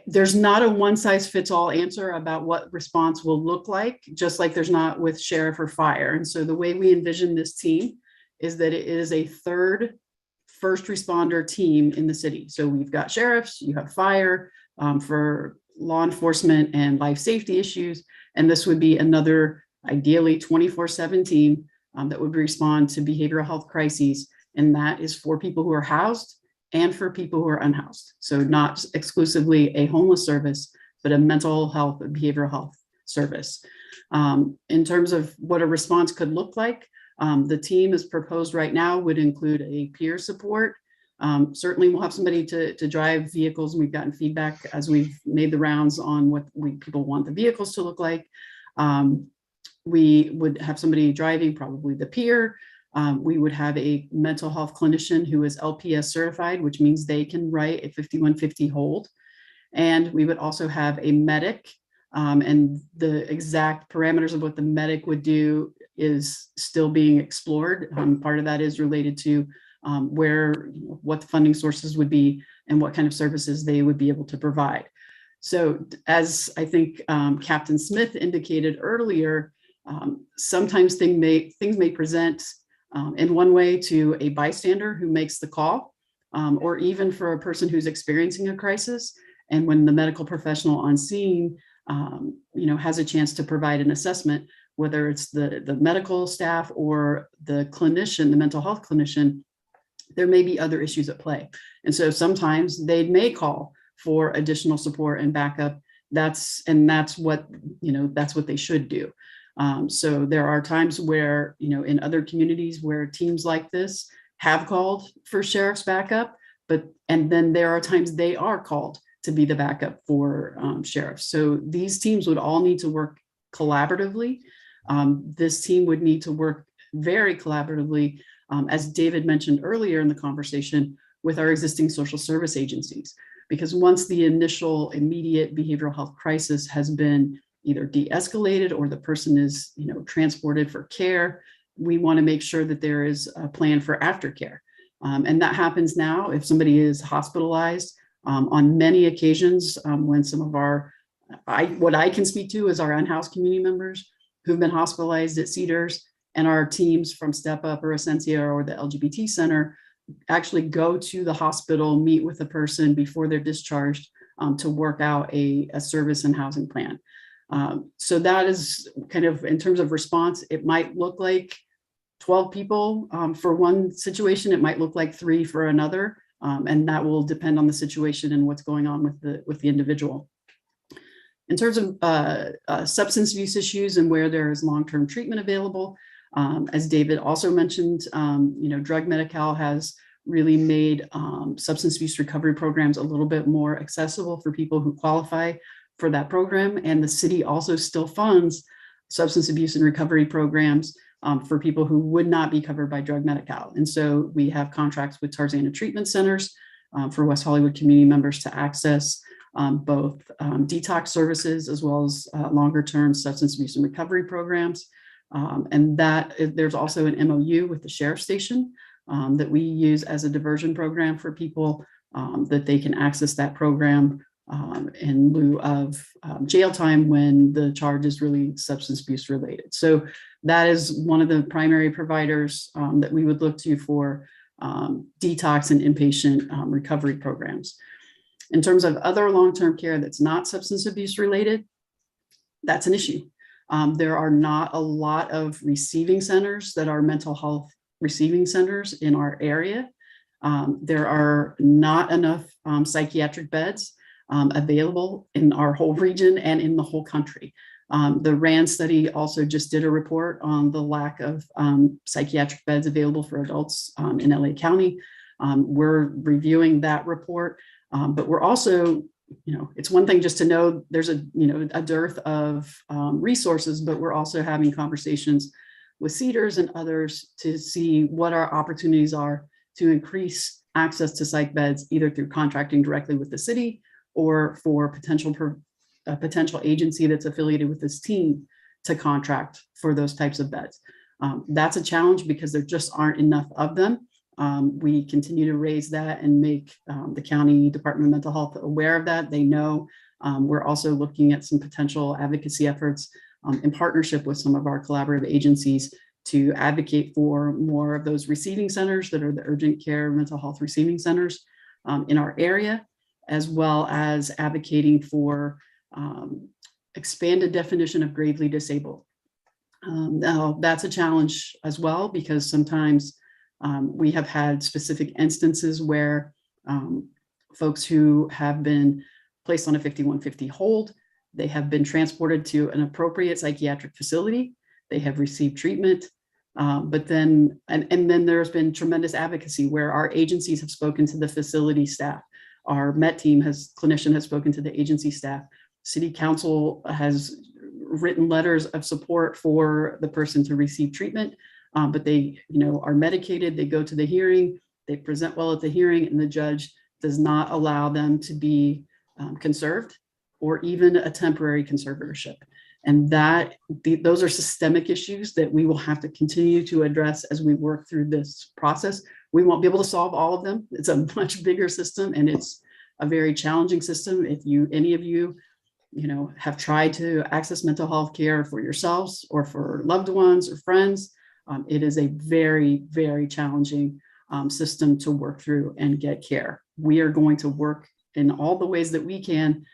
there's not a one-size-fits-all answer about what response will look like, just like there's not with sheriff or fire. And so the way we envision this team is that it is a third first responder team in the city. So we've got sheriffs, you have fire for law enforcement and life safety issues. And this would be another ideally 24/7 team that would respond to behavioral health crises. And that is for people who are housed and for people who are unhoused. So not exclusively a homeless service, but a mental health and behavioral health service. In terms of what a response could look like, the team as proposed right now would include a peer support. Certainly we'll have somebody to drive vehicles. We've gotten feedback as we've made the rounds on what people want the vehicles to look like. We would have somebody driving, probably the peer. We would have a mental health clinician who is LPS certified, which means they can write a 5150 hold. And we would also have a medic, and the exact parameters of what the medic would do is still being explored. Part of that is related to what the funding sources would be and what kind of services they would be able to provide. So as I think Captain Smith indicated earlier, sometimes things may present in one way to a bystander who makes the call, or even for a person who's experiencing a crisis. And when the medical professional on scene, has a chance to provide an assessment, whether it's the medical staff or the clinician, the mental health clinician, there may be other issues at play. And so sometimes they may call for additional support and backup. That's what they should do. So there are times where, in other communities where teams like this have called for sheriff's backup, and then there are times they are called to be the backup for sheriffs. So these teams would all need to work collaboratively. This team would need to work very collaboratively, as David mentioned earlier in the conversation, with our existing social service agencies. Because once the initial immediate behavioral health crisis has been either de-escalated or the person is, transported for care, we want to make sure that there is a plan for aftercare. And that happens now if somebody is hospitalized. On many occasions, when some of our, what I can speak to is our unhoused community members who've been hospitalized at Cedars, and our teams from Step Up or Essentia or the LGBT Center actually go to the hospital, meet with the person before they're discharged to work out a service and housing plan. So that is kind of, in terms of response, it might look like 12 people for one situation, it might look like 3 for another, and that will depend on the situation and what's going on with the individual. In terms of substance abuse issues and where there is long-term treatment available, as David also mentioned, Drug Medi-Cal has really made substance abuse recovery programs a little bit more accessible for people who qualify for that program. And the city also still funds substance abuse and recovery programs for people who would not be covered by Drug Medi-Cal. And so we have contracts with Tarzana treatment centers for West Hollywood community members to access both detox services as well as longer term substance abuse and recovery programs. And that there's also an MOU with the sheriff's station that we use as a diversion program for people that they can access that program in lieu of jail time when the charge is really substance abuse related. So that is one of the primary providers that we would look to for detox and inpatient recovery programs. In terms of other long-term care that's not substance abuse related, that's an issue. There are not a lot of receiving centers that are mental health receiving centers in our area. There are not enough psychiatric beds available in our whole region and in the whole country. The RAND study also just did a report on the lack of psychiatric beds available for adults in LA County. We're reviewing that report, but we're also, it's one thing just to know there's a dearth of resources, but we're also having conversations with Cedars and others to see what our opportunities are to increase access to psych beds, either through contracting directly with the city or for a potential agency that's affiliated with this team to contract for those types of beds. That's a challenge because there just aren't enough of them. We continue to raise that and make the County Department of Mental Health aware of that. They know. We're also looking at some potential advocacy efforts in partnership with some of our collaborative agencies to advocate for more of those receiving centers that are the urgent care mental health receiving centers in our area, as well as advocating for expanded definition of gravely disabled. Now, that's a challenge as well, because sometimes we have had specific instances where folks who have been placed on a 5150 hold, they have been transported to an appropriate psychiatric facility. They have received treatment, but then, and then there's been tremendous advocacy where our agencies have spoken to the facility staff. Our MET team clinician has spoken to the agency staff. City Council has written letters of support for the person to receive treatment, but they, are medicated. They go to the hearing, they present well at the hearing, and the judge does not allow them to be conserved or even a temporary conservatorship. And those are systemic issues that we will have to continue to address as we work through this process. We won't be able to solve all of them. It's a much bigger system, and it's a very challenging system. If any of you, have tried to access mental health care for yourselves or for loved ones or friends, it is a very, very challenging system to work through and get care. We are going to work in all the ways that we can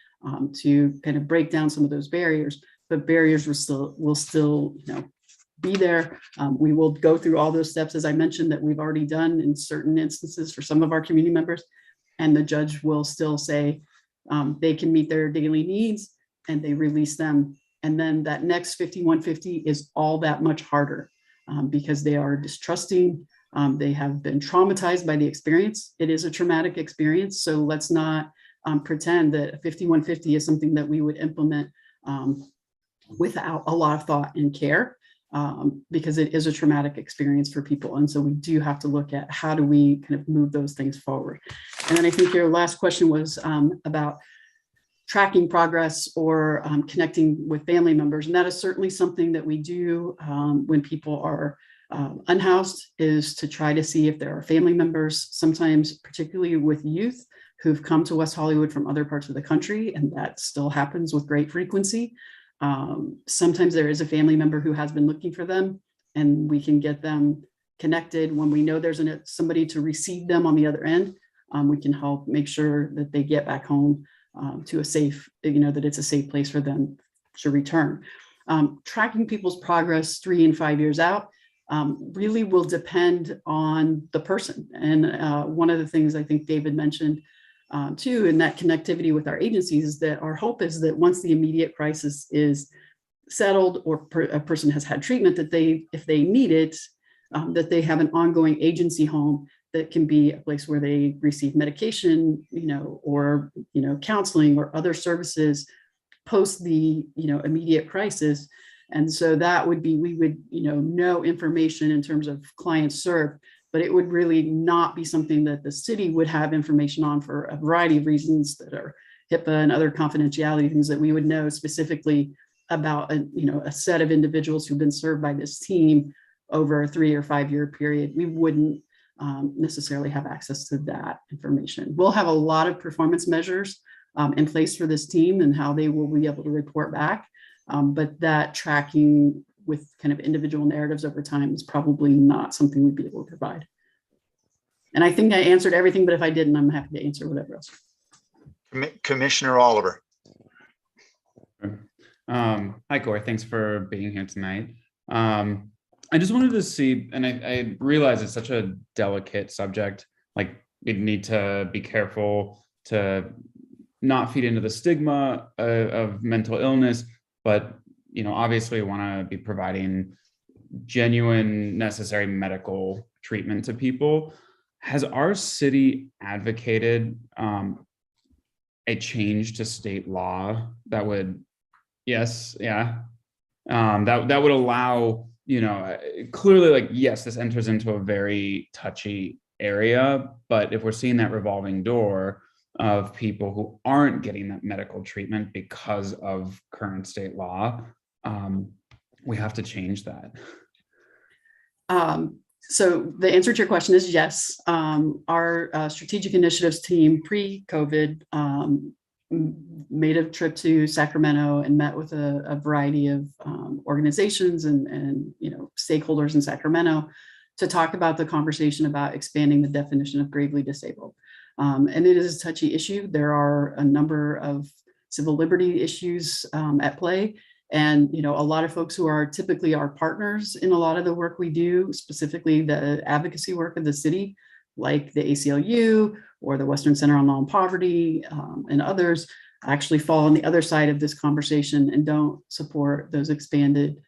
to kind of break down some of those barriers, but barriers will still be there. We will go through all those steps, as I mentioned, that we've already done in certain instances for some of our community members, and the judge will still say they can meet their daily needs and they release them. And then that next 5150 is all that much harder because they are distrusting. They have been traumatized by the experience. It is a traumatic experience. So let's not pretend that 5150 is something that we would implement without a lot of thought and care, because it is a traumatic experience for people. And so we do have to look at how do we kind of move those things forward. And then I think your last question was about tracking progress or connecting with family members. And that is certainly something that we do when people are Unhoused is to try to see if there are family members, sometimes particularly with youth, who've come to West Hollywood from other parts of the country, and that still happens with great frequency. Sometimes there is a family member who has been looking for them, and we can get them connected when we know there's somebody to receive them on the other end. We can help make sure that they get back home to a safe, that it's a safe place for them to return. Tracking people's progress 3 and 5 years out really will depend on the person. And one of the things I think David mentioned too, in that connectivity with our agencies, is that our hope is that once the immediate crisis is settled or a person has had treatment, that if they need it, that they have an ongoing agency home that can be a place where they receive medication, or, counseling or other services post the, immediate crisis. And so that would be, we would, know information in terms of clients served, but it would really not be something that the city would have information on for a variety of reasons that are HIPAA and other confidentiality things that we would know specifically about, a set of individuals who've been served by this team over a 3 or 5 year period. We wouldn't necessarily have access to that information. We'll have a lot of performance measures in place for this team and how they will be able to report back. But that tracking with kind of individual narratives over time is probably not something we'd be able to provide. And I think I answered everything, but if I didn't, I'm happy to answer whatever else.
Commissioner Oliver.
Hi, Corey. Thanks for being here tonight. I just wanted to see, and I realize it's such a delicate subject, like we need to be careful to not feed into the stigma of mental illness, but obviously we want to be providing genuine, necessary medical treatment to people. Has our city advocated a change to state law that would, that would allow, clearly, like, yes, this enters into a very touchy area, but if we're seeing that revolving door of people who aren't getting that medical treatment because of current state law, we have to change that.
So the answer to your question is yes. Our strategic initiatives team pre-COVID made a trip to Sacramento and met with a variety of organizations and stakeholders in Sacramento to talk about the conversation about expanding the definition of gravely disabled. And it is a touchy issue. There are a number of civil liberty issues at play. And, a lot of folks who are typically our partners in a lot of the work we do, specifically the advocacy work of the city, like the ACLU or the Western Center on Law and Poverty and others, actually fall on the other side of this conversation and don't support those expanded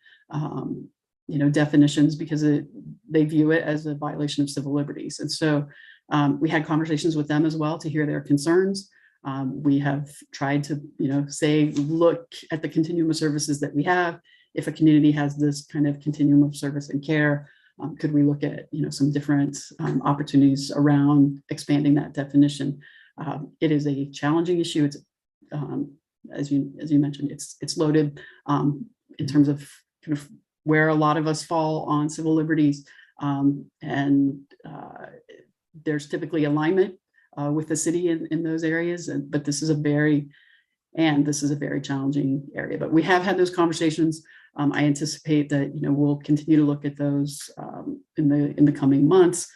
definitions because they view it as a violation of civil liberties. And so we had conversations with them as well to hear their concerns. We have tried to, say, look at the continuum of services that we have. If a community has this kind of continuum of service and care, could we look at, some different opportunities around expanding that definition? It is a challenging issue. It's, as you mentioned, it's loaded in terms of kind of where a lot of us fall on civil liberties, and there's typically alignment with the city in those areas, but this is a very challenging area. But we have had those conversations. I anticipate that we'll continue to look at those in the coming months.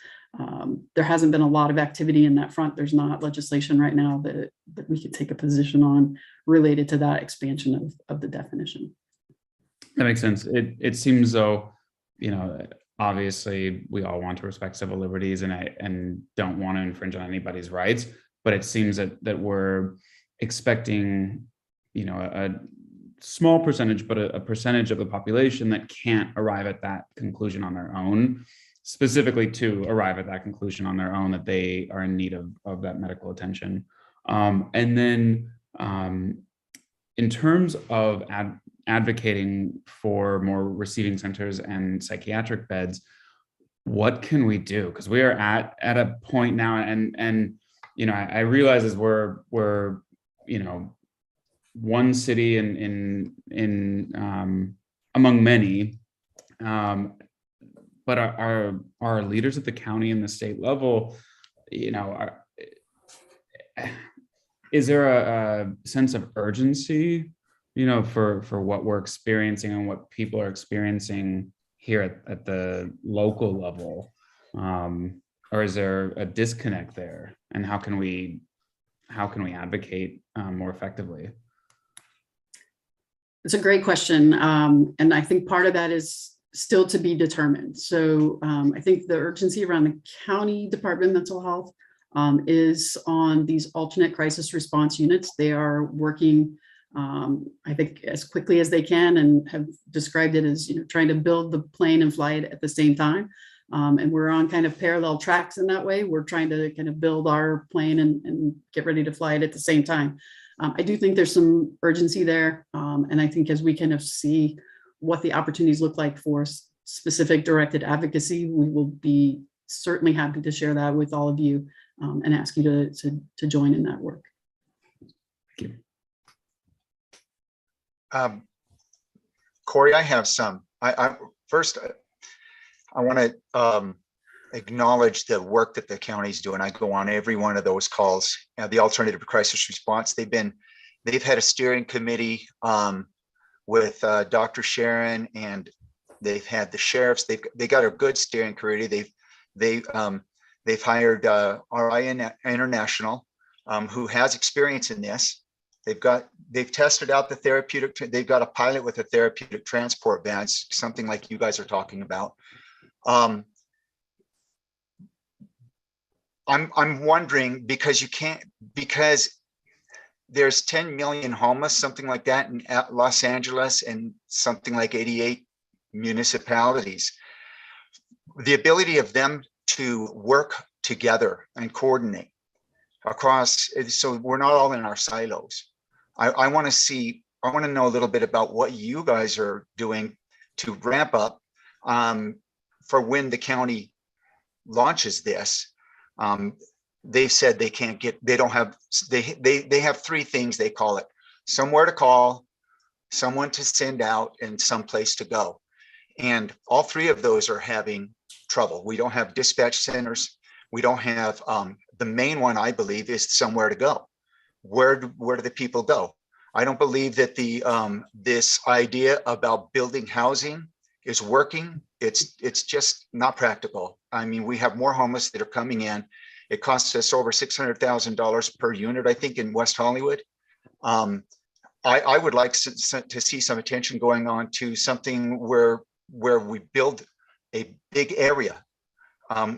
There hasn't been a lot of activity in that front. There's not legislation right now that we can take a position on related to that expansion of the definition.
That makes sense. It seems though, obviously we all want to respect civil liberties and don't want to infringe on anybody's rights, but it seems that we're expecting, a small percentage, but a percentage of the population that can't arrive at that conclusion on their own, specifically to arrive at that conclusion on their own, that they are in need of that medical attention. And then in terms of advocating for more receiving centers and psychiatric beds, what can we do? Because we are at a point now, and I realize as we're one city in among many, but our leaders at the county and the state level, you know, is there a sense of urgency, you know, for what we're experiencing and what people are experiencing here at the local level? Or is there a disconnect there? And how can we advocate more effectively?
It's a great question. And I think part of that is still to be determined. So I think the urgency around the county Department of Mental Health is on these alternate crisis response units. They are working, I think, as quickly as they can, and have described it as, you know, trying to build the plane and fly it at the same time. And we're on kind of parallel tracks in that way. We're trying to kind of build our plane and get ready to fly it at the same time. I do think there's some urgency there. And I think as we kind of see what the opportunities look like for specific directed advocacy, we will be certainly happy to share that with all of you and ask you to join in that work.
Thank you.
Corey, I have some. First, I want to acknowledge the work that the county's doing. I go on every one of those calls. The alternative crisis response. They've had a steering committee with Dr. Sharon, and they've had the sheriffs. They got a good steering committee. They've hired RI International, who has experience in this. They've tested out the therapeutic. They've got a pilot with a therapeutic transport van, something like you guys are talking about. I'm wondering, because there's 10 million homeless, something like that, in Los Angeles, and something like 88 municipalities. The ability of them to work together and coordinate across, so we're not all in our silos. I want to know a little bit about what you guys are doing to ramp up for when the county launches this. They've said they have three things they call it: somewhere to call, someone to send out, and someplace to go. And all three of those are having trouble. We don't have dispatch centers. We don't have, the main one, I believe, is somewhere to go. Where do the people go? I don't believe that this idea about building housing is working. It's just not practical. I mean, we have more homeless that are coming in. It costs us over $600,000 per unit, I think, in West Hollywood. I would like to see some attention going on to something where we build a big area,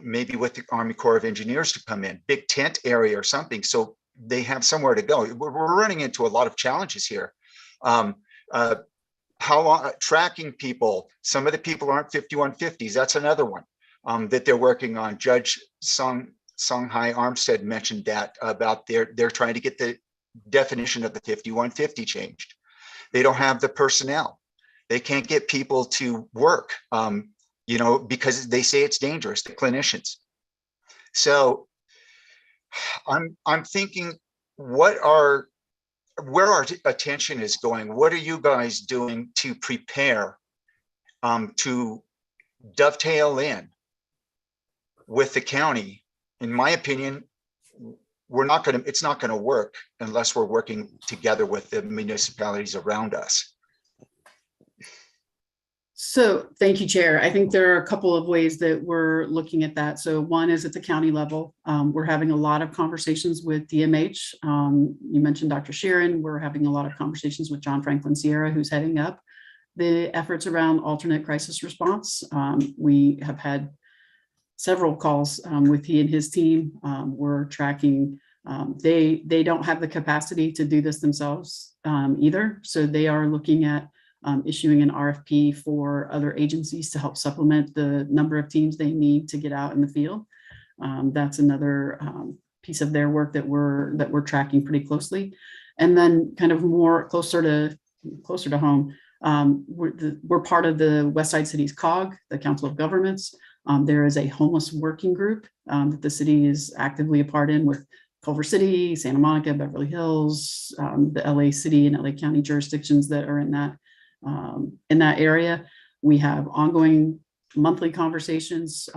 maybe with the Army Corps of Engineers to come in, big tent area or something, so they have somewhere to go. We're running into a lot of challenges here. How long tracking people? Some of the people aren't 5150s. That's another one that they're working on. Judge Songhai Armstead mentioned that about they're trying to get the definition of the 5150 changed. They don't have the personnel. They can't get people to work, because they say it's dangerous, the clinicians. So I'm thinking, where our attention is going. What are you guys doing to prepare to dovetail in with the county? In my opinion, it's not going to work unless we're working together with the municipalities around us.
So thank you, Chair. I think there are a couple of ways that we're looking at that. So one is at the county level. We're having a lot of conversations with DMH. You mentioned Dr. Sharon. We're having a lot of conversations with John Franklin Sierra, who's heading up the efforts around alternate crisis response. We have had several calls with he and his team. We're tracking. They don't have the capacity to do this themselves either. So they are looking at issuing an RFP for other agencies to help supplement the number of teams they need to get out in the field. That's another piece of their work that we're tracking pretty closely. And then kind of closer to home, we're part of the West Side Cities COG, the Council of Governments. There is a homeless working group that the city is actively a part in with Culver City, Santa Monica, Beverly Hills, the LA City and LA County jurisdictions that are in that area. We have ongoing monthly conversations.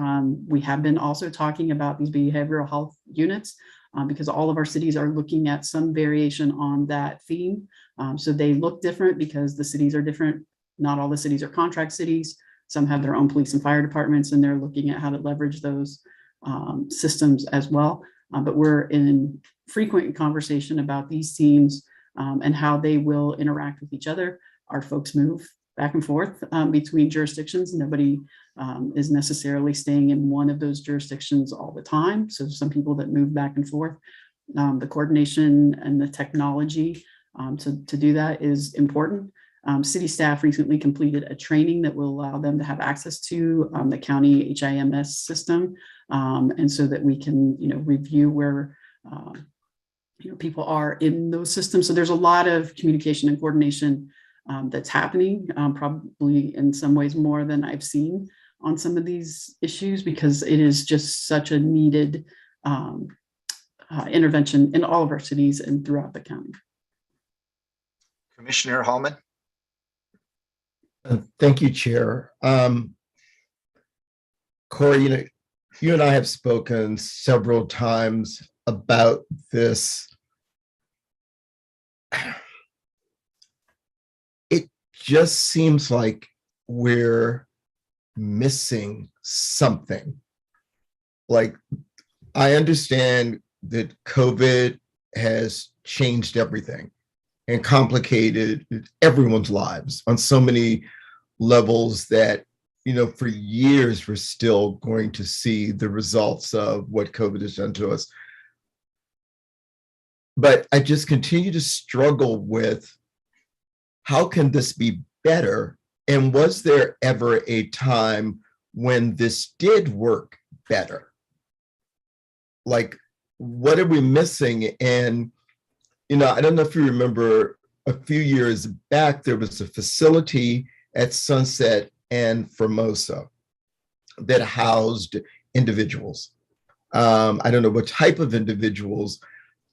We have been also talking about these behavioral health units because all of our cities are looking at some variation on that theme. So they look different because the cities are different. Not all the cities are contract cities. Some have their own police and fire departments, and they're looking at how to leverage those systems as well. But we're in frequent conversation about these teams and how they will interact with each other. Our folks move back and forth between jurisdictions. Nobody is necessarily staying in one of those jurisdictions all the time. So some people that move back and forth. The coordination and the technology to do that is important. City staff recently completed a training that will allow them to have access to the county HIMS system. And so that we can, review where, people are in those systems. So there's a lot of communication and coordination that's happening, probably in some ways more than I've seen on some of these issues, because it is just such a needed intervention in all of our cities and throughout the county.
Commissioner Hallman.
Thank you, Chair. Corey, you and I have spoken several times about this. It just seems like we're missing something. Like, I understand that COVID has changed everything and complicated everyone's lives on so many levels that, for years, we're still going to see the results of what COVID has done to us. But I just continue to struggle with, how can this be better? And was there ever a time when this did work better? Like, what are we missing? And I don't know if you remember, a few years back, there was a facility at Sunset and Formosa that housed individuals. I don't know what type of individuals,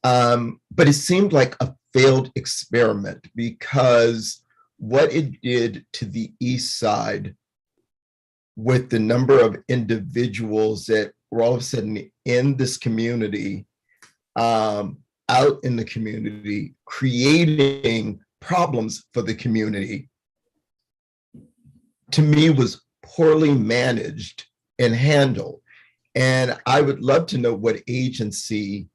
but it seemed like a failed experiment, because what it did to the East Side with the number of individuals that were all of a sudden in this community, out in the community, creating problems for the community, to me was poorly managed and handled. And I would love to know what agency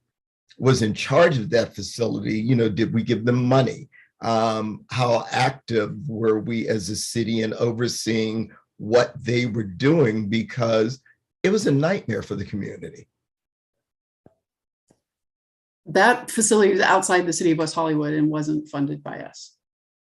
was in charge of that facility. Did we give them money? How active were we as a city in overseeing what they were doing? Because it was a nightmare for the community.
That facility is outside the city of West Hollywood and wasn't funded by us.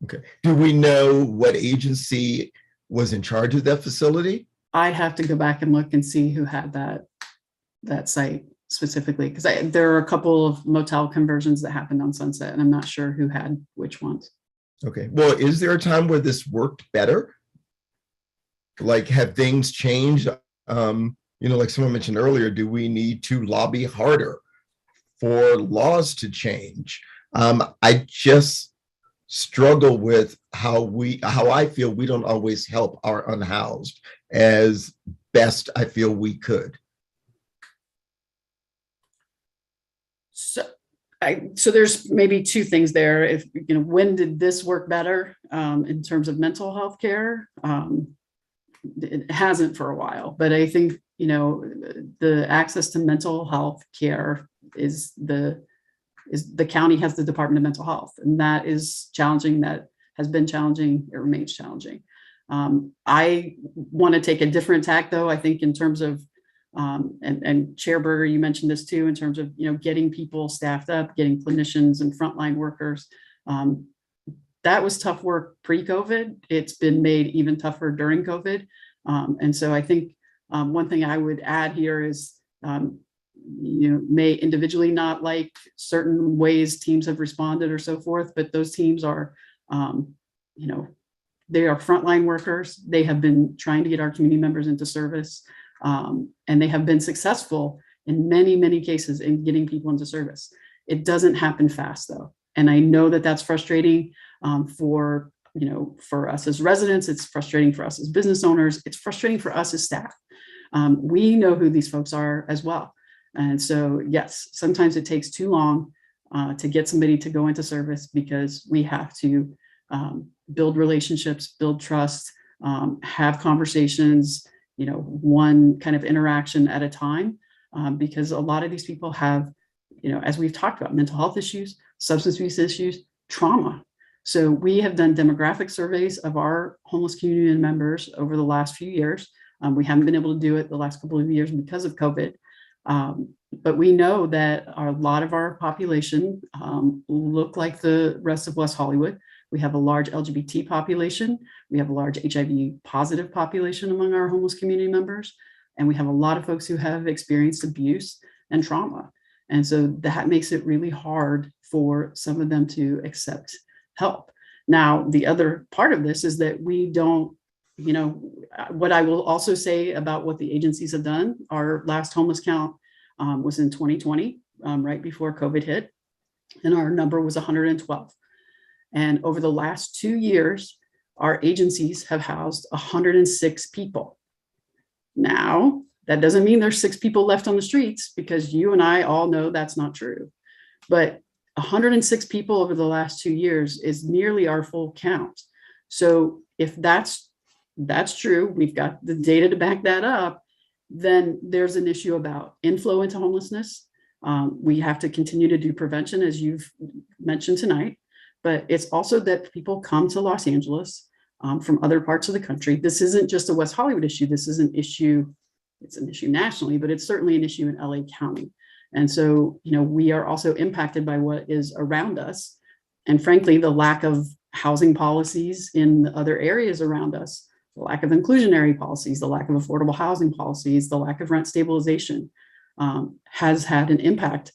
Okay. Do we know what agency was in charge of that facility?
I have to go back and look and see who had that site specifically, because there are a couple of motel conversions that happened on Sunset, and I'm not sure who had which ones.
Okay. Well, is there a time where this worked better? Like, have things changed? Like someone mentioned earlier, do we need to lobby harder for laws to change? I just struggle with how I feel we don't always help our unhoused as best I feel we could.
So there's maybe two things there. If when did this work better in terms of mental health care? It hasn't for a while, but I think the access to mental health care is the county has the Department of Mental Health, and that is challenging. That has been challenging. It remains challenging. I want to take a different tack, though. I think in terms of and Chair Berger, you mentioned this too, in terms of getting people staffed up, getting clinicians and frontline workers. That was tough work pre-COVID. It's been made even tougher during COVID. And so I think one thing I would add here is, may individually not like certain ways teams have responded or so forth, but those teams are, they are frontline workers. They have been trying to get our community members into service, and they have been successful in many, many cases in getting people into service. It doesn't happen fast, though. And I know that that's frustrating for for us as residents, it's frustrating for us as business owners, it's frustrating for us as staff. We know who these folks are as well. And so, yes, sometimes it takes too long to get somebody to go into service because we have to build relationships, build trust, have conversations, one kind of interaction at a time, because a lot of these people have, as we've talked about, mental health issues, substance abuse issues, trauma. So we have done demographic surveys of our homeless community members over the last few years. We haven't been able to do it the last couple of years because of COVID. But we know that a lot of our population look like the rest of West Hollywood. We have a large LGBT population. We have a large HIV positive population among our homeless community members. And we have a lot of folks who have experienced abuse and trauma. And so that makes it really hard for some of them to accept help. Now, the other part of this is that we don't, what I will also say about what the agencies have done, our last homeless count was in 2020, right before COVID hit, and our number was 112. And over the last 2 years, our agencies have housed 106 people. Now, that doesn't mean there's 6 people left on the streets, because you and I all know that's not true. But 106 people over the last 2 years is nearly our full count. So if that's true, we've got the data to back that up, then there's an issue about inflow into homelessness. We have to continue to do prevention, as you've mentioned tonight, but it's also that people come to Los Angeles from other parts of the country. This isn't just a West Hollywood issue. This is an issue, it's an issue nationally, but it's certainly an issue in LA County. And so, we are also impacted by what is around us. And frankly, the lack of housing policies in the other areas around us, the lack of inclusionary policies, the lack of affordable housing policies, the lack of rent stabilization has had an impact,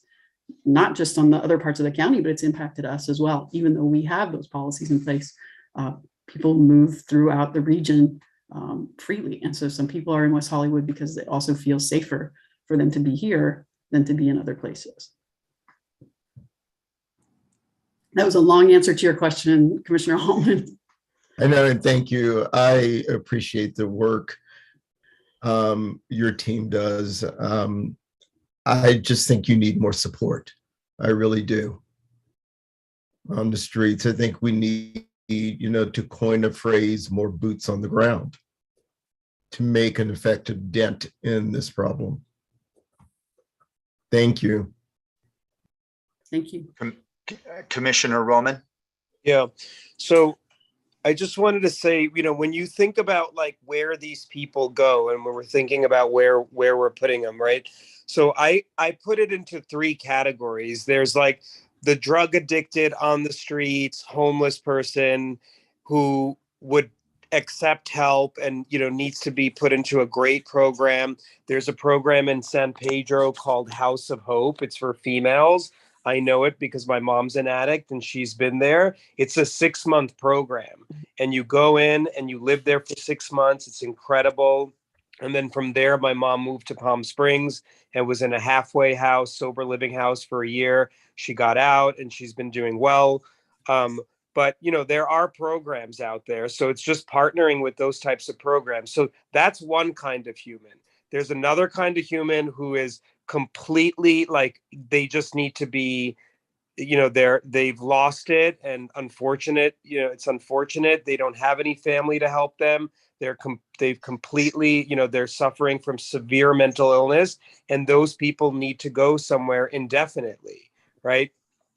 not just on the other parts of the county, but it's impacted us as well. Even though we have those policies in place, people move throughout the region freely. And so some people are in West Hollywood because they also feel safer for them to be here than to be in other places. That was a long answer to your question, Commissioner Hallman.
I know, and thank you. I appreciate the work your team does. I just think you need more support. I really do. On the streets, I think we need, to coin a phrase, more boots on the ground to make an effective dent in this problem. Thank you.
Thank you.
Commissioner Roman?
Yeah. So I just wanted to say, when you think about where these people go, and when we're thinking about where we're putting them, right? So I put it into 3 categories. There's the drug addicted on the streets, homeless person who would accept help and, needs to be put into a great program. There's a program in San Pedro called House of Hope. It's for females. I know it because my mom's an addict and she's been there. It's a 6-month program, and you go in and you live there for 6 months. It's incredible. And then from there, my mom moved to Palm Springs and was in a halfway house, sober living house for a year. She got out and she's been doing well. But, there are programs out there. So it's just partnering with those types of programs. So that's one kind of human. There's another kind of human who is completely they just need to be, they've lost it, and unfortunate, it's unfortunate. They don't have any family to help them. They've completely, they're suffering from severe mental illness, and those people need to go somewhere indefinitely. Right.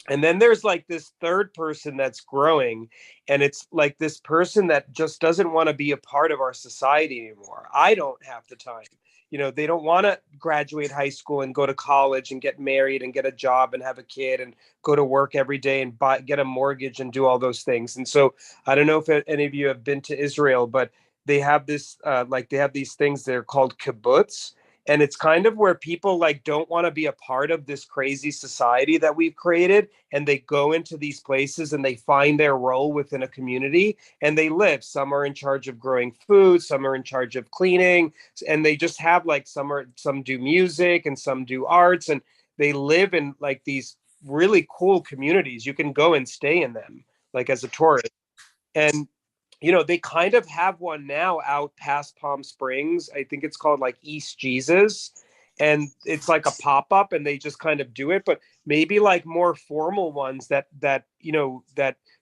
And then there's this third person that's growing, and it's this person that just doesn't want to be a part of our society anymore. I don't have the time. They don't want to graduate high school and go to college and get married and get a job and have a kid and go to work every day and get a mortgage and do all those things. And so I don't know if any of you have been to Israel, but they have this, they have these things, they're called kibbutz. And it's kind of where people don't want to be a part of this crazy society that we've created. And they go into these places and they find their role within a community and they live. Some are in charge of growing food. Some are in charge of cleaning. And they just have some do music and some do arts. And they live in these really cool communities. You can go and stay in them as a tourist. And they kind of have one now out past Palm Springs. I think it's called like East Jesus. And it's like a pop-up and they just kind of do it, but maybe like more formal ones that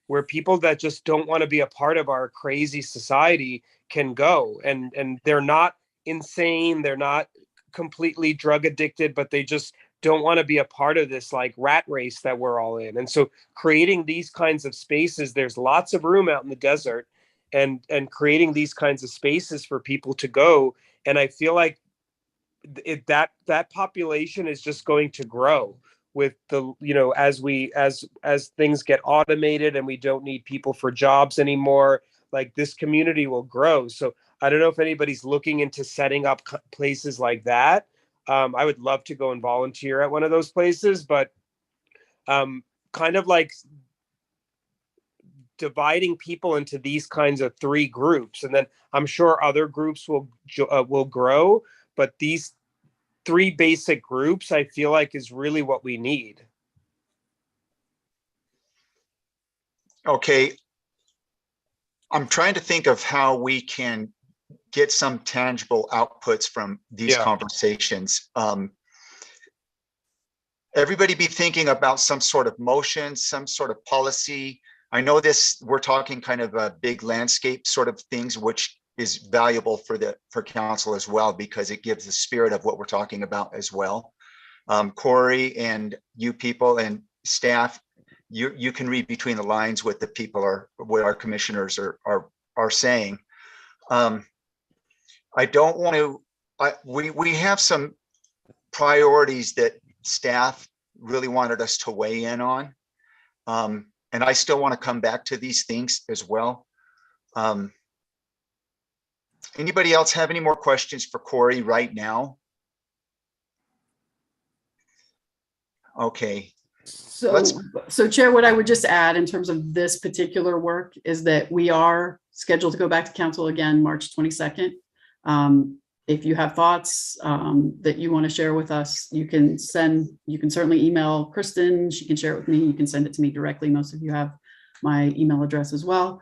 where people that just don't want to be a part of our crazy society can go, and they're not insane, they're not completely drug addicted, but they just don't want to be a part of this like rat race that we're all in. And so creating these kinds of spaces, there's lots of room out in the desert, and creating these kinds of spaces for people to go. And I feel like that population is just going to grow with the as things get automated and we don't need people for jobs anymore. Like, this community will grow. So I don't know if anybody's looking into setting up places like that. I would love to go and volunteer at one of those places, but kind of like dividing people into these kinds of 3 groups, and then I'm sure other groups will grow, but these 3 basic groups I feel like is really what we need.
Okay. I'm trying to think of how we can get some tangible outputs from these conversations. Everybody be thinking about some sort of motion, some sort of policy. I know we're talking kind of a big landscape sort of things, which is valuable for council as well, because it gives the spirit of what we're talking about as well. Corey and you people and staff, you can read between the lines what the people what our commissioners are saying. I don't want to, we have some priorities that staff really wanted us to weigh in on. And I still want to come back to these things as well. Anybody else have any more questions for Corey right now? Okay.
So Chair, what I would just add in terms of this particular work is that we are scheduled to go back to council again, March 22nd. If you have thoughts that you want to share with us, you can certainly email Kristen. She can share it with me. You can send it to me directly. Most of you have my email address as well.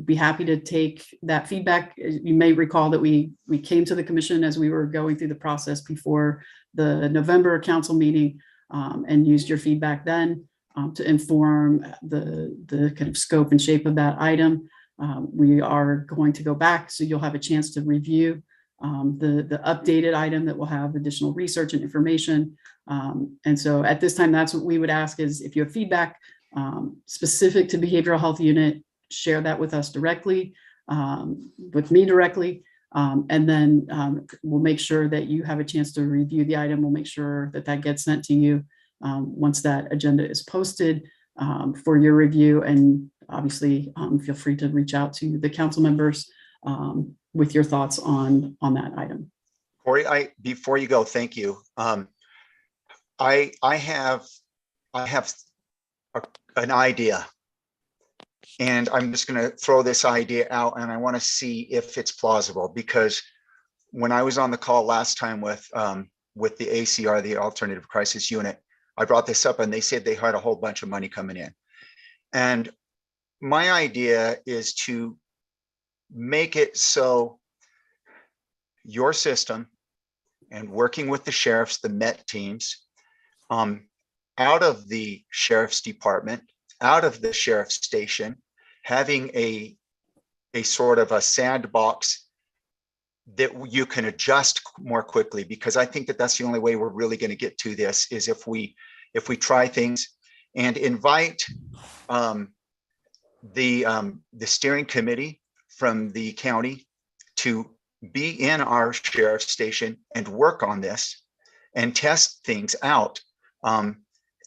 Be happy to take that feedback. You may recall that we came to the commission as we were going through the process before the November council meeting, and used your feedback then to inform the kind of scope and shape of that item. We are going to go back, so you'll have a chance to review the updated item that will have additional research and information. And so at this time, that's what we would ask is if you have feedback specific to behavioral health unit, share that with us directly, with me directly. And then we'll make sure that you have a chance to review the item. We'll make sure that that gets sent to you once that agenda is posted for your review. And obviously feel free to reach out to the council members with your thoughts on that item.
Corey, before you go, thank you. I have an idea, and I'm just going to throw this idea out, and I want to see if it's plausible, because when I was on the call last time with the ACR, the Alternative Crisis Unit, I brought this up and they said they had a whole bunch of money coming in. And my idea is to make it so your system and working with the sheriffs, the MET teams, out of the sheriff's department, out of the sheriff's station, having a sort of a sandbox that you can adjust more quickly, because I think that that's the only way we're really going to get to this, is if we try things and invite the steering committee from the county to be in our sheriff's station and work on this and test things out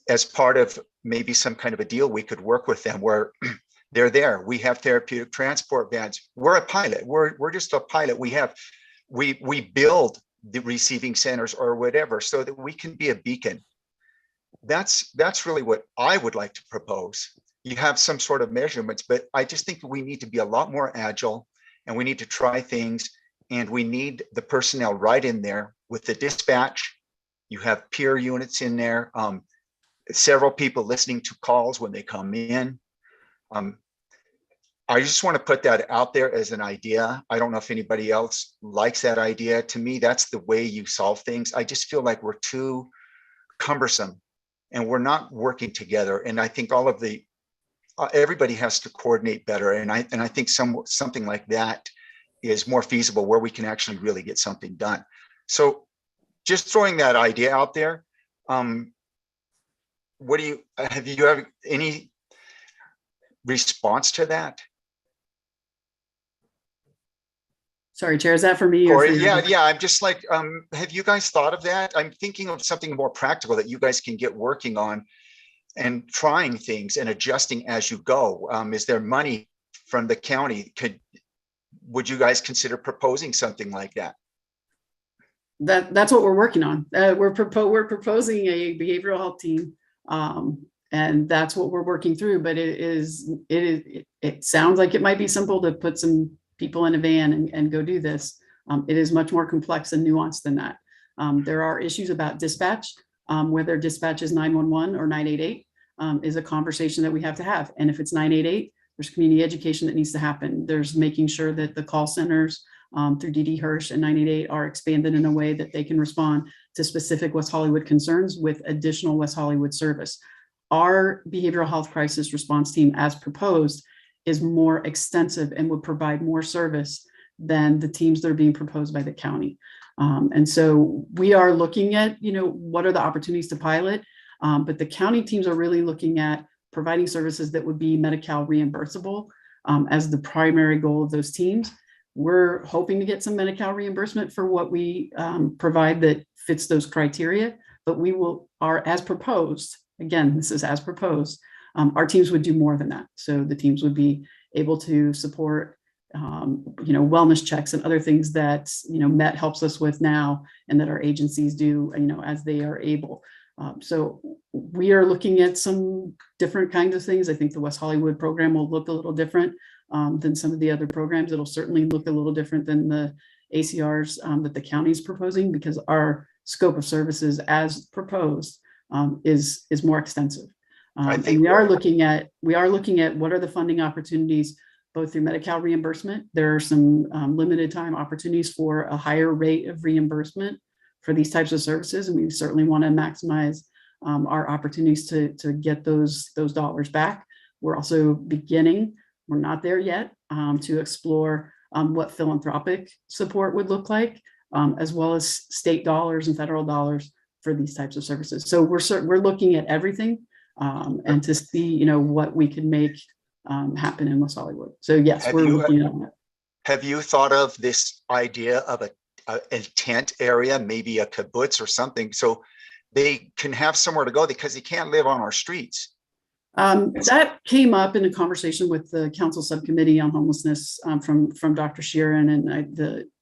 as part of maybe some kind of a deal we could work with them where they're there. We have therapeutic transport vans. We're a pilot. We're just a pilot. We build the receiving centers or whatever so that we can be a beacon. That's really what I would like to propose. You have some sort of measurements, but I just think we need to be a lot more agile, and we need to try things, and we need the personnel right in there with the dispatch. You have peer units in there, several people listening to calls when they come in. I just want to put that out there as an idea. I don't know if anybody else likes that idea. To me, that's the way you solve things. I just feel like we're too cumbersome and we're not working together. And I think all of the everybody has to coordinate better. And I think something like that is more feasible, where we can actually really get something done. So just throwing that idea out there. What do you have any response to that?
Sorry, Chair, is that for me? Or
Or
for you?
yeah, I'm just like, have you guys thought of that? I'm thinking of something more practical that you guys can get working on and trying things and adjusting as you go. Is there money from the county? Would you guys consider proposing something like that?
That's what we're working on. We're proposing a behavioral health team, and that's what we're working through. But it sounds like it might be simple to put some people in a van and go do this. It is much more complex and nuanced than that. There are issues about dispatch, whether dispatch is 911 or 988 is a conversation that we have to have. And if it's 988, there's community education that needs to happen. There's making sure that the call centers through DD Hirsch and 988 are expanded in a way that they can respond to specific West Hollywood concerns with additional West Hollywood service. Our behavioral health crisis response team, as proposed, is more extensive and would provide more service than the teams that are being proposed by the county. And so we are looking at, what are the opportunities to pilot, but the county teams are really looking at providing services that would be Medi-Cal reimbursable as the primary goal of those teams. We're hoping to get some Medi-Cal reimbursement for what we provide that fits those criteria, but as proposed, again, this is as proposed, our teams would do more than that. So the teams would be able to support, wellness checks and other things that, MET helps us with now and that our agencies do, as they are able. So we are looking at some different kinds of things. I think the West Hollywood program will look a little different than some of the other programs. It'll certainly look a little different than the ACRs that the county is proposing, because our scope of services as proposed is more extensive. And we are looking at what are the funding opportunities, both through Medi-Cal reimbursement. There are some limited time opportunities for a higher rate of reimbursement for these types of services. And we certainly want to maximize our opportunities to get those dollars back. We're also beginning, we're not there yet, to explore what philanthropic support would look like, as well as state dollars and federal dollars for these types of services. So we're looking at everything and to see, what we can make happen in West Hollywood. So yes, we're looking at that.
Have you thought of this idea of a tent area, maybe a kibbutz or something, so they can have somewhere to go because they can't live on our streets?
That came up in a conversation with the council subcommittee on homelessness from Dr. Sheeran, and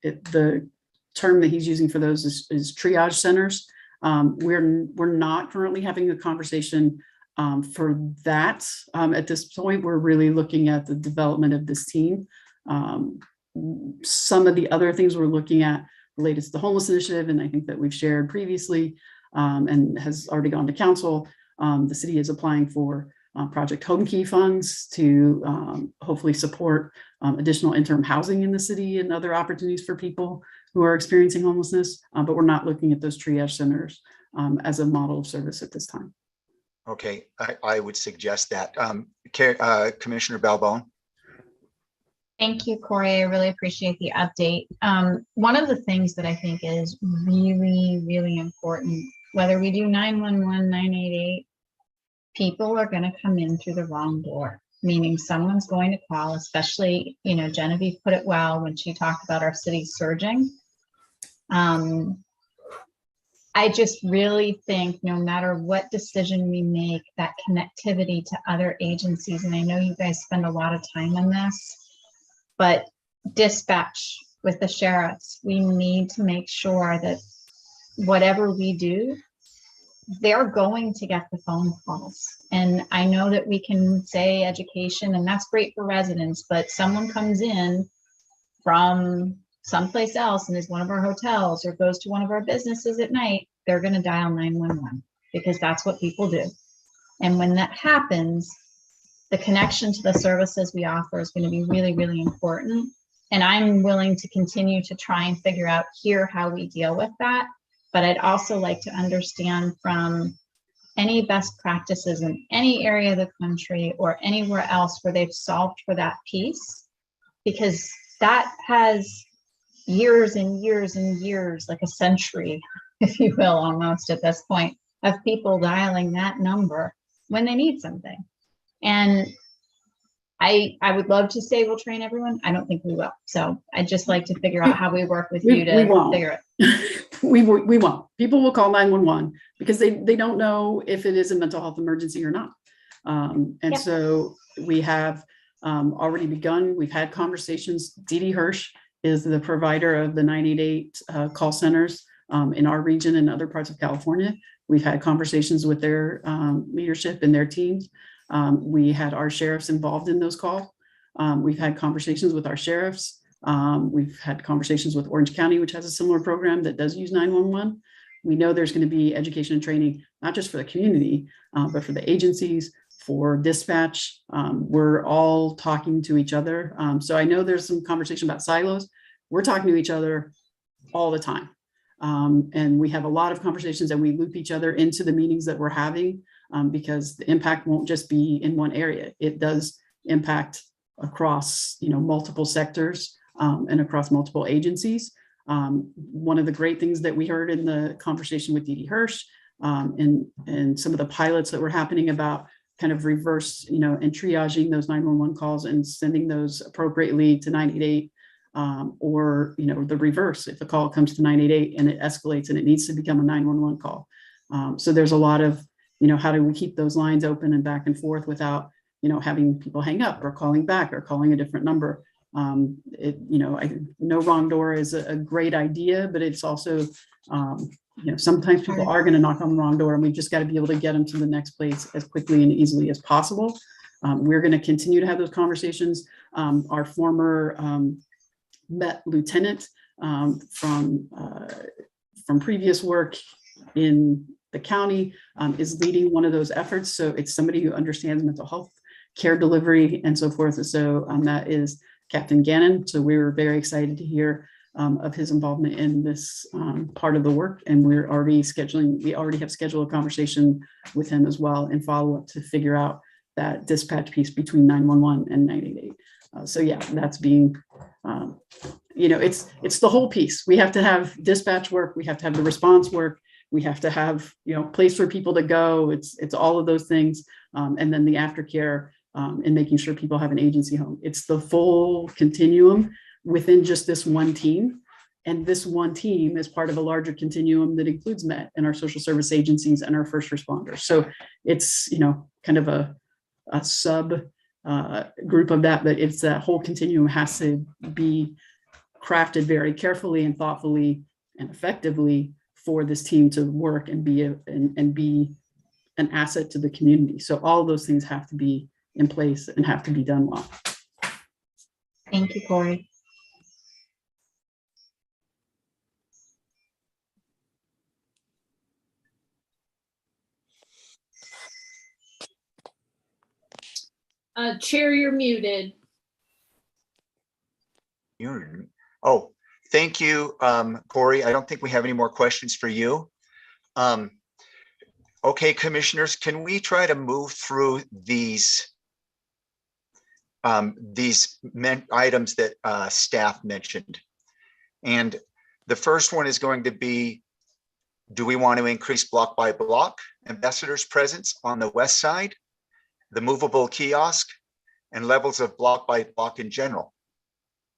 the term that he's using for those is triage centers. We're not currently having a conversation for that. At this point, we're really looking at the development of this team. Some of the other things we're looking at related to the homeless initiative, and I think that we've shared previously and has already gone to council. The city is applying for Project Home Key funds to hopefully support additional interim housing in the city and other opportunities for people who are experiencing homelessness, but we're not looking at those triage centers as a model of service at this time.
Okay, I would suggest that. Commissioner Balbone.
Thank you, Corey. I really appreciate the update. One of the things that I think is really, really important, whether we do 911, 988, people are going to come in through the wrong door, meaning someone's going to call, especially, Genevieve put it well when she talked about our city surging. I just really think no matter what decision we make, that connectivity to other agencies, and I know you guys spend a lot of time on this, but dispatch with the sheriffs, we need to make sure that whatever we do, they're going to get the phone calls. And I know that we can say education, and that's great for residents, but someone comes in from someplace else and is one of our hotels or goes to one of our businesses at night, they're going to dial 911 because that's what people do. And when that happens, the connection to the services we offer is going to be really, really important. And I'm willing to continue to try and figure out here how we deal with that. But I'd also like to understand from any best practices in any area of the country or anywhere else where they've solved for that piece, because that has years and years and years, like a century, if you will, almost at this point, of people dialing that number when they need something. And I would love to say we'll train everyone. I don't think we will. So I'd just like to figure out how we work with you to figure it.
We won't. People will call 911 because they don't know if it is a mental health emergency or not. And so we have already begun. We've had conversations. Dee Hirsch is the provider of the 988 call centers in our region and other parts of California. We've had conversations with their leadership and their teams. We had our sheriffs involved in those calls. We've had conversations with our sheriffs. We've had conversations with Orange County, which has a similar program that does use 911. We know there's going to be education and training, not just for the community, but for the agencies, for dispatch. We're all talking to each other. So I know there's some conversation about silos. We're talking to each other all the time. And we have a lot of conversations and we loop each other into the meetings that we're having because the impact won't just be in one area. It does impact across, multiple sectors and across multiple agencies. One of the great things that we heard in the conversation with Dee Hirsch and some of the pilots that were happening about kind of reverse, and triaging those 911 calls and sending those appropriately to 988 or, the reverse, if a call comes to 988 and it escalates and it needs to become a 911 call. So there's a lot of, how do we keep those lines open and back and forth without, having people hang up or calling back or calling a different number. I know wrong door is a great idea, but it's also, sometimes people are going to knock on the wrong door and we've just got to be able to get them to the next place as quickly and easily as possible. We're going to continue to have those conversations. Our former Met Lieutenant from previous work in the county is leading one of those efforts. So it's somebody who understands mental health care delivery and so forth. And so that is Captain Gannon. So we were very excited to hear of his involvement in this part of the work. And we already have scheduled a conversation with him as well in follow-up to figure out that dispatch piece between 911 and 988. So yeah, that's being, it's the whole piece. We have to have dispatch work. We have to have the response work. We have to have, place for people to go. It's all of those things. And then the aftercare and making sure people have an agency home. It's the full continuum within just this one team. And this one team is part of a larger continuum that includes MET and our social service agencies and our first responders. So it's, kind of a sub group of that, but it's that whole continuum has to be crafted very carefully and thoughtfully and effectively for this team to work and be an asset to the community. So all those things have to be in place and have to be done well.
Thank you, Corey.
Chair, you're muted.
Oh, thank you, Corey. I don't think we have any more questions for you. Okay, commissioners, can we try to move through these items that staff mentioned? And the first one is going to be, do we want to increase block by block ambassadors' presence on the west side, the movable kiosk, and levels of block by block in general?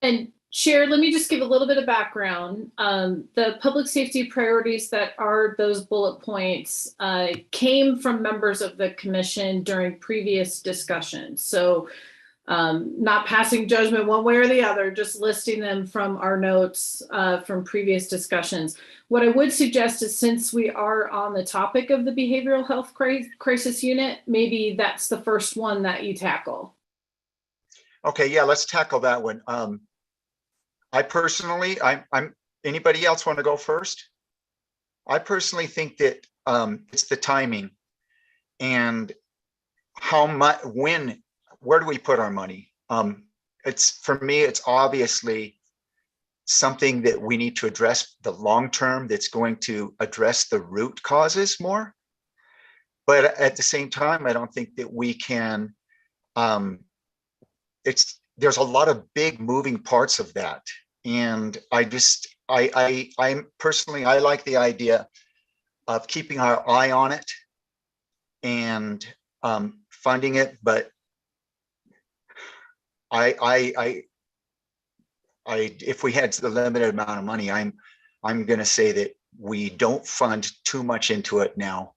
And Chair, let me just give a little bit of background. The public safety priorities that are those bullet points came from members of the commission during previous discussions. So not passing judgment one way or the other, just listing them from our notes from previous discussions. What I would suggest is, since we are on the topic of the behavioral health crisis unit, maybe that's the first one that you tackle.
Okay, yeah, let's tackle that one. I personally, anybody else want to go first? I personally think that it's the timing and how much, where do we put our money? It's, for me, it's obviously something that we need to address the long term, that's going to address the root causes more. But at the same time, I don't think that we can, there's a lot of big moving parts of that. And I'm personally, I like the idea of keeping our eye on it and funding it. But if we had the limited amount of money, I'm going to say that we don't fund too much into it now,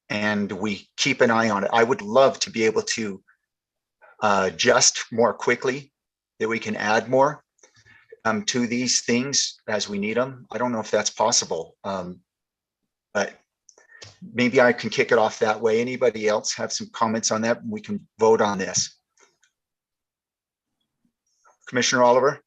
and we keep an eye on it. I would love to be able to adjust more quickly, that we can add more to these things as we need them. I don't know if that's possible, but maybe I can kick it off that way. Anybody else have some comments on that? We can vote on this. Commissioner Oliver?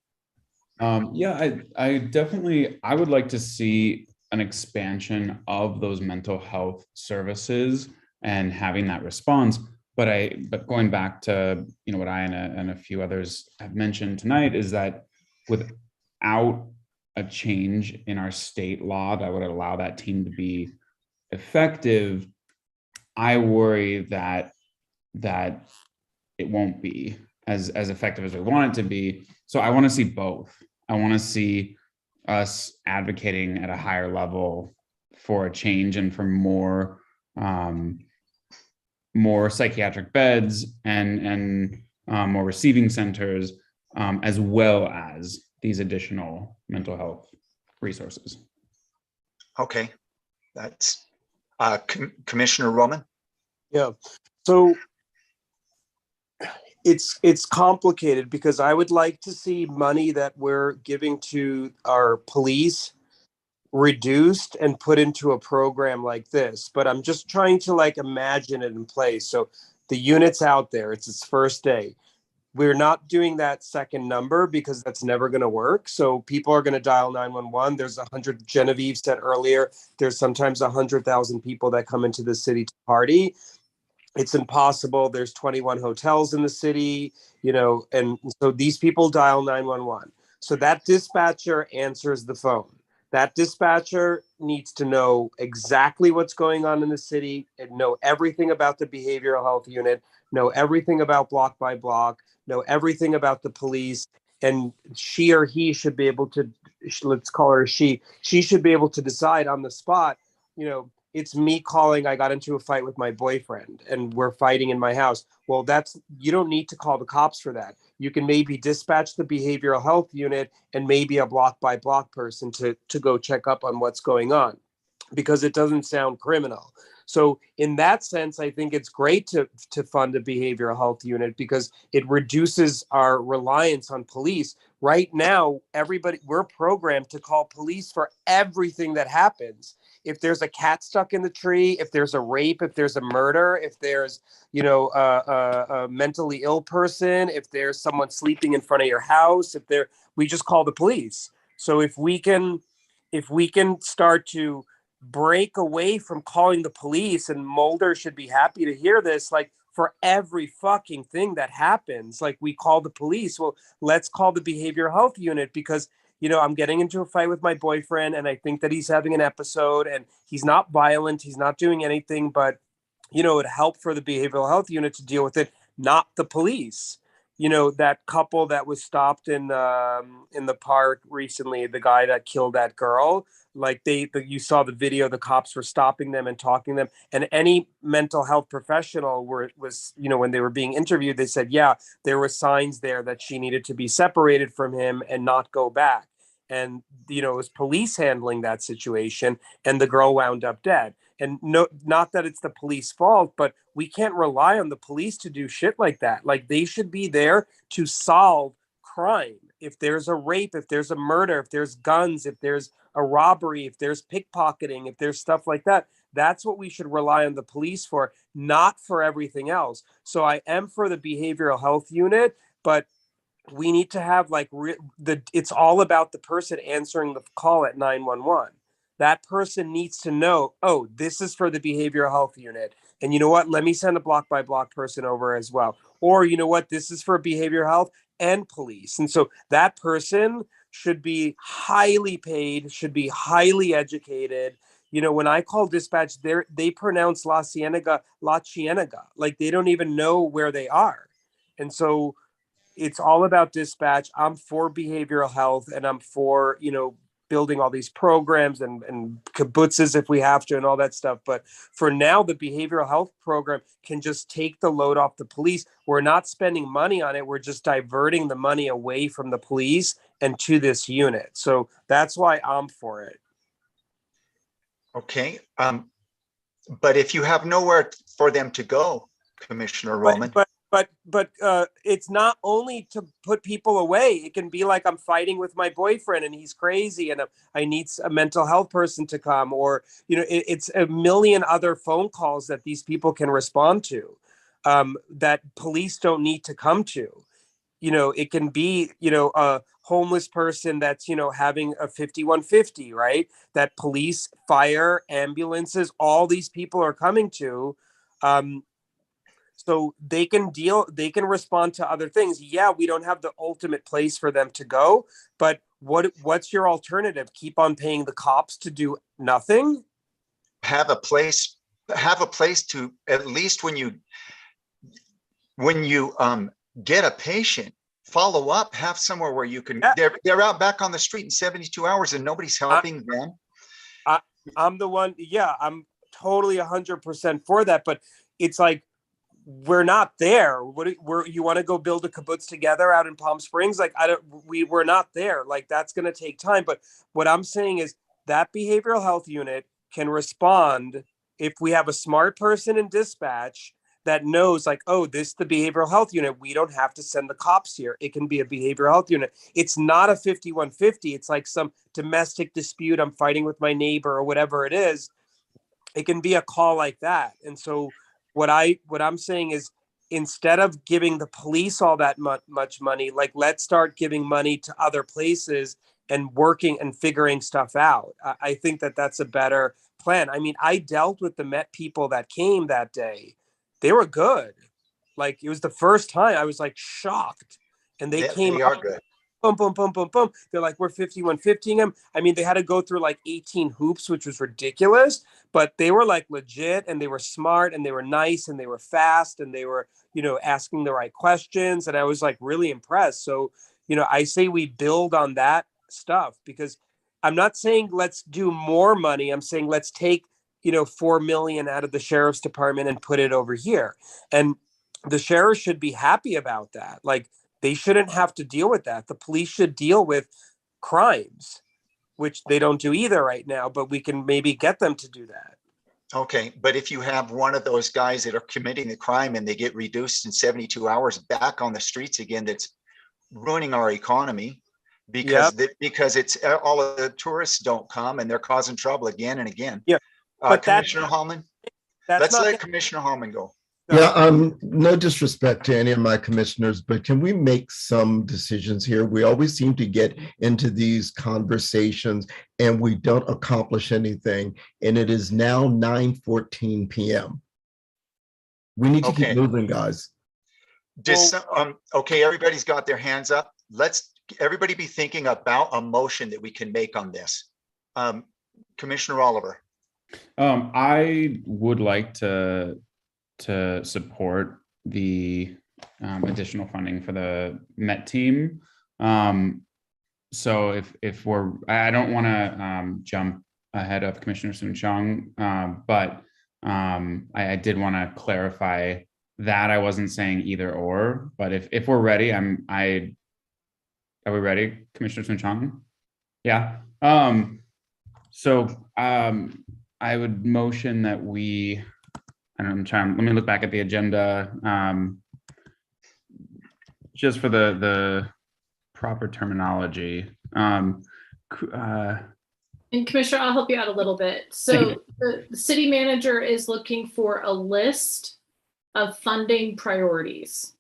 Yeah, I definitely, I would like to see an expansion of those mental health services and having that response. But going back to, what I and a few others have mentioned tonight, is that without a change in our state law that would allow that team to be effective, I worry that it won't be as effective as we want it to be. So I want to see both. I want to see us advocating at a higher level for a change and for more psychiatric beds and more receiving centers, as well as these additional mental health resources.
Okay, that's Commissioner Roman.
Yeah, so it's complicated because I would like to see money that we're giving to our police reduced and put into a program like this, but I'm just trying to imagine it in place. So the unit's out there, it's its first day. We're not doing that second number because that's never going to work. So people are going to dial 911. There's 100, Genevieve said earlier, there's sometimes 100,000 people that come into the city to party. It's impossible. There's 21 hotels in the city, and so these people dial 911. So that dispatcher answers the phone. That dispatcher needs to know exactly what's going on in the city and know everything about the behavioral health unit, know everything about block by block, know everything about the police. And she or he should be able to, let's call her she should be able to decide on the spot, it's me calling, I got into a fight with my boyfriend and we're fighting in my house. Well, you don't need to call the cops for that. You can maybe dispatch the behavioral health unit and maybe a block by block person to go check up on what's going on, because it doesn't sound criminal. So in that sense, I think it's great to fund a behavioral health unit because it reduces our reliance on police. Right now, we're programmed to call police for everything that happens. If there's a cat stuck in the tree, if there's a rape, if there's a murder, if there's, a mentally ill person, if there's someone sleeping in front of your house, we just call the police. So if we can start to break away from calling the police, and Mulder should be happy to hear this, for every fucking thing that happens, we call the police. Well, let's call the behavioral health unit because I'm getting into a fight with my boyfriend and I think that he's having an episode and he's not violent. He's not doing anything, but, it'd help for the behavioral health unit to deal with it, not the police. That couple that was stopped in the park recently, the guy that killed that girl, you saw the video, the cops were stopping them and talking to them, and any mental health professional when they were being interviewed, they said, yeah, there were signs there that she needed to be separated from him and not go back. And, it was police handling that situation and the girl wound up dead. And not that it's the police fault, but we can't rely on the police to do shit like that. They should be there to solve crime. If there's a rape, if there's a murder, if there's guns, if there's a robbery, if there's pickpocketing, if there's stuff like that, that's what we should rely on the police for, not for everything else. So I am for the behavioral health unit, but we need to have it's all about the person answering the call at 911. That person needs to know, oh, this is for the behavioral health unit. And you know what? Let me send a block by block person over as well. Or you know what? This is for behavioral health and police. And so that person should be highly paid, should be highly educated. You know, when I call dispatch, they pronounce La Cienega, like they don't even know where they are. And so it's all about dispatch. I'm for behavioral health, and I'm for, you know, building all these programs and kibbutzes if we have to and all that stuff. But for now, the behavioral health program can just take the load off the police. We're not spending money on it. We're just diverting the money away from the police and to this unit. So that's why I'm for it.
Okay. But if you have nowhere for them to go, Commissioner Roman.
But it's not only to put people away. It can be like I'm fighting with my boyfriend and he's crazy and I need a mental health person to come, or, you know, it's a million other phone calls that these people can respond to that police don't need to come to. You know, it can be, you know, a homeless person that's, you know, having a 5150, right? That police, fire, ambulances, all these people are coming to. So they can respond to other things. Yeah, we don't have the ultimate place for them to go, but what's your alternative? Keep on paying the cops to do nothing?
Have a place to, at least when you get a patient, follow up, have somewhere where you can, they're out back on the street in 72 hours and nobody's helping them.
I'm the one, yeah, I'm totally 100% for that, but it's like, we're not there. You want to go build a kibbutz together out in Palm Springs? Like, we're not there. Like, that's going to take time. But what I'm saying is that behavioral health unit can respond if we have a smart person in dispatch that knows, like, oh, this is the behavioral health unit. We don't have to send the cops here. It can be a behavioral health unit. It's not a 5150. It's like some domestic dispute. I'm fighting with my neighbor or whatever it is. It can be a call like that. And so what I'm saying is, instead of giving the police all that much money, like, let's start giving money to other places and working and figuring stuff out. I think that that's a better plan. I mean, I dealt with the Met people that came that day. They were good. Like, it was the first time I was like shocked. And they came.
They are good.
Boom, boom, boom, boom, boom. They're like, we're 5150ing them. I mean, they had to go through like 18 hoops, which was ridiculous, but they were like legit, and they were smart, and they were nice, and they were fast, and they were, you know, asking the right questions. And I was like really impressed. So, you know, I say we build on that stuff, because I'm not saying let's do more money. I'm saying let's take, you know, 4 million out of the sheriff's department and put it over here. And the sheriff should be happy about that. Like, they shouldn't have to deal with that. The police should deal with crimes, which they don't do either right now, but we can maybe get them to do that.
Okay, but if you have one of those guys that are committing the crime and they get reduced in 72 hours back on the streets again, that's ruining our economy, because it's all of the tourists don't come and they're causing trouble again and again.
Yeah,
but Commissioner Hallman, let's let Commissioner Hallman go.
Yeah, no disrespect to any of my commissioners, but can we make some decisions here? We always seem to get into these conversations and we don't accomplish anything. And it is now 9:14 p.m. We need to keep moving, guys.
Okay, everybody's got their hands up. Let's everybody be thinking about a motion that we can make on this. Commissioner Oliver.
I would like to support the additional funding for the Met team. So if I don't want to jump ahead of Commissioner Soon-Shiong, but I did want to clarify that I wasn't saying either or, but if we're ready, are we ready, Commissioner Soon-Shiong? Yeah. So I would motion that we, let me look back at the agenda, just for the proper terminology.
And Commissioner, I'll help you out a little bit. So the city manager is looking for a list of funding priorities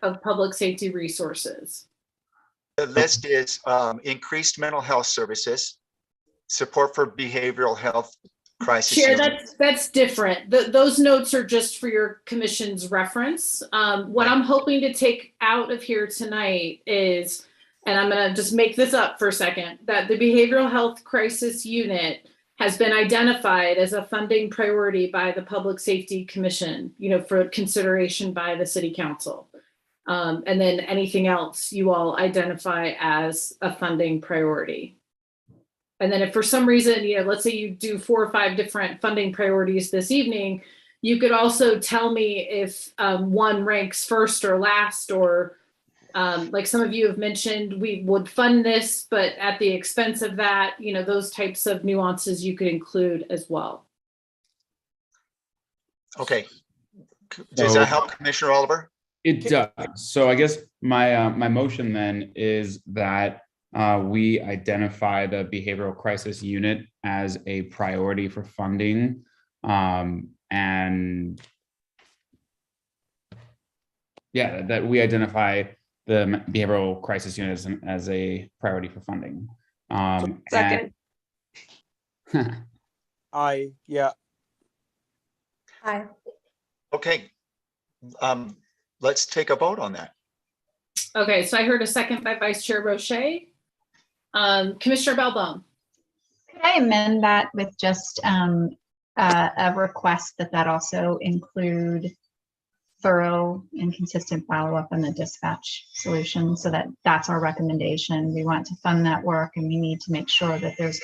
of public safety resources.
The list is increased mental health services, support for behavioral health, crisis
Chair,
unit.
that's different. Those notes are just for your commission's reference. What I'm hoping to take out of here tonight is, and I'm going to just make this up for a second, that the Behavioral Health Crisis Unit has been identified as a funding priority by the Public Safety Commission, for consideration by the City Council. And then anything else you all identify as a funding priority. And then if for some reason, let's say you do 4 or 5 different funding priorities this evening, you could also tell me if one ranks first or last, or like some of you have mentioned, we would fund this, but at the expense of that, those types of nuances you could include as well.
Okay. Does that help, Commissioner Oliver?
It does. So I guess my my motion then is that we identify the behavioral crisis unit as a priority for funding, and yeah, that we identify the behavioral crisis unit as a priority for funding.
Second.
Aye.
Aye.
Okay. Let's take a vote on that.
Okay, so I heard a second by Vice Chair Roche. Commissioner Balbone.
Could I amend that with just a request that also include thorough and consistent follow-up on the dispatch solution, so that's our recommendation. We want to fund that work, and we need to make sure that there's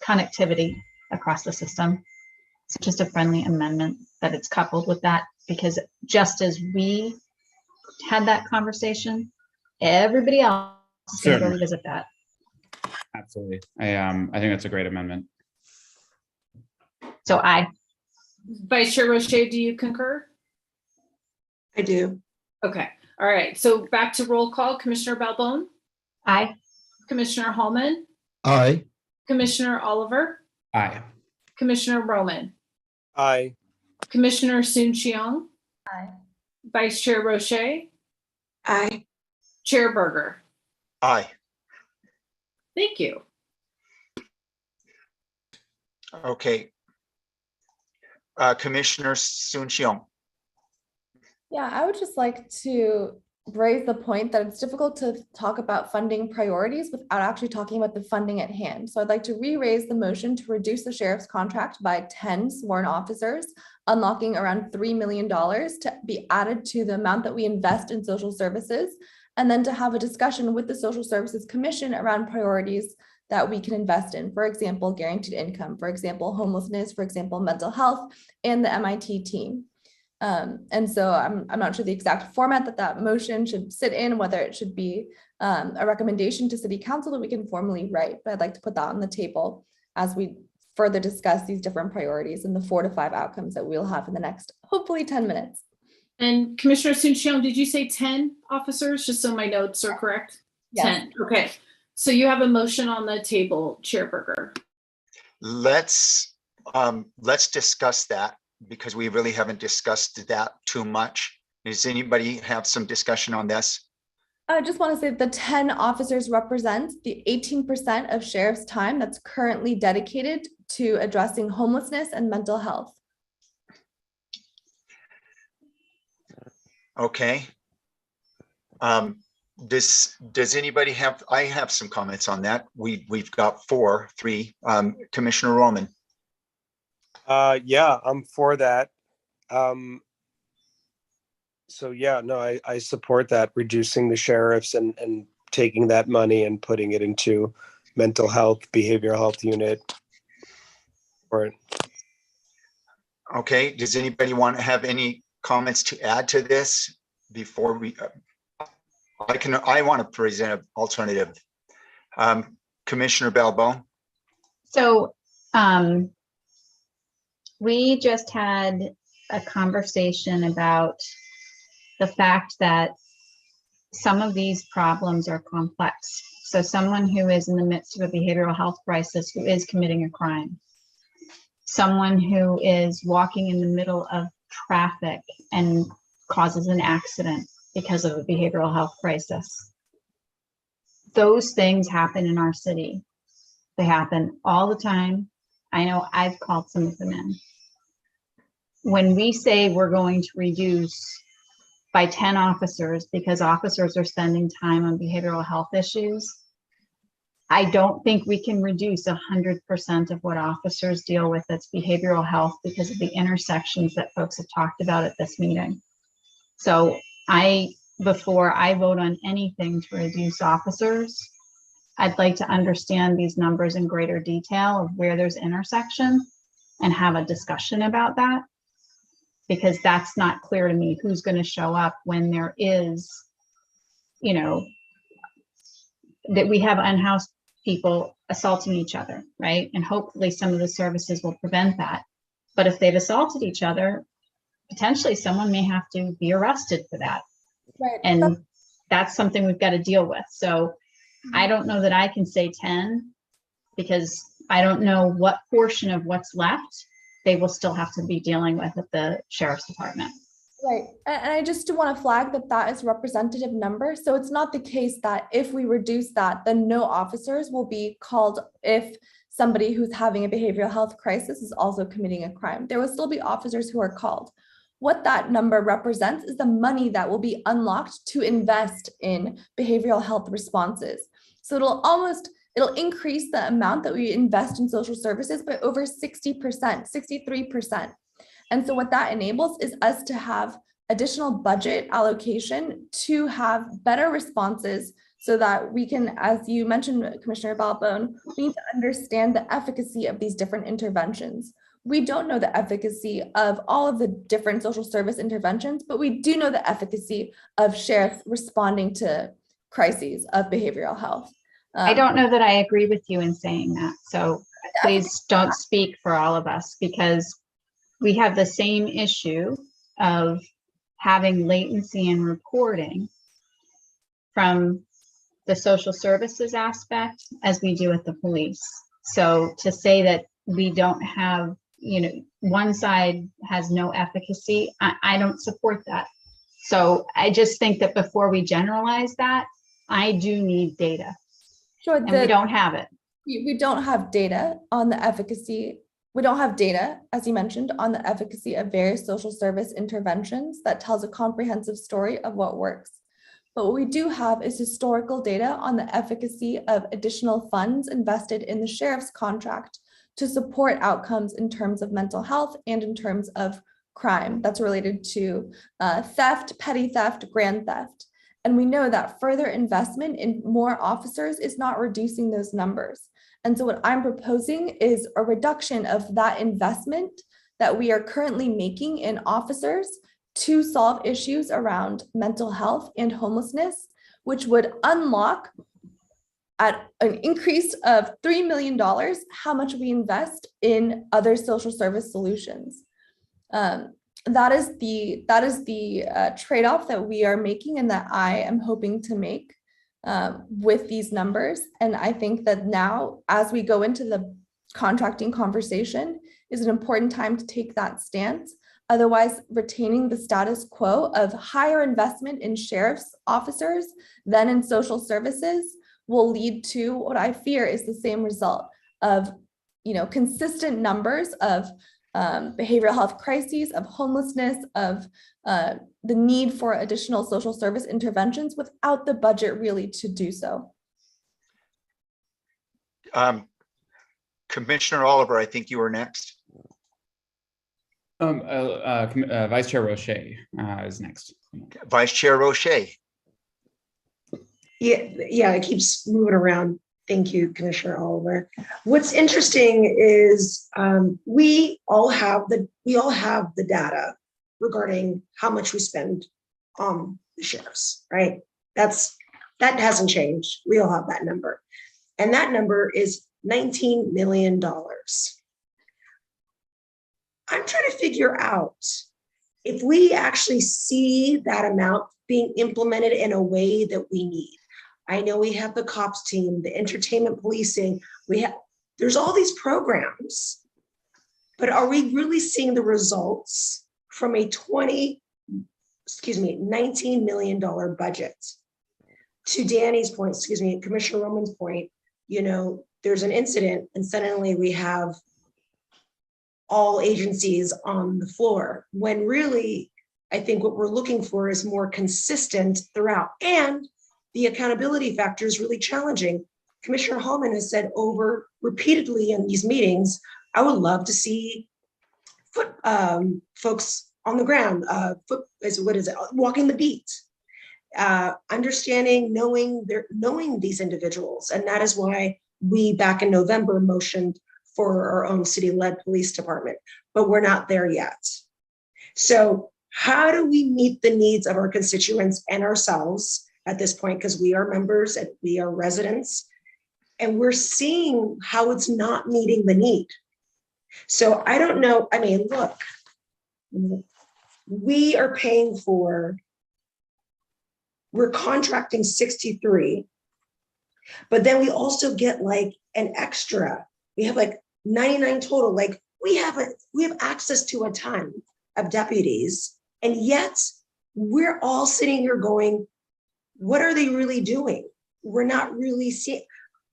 connectivity across the system. So just a friendly amendment that it's coupled with that, because just as we had that conversation, everybody else is going to go revisit that.
Absolutely. I think that's a great amendment.
So
Vice Chair Roche, do you concur?
I do.
Okay. All right. So back to roll call. Commissioner Balbone.
Aye.
Commissioner Hallman.
Aye.
Commissioner Oliver.
Aye.
Commissioner Roman.
Aye.
Commissioner Soon-Shiong.
Aye.
Vice Chair Roche.
Aye.
Chair Berger.
Aye.
Thank you.
Okay. Commissioner Soon-Shiong.
Yeah, I would just like to raise the point that it's difficult to talk about funding priorities without actually talking about the funding at hand. So I'd like to re-raise the motion to reduce the sheriff's contract by 10 sworn officers, unlocking around $3 million to be added to the amount that we invest in social services, and then to have a discussion with the Social Services Commission around priorities that we can invest in. For example, guaranteed income, for example, homelessness, for example, mental health, and the MIT team. And so I'm not sure the exact format that motion should sit in, whether it should be a recommendation to City Council that we can formally write, but I'd like to put that on the table as we further discuss these different priorities and the 4 to 5 outcomes that we'll have in the next, hopefully 10 minutes.
And Commissioner Soon-Shiong, did you say 10 officers, just so my notes are correct?
Yes.
10. Okay. So you have a motion on the table, Chair Berger.
Let's discuss that, because we really haven't discussed that too much. Does anybody have some discussion on this?
I just want to say the 10 officers represent the 18% of sheriff's time that's currently dedicated to addressing homelessness and mental health.
Okay. Does anybody have, I have some comments on that. We've got 3. Commissioner Roman.
Yeah, I'm for that. So yeah, no, I support that, reducing the sheriffs and taking that money and putting it into mental health, behavioral health unit. Or
Okay, does anybody want to have any comments to add to this before we, I want to present an alternative. Commissioner Balbone.
So we just had a conversation about the fact that some of these problems are complex. So someone who is in the midst of a behavioral health crisis who is committing a crime, someone who is walking in the middle of traffic and causes an accident because of a behavioral health crisis. Those things happen in our city. They happen all the time. I know I've called some of them in. When we say we're going to reduce by 10 officers because officers are spending time on behavioral health issues, I don't think we can reduce 100% of what officers deal with that's behavioral health because of the intersections that folks have talked about at this meeting. So before I vote on anything to reduce officers, I'd like to understand these numbers in greater detail of where there's intersection and have a discussion about that, because that's not clear to me who's going to show up when there is, that we have unhoused people assaulting each other, right? And hopefully some of the services will prevent that. But if they've assaulted each other, potentially someone may have to be arrested for that.
Right.
And that's something we've got to deal with. So I don't know that I can say 10 because I don't know what portion of what's left they will still have to be dealing with at the sheriff's department.
Right. And I just want to flag that that is representative number. So it's not the case that if we reduce that, then no officers will be called if somebody who's having a behavioral health crisis is also committing a crime. There will still be officers who are called. What that number represents is the money that will be unlocked to invest in behavioral health responses. So it'll increase the amount that we invest in social services by over 60%, 63%. And so what that enables is us to have additional budget allocation to have better responses so that we can, as you mentioned, Commissioner Balbone, we need to understand the efficacy of these different interventions. We don't know the efficacy of all of the different social service interventions, but we do know the efficacy of sheriffs responding to crises of behavioral health.
I don't know that I agree with you in saying that. So please don't speak for all of us, because we have the same issue of having latency in reporting from the social services aspect as we do with the police. So to say that we don't have, one side has no efficacy, I don't support that. So I just think that before we generalize that, I do need data.
Sure,
and we don't have it.
We don't have data on the efficacy. We don't have data, as you mentioned, on the efficacy of various social service interventions that tells a comprehensive story of what works. But what we do have is historical data on the efficacy of additional funds invested in the sheriff's contract to support outcomes in terms of mental health and in terms of crime that's related to theft, petty theft, grand theft. And we know that further investment in more officers is not reducing those numbers. And so what I'm proposing is a reduction of that investment that we are currently making in officers to solve issues around mental health and homelessness, which would unlock at an increase of $3 million, how much we invest in other social service solutions. That is the trade-off that we are making and that I am hoping to make with these numbers. And I think that now, as we go into the contracting conversation, is an important time to take that stance. Otherwise, retaining the status quo of higher investment in sheriff's officers than in social services will lead to what I fear is the same result of, consistent numbers of behavioral health crises, of homelessness, of the need for additional social service interventions without the budget really to do so.
Commissioner Oliver, I think you were next.
Vice Chair Roche is next.
Vice Chair Roche.
Yeah, it keeps moving around. Thank you, Commissioner Oliver. What's interesting is we all have the data regarding how much we spend on the sheriffs, right? That hasn't changed. We all have that number. And that number is $19 million. I'm trying to figure out if we actually see that amount being implemented in a way that we need. I know we have the cops team, the entertainment policing, there's all these programs, but are we really seeing the results from a $19 million budget? To Danny's point, Commissioner Roman's point, there's an incident and suddenly we have all agencies on the floor, when really, I think what we're looking for is more consistent throughout. And the accountability factor is really challenging. Commissioner Hallman has said over repeatedly in these meetings, I would love to see folks on the ground, walking the beat, understanding, knowing these individuals. And that is why we back in November motioned for our own city-led police department, but we're not there yet. So how do we meet the needs of our constituents and ourselves at this point? Because we are members and we are residents, and we're seeing how it's not meeting the need. So I don't know, I mean, look, we are paying for, we're contracting 63, but then we also get like an extra, we have like 99 total, like we have access to a ton of deputies, and yet we're all sitting here going, what are they really doing? We're not really seeing,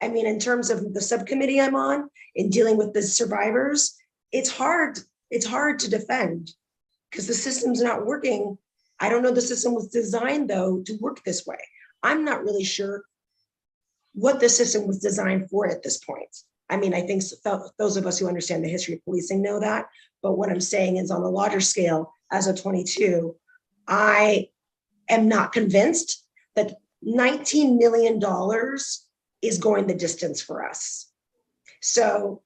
I mean, in terms of the subcommittee I'm on in dealing with the survivors, it's hard to defend because the system's not working. I don't know, the system was designed though to work this way. I'm not really sure what the system was designed for at this point. I mean, I think those of us who understand the history of policing know that, but what I'm saying is on a larger scale, as a 22, I am not convinced that $19 million is going the distance for us. So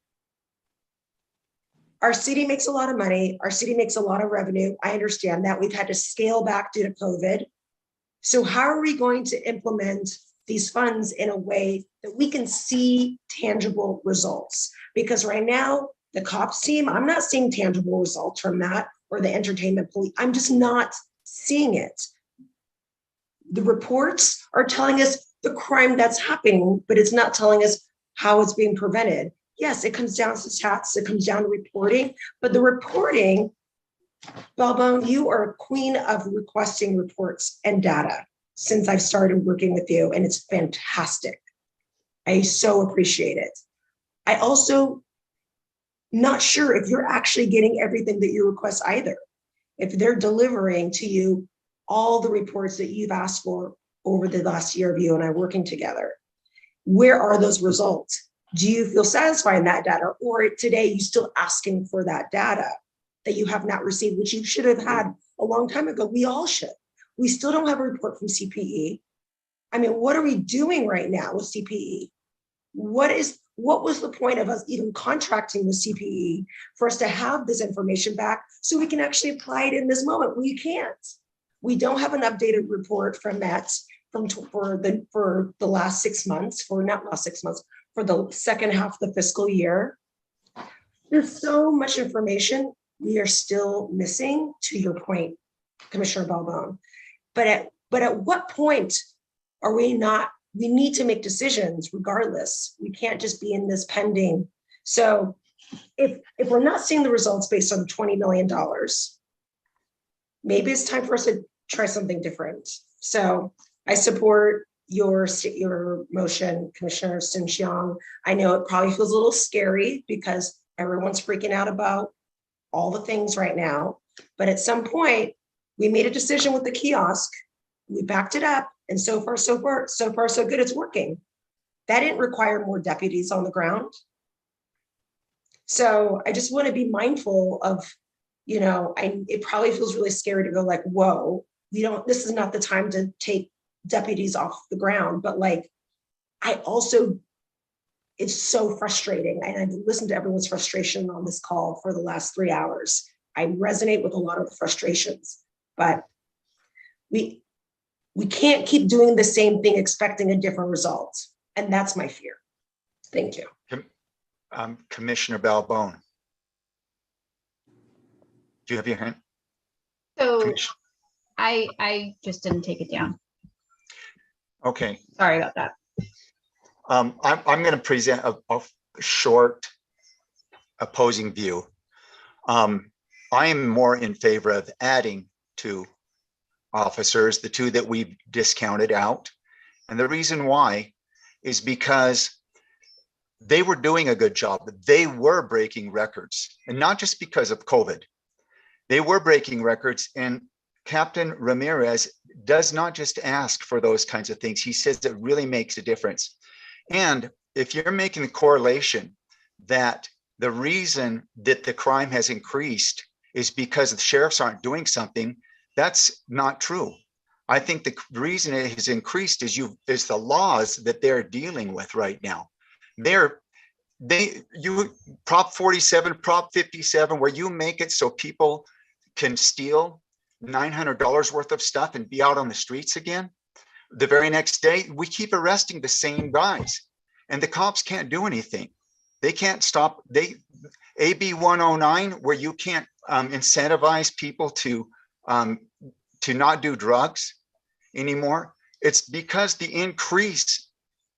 our city makes a lot of money. Our city makes a lot of revenue. I understand that. We've had to scale back due to COVID. So how are we going to implement these funds in a way that we can see tangible results? Because right now, the cops team, I'm not seeing tangible results from that, or the entertainment police. I'm just not seeing it. The reports are telling us the crime that's happening, but it's not telling us how it's being prevented. Yes, it comes down to stats, it comes down to reporting, but the reporting, Balbone, you are a queen of requesting reports and data since I've started working with you, and it's fantastic. I so appreciate it. I also not sure if you're actually getting everything that you request either. If they're delivering to you all the reports that you've asked for over the last year of you and I working together, where are those results? Do you feel satisfied in that data? Or today you still asking for that data that you have not received, which you should have had a long time ago? We all should. We still don't have a report from CPE. I mean, what are we doing right now with CPE? What was the point of us even contracting with CPE for us to have this information back so we can actually apply it in this moment? We can't. We don't have an updated report from that for the last 6 months, for the second half of the fiscal year. There's so much information we are still missing, to your point, Commissioner Balbone. But at what point are we not? We need to make decisions regardless. We can't just be in this pending. So if we're not seeing the results based on $20 million, maybe it's time for us to try something different. So I support your motion, Commissioner Sinchiang. I know it probably feels a little scary because everyone's freaking out about all the things right now. But at some point, we made a decision with the kiosk. We backed it up. And so far, so good, it's working. That didn't require more deputies on the ground. So I just want to be mindful of, it probably feels really scary to go like, whoa, this is not the time to take deputies off the ground. But like, it's so frustrating. And I've listened to everyone's frustration on this call for the last 3 hours. I resonate with a lot of the frustrations, but we can't keep doing the same thing expecting a different result. And that's my fear. Thank you.
Commissioner Balbone. Do you have your hand?
So I just didn't take it down.
Okay.
Sorry about that.
I'm going to present a short opposing view. I am more in favor of adding 2 officers, the 2 that we've discounted out. And the reason why is because they were doing a good job. They were breaking records, and not just because of COVID. They were breaking records, and Captain Ramirez does not just ask for those kinds of things. He says it really makes a difference. And if you're making the correlation that the reason that the crime has increased is because the sheriffs aren't doing something, that's not true. I think the reason it has increased is the laws that they're dealing with right now. Prop 47, Prop 57, where you make it so people can steal $900 worth of stuff and be out on the streets again. The very next day, we keep arresting the same guys, and the cops can't do anything. They can't stop. AB 109, where you can't incentivize people to not do drugs anymore. It's because the increase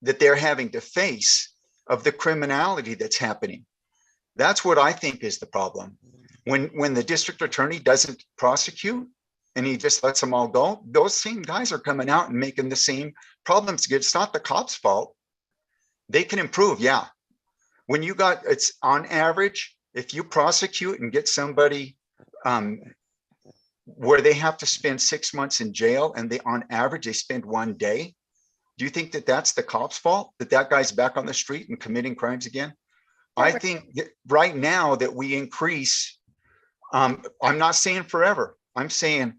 that they're having to face of the criminality that's happening. That's what I think is the problem. When the district attorney doesn't prosecute and he just lets them all go, those same guys are coming out and making the same problems. It's not the cops' fault. They can improve, yeah. When it's on average, if you prosecute and get somebody where they have to spend 6 months in jail and on average they spend 1 day, do you think that that's the cops' fault, that guy's back on the street and committing crimes again? I think that right now that we increase, I'm not saying forever, I'm saying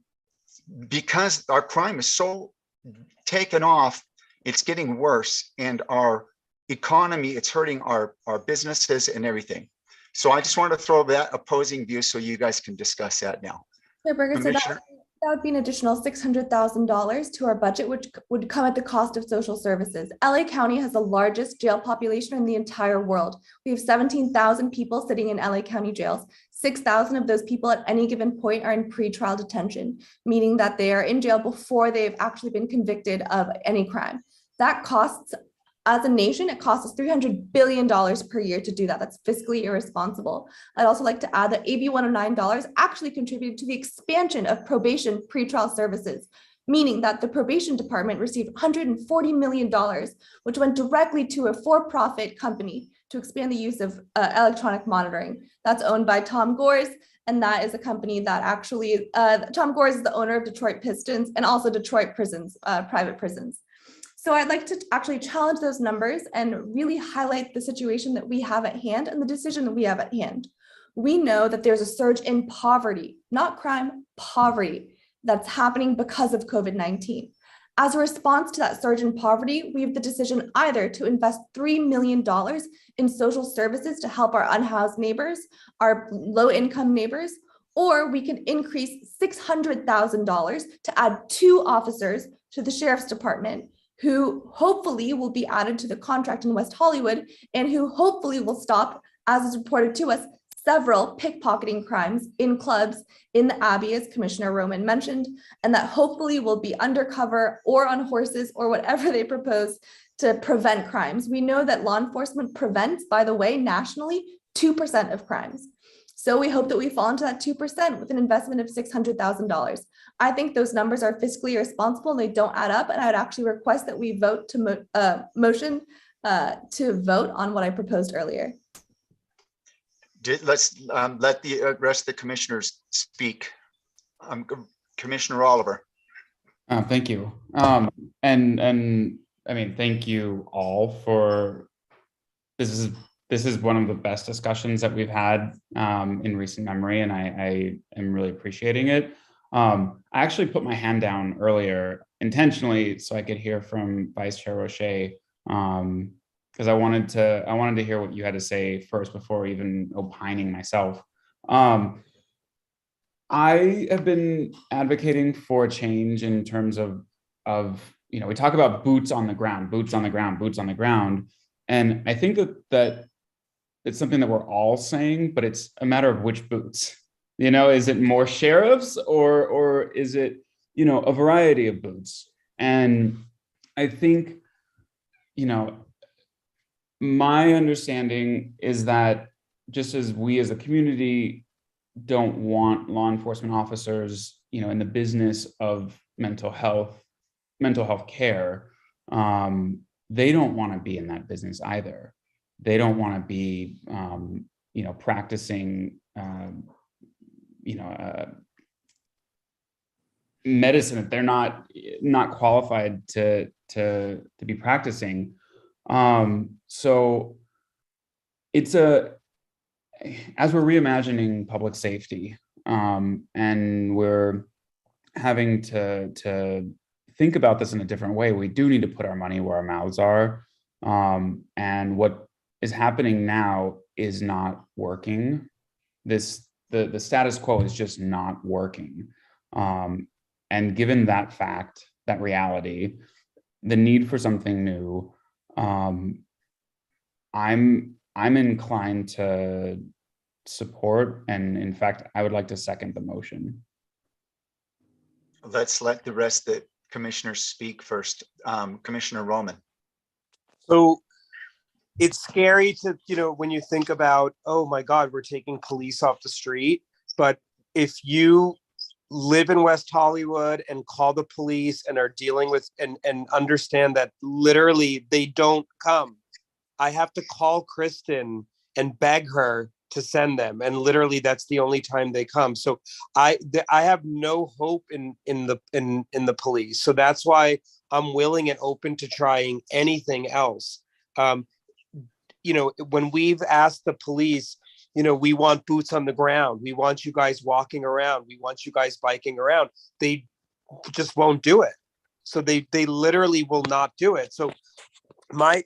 because our crime is so taken off, it's getting worse, and our economy, it's hurting our businesses and everything. So I just wanted to throw that opposing view so you guys can discuss that now.
Chair Berger, so that would be an additional $600,000 to our budget, which would come at the cost of social services. LA County has the largest jail population in the entire world. We have 17,000 people sitting in LA County jails. 6,000 of those people at any given point are in pretrial detention, meaning that they are in jail before they've actually been convicted of any crime. That costs, as a nation, it costs us $300 billion per year to do that. That's fiscally irresponsible. I'd also like to add that AB 109 actually contributed to the expansion of probation pretrial services, meaning that the probation department received $140 million, which went directly to a for-profit company to expand the use of electronic monitoring. That's owned by Tom Gores, and that is a company that actually, Tom Gores is the owner of Detroit Pistons and also Detroit prisons, private prisons. So I'd like to actually challenge those numbers and really highlight the situation that we have at hand and the decision that we have at hand. We know that there's a surge in poverty, not crime, poverty, that's happening because of COVID-19. As a response to that surge in poverty, we have the decision either to invest $3 million in social services to help our unhoused neighbors, our low-income neighbors, or we can increase $600,000 to add 2 officers to the sheriff's department, who hopefully will be added to the contract in West Hollywood and who hopefully will stop, as is reported to us, several pickpocketing crimes in clubs in the Abbey, as Commissioner Roman mentioned, and that hopefully will be undercover or on horses or whatever they propose to prevent crimes. We know that law enforcement prevents, by the way, nationally, 2% of crimes. So we hope that we fall into that 2% with an investment of $600,000. I think those numbers are fiscally irresponsible and they don't add up. And I would actually request that we vote to motion to vote on what I proposed earlier.
Let's let the rest of the commissioners speak. Commissioner Oliver.
Thank you. And I mean, thank you all for this is one of the best discussions that we've had in recent memory, and I am really appreciating it. I actually put my hand down earlier intentionally so I could hear from Vice Chair Roche, because I wanted to hear what you had to say first before even opining myself. I have been advocating for a change in terms of we talk about boots on the ground, boots on the ground, boots on the ground, and I think that it's something that we're all saying, but it's a matter of which boots. Is it more sheriffs or is it, a variety of boots? And I think, my understanding is that just as we as a community don't want law enforcement officers, in the business of mental health care, they don't want to be in that business either. they don't want to be, practicing, medicine that they're not qualified to be practicing. So it's as we're reimagining public safety, and we're having to think about this in a different way, we do need to put our money where our mouths are. And what is happening now is not working. The status quo is just not working. And given that fact, that reality, the need for something new, I'm inclined to support, and in fact, I would like to second the motion.
Let's let the rest of the commissioners speak first. Commissioner Roman.
So it's scary to, when you think about, oh my God, we're taking police off the street. But if you live in West Hollywood and call the police and are dealing with and understand that literally they don't come, I have to call Kristen and beg her to send them, and literally that's the only time they come. So I have no hope in the police. So that's why I'm willing and open to trying anything else. When we've asked the police, we want boots on the ground, we want you guys walking around, we want you guys biking around, they just won't do it. So they literally will not do it. So my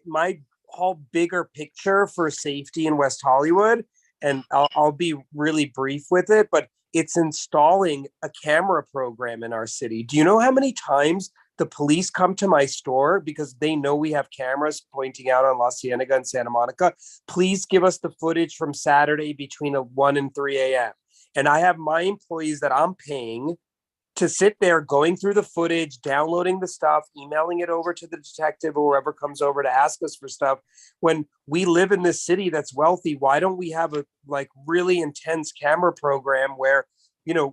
whole bigger picture for safety in West Hollywood, and I'll be really brief with it, but it's installing a camera program in our city. Do you know how many times the police come to my store because they know we have cameras pointing out on La Cienega and Santa Monica? Please give us the footage from Saturday between 1 and 3 a.m. And I have my employees that I'm paying to sit there going through the footage, downloading the stuff, emailing it over to the detective or whoever comes over to ask us for stuff. When we live in this city that's wealthy, why don't we have a really intense camera program where,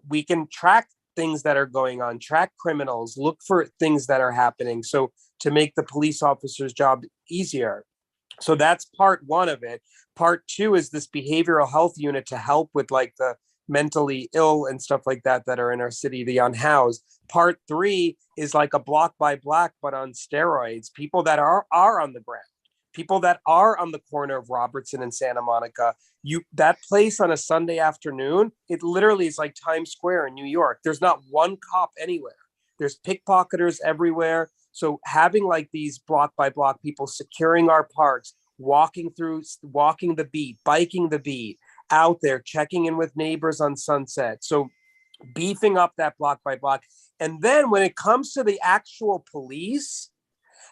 we can track things that are going on, track criminals, look for things that are happening. So to make the police officer's job easier. So that's part one of it. Part two is this behavioral health unit to help with the mentally ill and stuff like that are in our city, the unhoused. Part three is like a block by block, but on steroids, people that are on the ground, people that are on the corner of Robertson and Santa Monica. That place on a Sunday afternoon, it literally is like Times Square in New York. There's not one cop anywhere. There's pickpocketers everywhere. So having these block by block people securing our parks, walking the beat, biking the beat, out there checking in with neighbors on Sunset. So beefing up that block by block. And then when it comes to the actual police,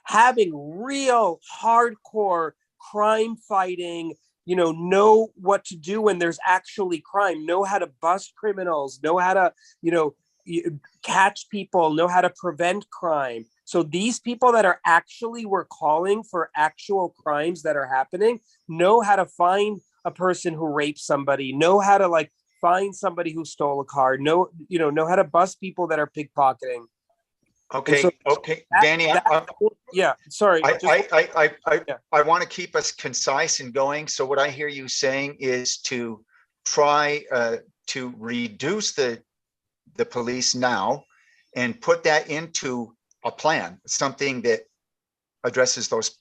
having real hardcore crime fighting, know what to do when there's actually crime, know how to bust criminals, know how to, catch people, know how to prevent crime. So these people that are actually, we're calling for actual crimes that are happening, know how to find a person who raped somebody, know how to find somebody who stole a car, know how to bust people that are pickpocketing.
Okay, Danny.
Yeah, sorry.
I want to keep us concise and going. So what I hear you saying is to try to reduce the police now and put that into a plan, something that addresses the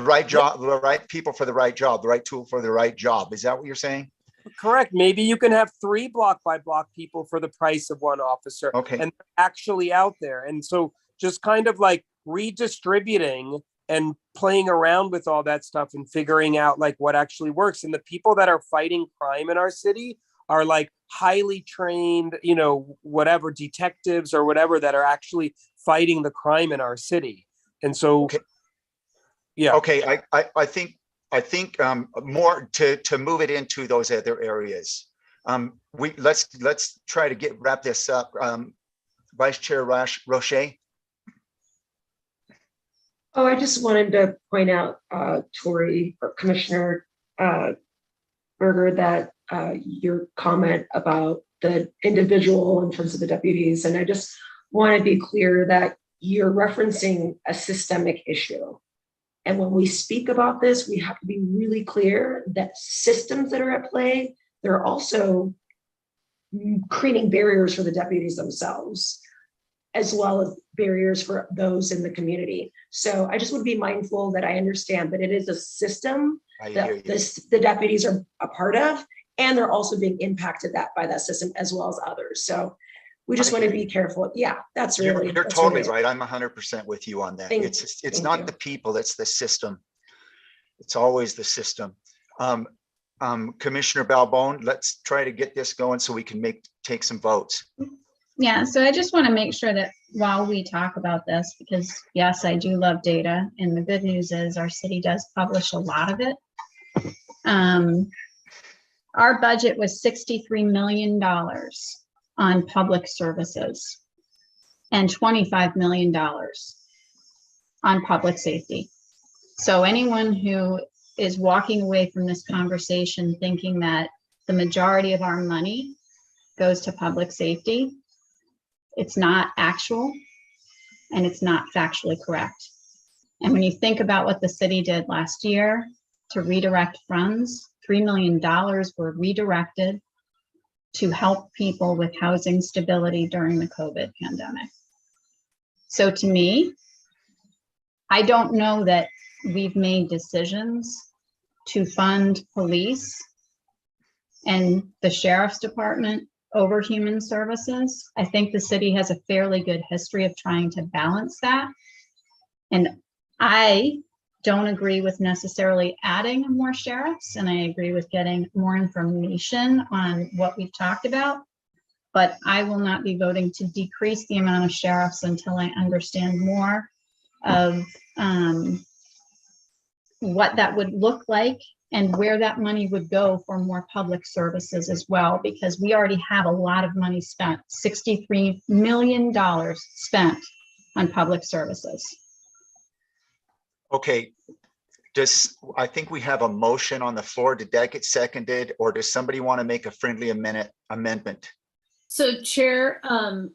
right job, the right people for the right job, the right tool for the right job. Is that what you're saying?
Correct. Maybe you can have 3 block by block people for the price of 1 officer.
Okay.
And they're actually out there. And so just kind of redistributing and playing around with all that stuff and figuring out what actually works. And the people that are fighting crime in our city are highly trained, whatever detectives or whatever that are actually fighting the crime in our city. And so,
okay.
Yeah.
Okay. I think more to move it into those other areas. Let's try to wrap this up. Vice Chair Roche.
Oh, I just wanted to point out, Tori or Commissioner Berger, that your comment about the individual in terms of the deputies, and I just want to be clear that you're referencing a systemic issue. And when we speak about this, we have to be really clear that systems that are at play, they're also creating barriers for the deputies themselves, as well as barriers for those in the community. So I just want to be mindful that I understand that it is a system that the deputies are a part of, and they're also being impacted by that system as well as others. So we just want to be careful. Yeah, that's really.
You're totally right. I'm 100% with you on that. It's not the people, it's the system. It's always the system. Commissioner Balbone, let's try to get this going so we can take some votes.
Yeah, so I just want to make sure that while we talk about this, because yes, I do love data, and the good news is our city does publish a lot of it. Our budget was $63 million on public services and $25 million on public safety. So anyone who is walking away from this conversation thinking that the majority of our money goes to public safety, it's not actual and it's not factually correct. And when you think about what the city did last year to redirect funds, $3 million were redirected to help people with housing stability during the COVID pandemic. So to me, I don't know that we've made decisions to fund police and the sheriff's department over human services. I think the city has a fairly good history of trying to balance that. And I don't agree with necessarily adding more sheriffs, and I agree with getting more information on what we've talked about, but I will not be voting to decrease the amount of sheriffs until I understand more of what that would look like and where that money would go for more public services as well, because we already have a lot of money spent, $63 million spent on public services.
Okay, I think we have a motion on the floor. Did that get seconded, or does somebody want to make a friendly amendment?
So Chair,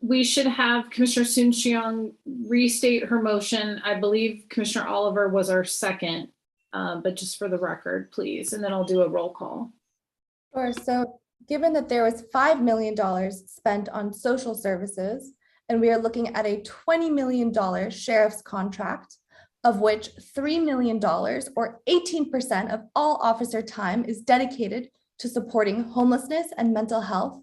we should have Commissioner Soon-Shiong restate her motion. I believe Commissioner Oliver was our second, but just for the record, please, and then I'll do a roll call.
Sure. So given that there was $5 million spent on social services, and we are looking at a $20 million sheriff's contract, of which $3 million or 18% of all officer time is dedicated to supporting homelessness and mental health.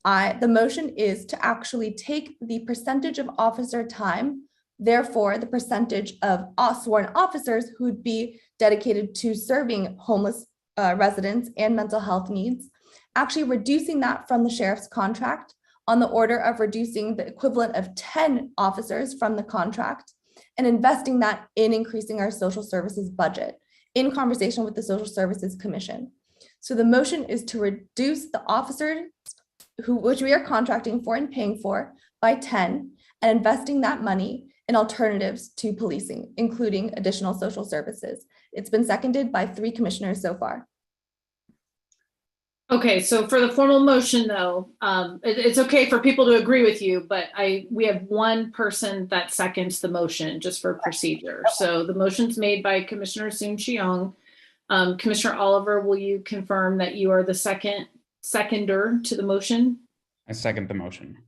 The motion is to actually take the percentage of officer time, therefore the percentage of sworn officers who would be dedicated to serving homeless residents and mental health needs, actually reducing that from the sheriff's contract on the order of reducing the equivalent of 10 officers from the contract, and investing that in increasing our social services budget in conversation with the Social Services Commission. So the motion is to reduce the officers which we are contracting for and paying for by 10, and investing that money in alternatives to policing, including additional social services. It's been seconded by 3 commissioners so far.
Okay, so for the formal motion though, it's okay for people to agree with you, but we have one person that seconds the motion just for procedure. So the motion's made by Commissioner Soon-Shiong. Commissioner Oliver, will you confirm that you are the seconder to the motion?
I second the motion.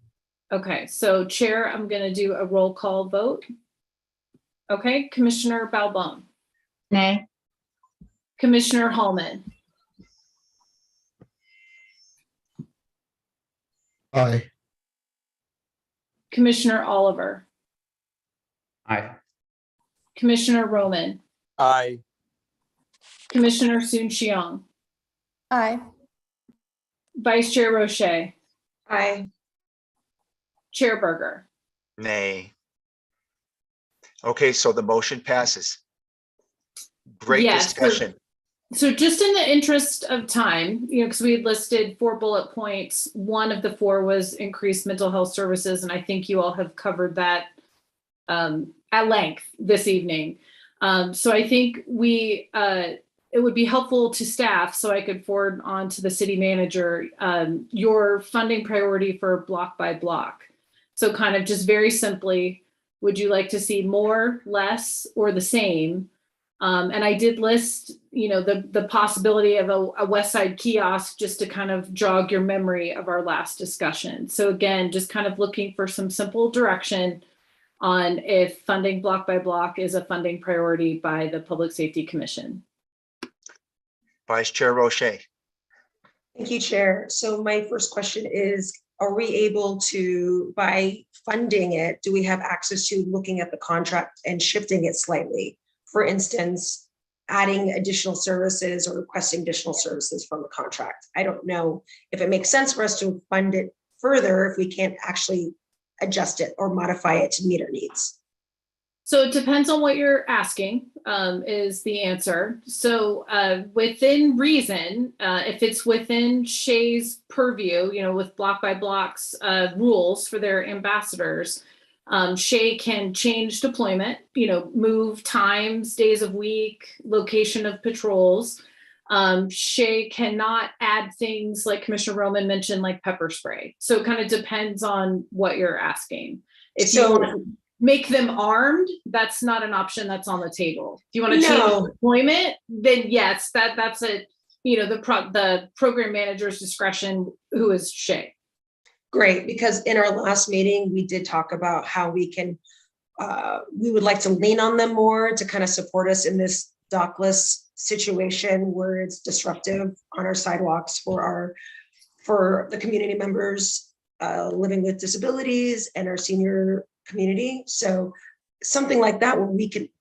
Okay, so Chair, I'm going to do a roll call vote. Okay, Commissioner Balbone.
Nay.
Commissioner Hallman.
Aye.
Commissioner Oliver.
Aye.
Commissioner Roman.
Aye.
Commissioner Soon-Shiong.
Aye.
Vice Chair Roche.
Aye.
Chair Berger.
Nay. Okay, so the motion passes. Great
Yes,
discussion.
So just in the interest of time, because we had listed 4 bullet points, one of the 4 was increased mental health services, and I think you all have covered that at length this evening. So I think it would be helpful to staff, so I could forward on to the city manager, your funding priority for block by block. So kind of just very simply, would you like to see more, less, or the same And I did list, the possibility of a West Side kiosk just to kind of jog your memory of our last discussion. So again, just kind of looking for some simple direction on if funding block by block is a funding priority by the Public Safety Commission.
Vice Chair Roche.
Thank you, Chair. So my first question is, are we able to, by funding it, do we have access to looking at the contract and shifting it slightly? For instance, adding additional services or requesting additional services from the contract. I don't know if it makes sense for us to fund it further if we can't actually adjust it or modify it to meet our needs.
So it depends on what you're asking, is the answer. So within reason, if it's within SHEA's purview, with block by blocks rules for their ambassadors, SHEA can change deployment, move times, days of week, location of patrols. SHEA cannot add things like Commissioner Roman mentioned, like pepper spray. So it kind of depends on what you're asking. If you want to make them armed, that's not an option that's on the table. If you want to change deployment, then yes, that's a, the program manager's discretion, who is SHEA.
Great, because in our last meeting, we did talk about how we can, we would like to lean on them more to kind of support us in this dockless situation where it's disruptive on our sidewalks for the community members living with disabilities and our senior community. So something like that where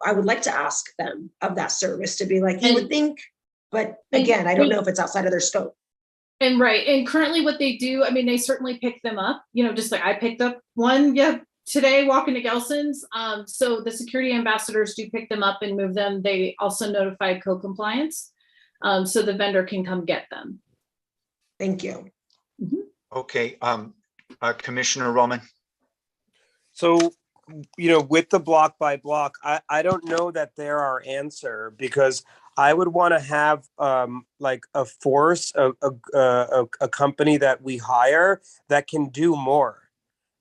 I would like to ask them of that service to be like, you would think, but again, I don't know if it's outside of their scope.
And right. And currently what they do, they certainly pick them up, just like I picked up one today walking to Gelson's. So the security ambassadors do pick them up and move them. They also notify co-compliance. So the vendor can come get them.
Thank you.
Mm-hmm.
Okay. Commissioner Roman.
So, with the block by block, I don't know that they're our answer, because I would want to have like a force, a company that we hire that can do more,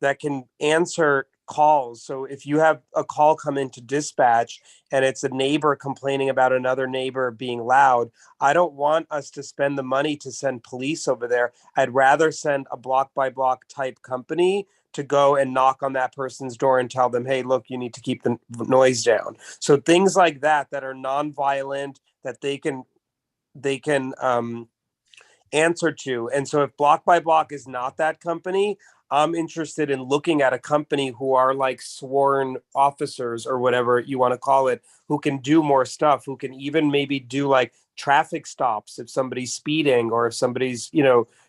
that can answer calls. So if you have a call come into dispatch and it's a neighbor complaining about another neighbor being loud, I don't want us to spend the money to send police over there. I'd rather send a block by block type company to go and knock on that person's door and tell them, hey, look, you need to keep the noise down. So things like that are nonviolent, that they can answer to. And so if block by block is not that company, I'm interested in looking at a company who are like sworn officers or whatever you want to call it, who can do more stuff, who can even maybe do like traffic stops if somebody's speeding, or if somebody's,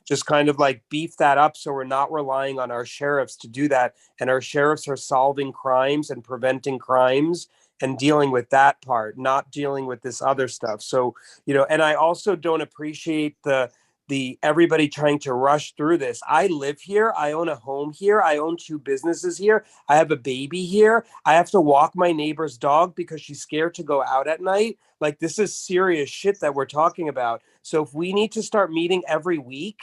just kind of like beef that up, so we're not relying on our sheriffs to do that. And our sheriffs are solving crimes and preventing crimes and dealing with that part, not dealing with this other stuff. So, and I also don't appreciate the everybody trying to rush through this. I live here. I own a home here. I own 2 businesses here. I have a baby here. I have to walk my neighbor's dog because she's scared to go out at night. Like, this is serious shit that we're talking about. So if we need to start meeting every week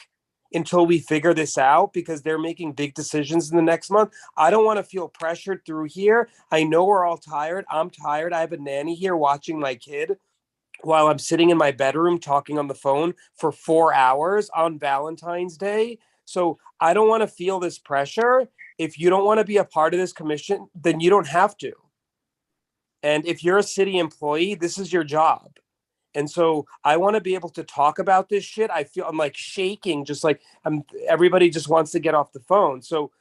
until we figure this out, because they're making big decisions in the next month, I don't want to feel pressured through here. I know we're all tired. I'm tired. I have a nanny here watching my kid while I'm sitting in my bedroom talking on the phone for 4 hours on Valentine's Day. So I don't want to feel this pressure. If you don't want to be a part of this commission, then you don't have to. And if you're a city employee, this is your job. And so I want to be able to talk about this shit. I feel I'm like shaking, just like everybody just wants to get off the phone. So,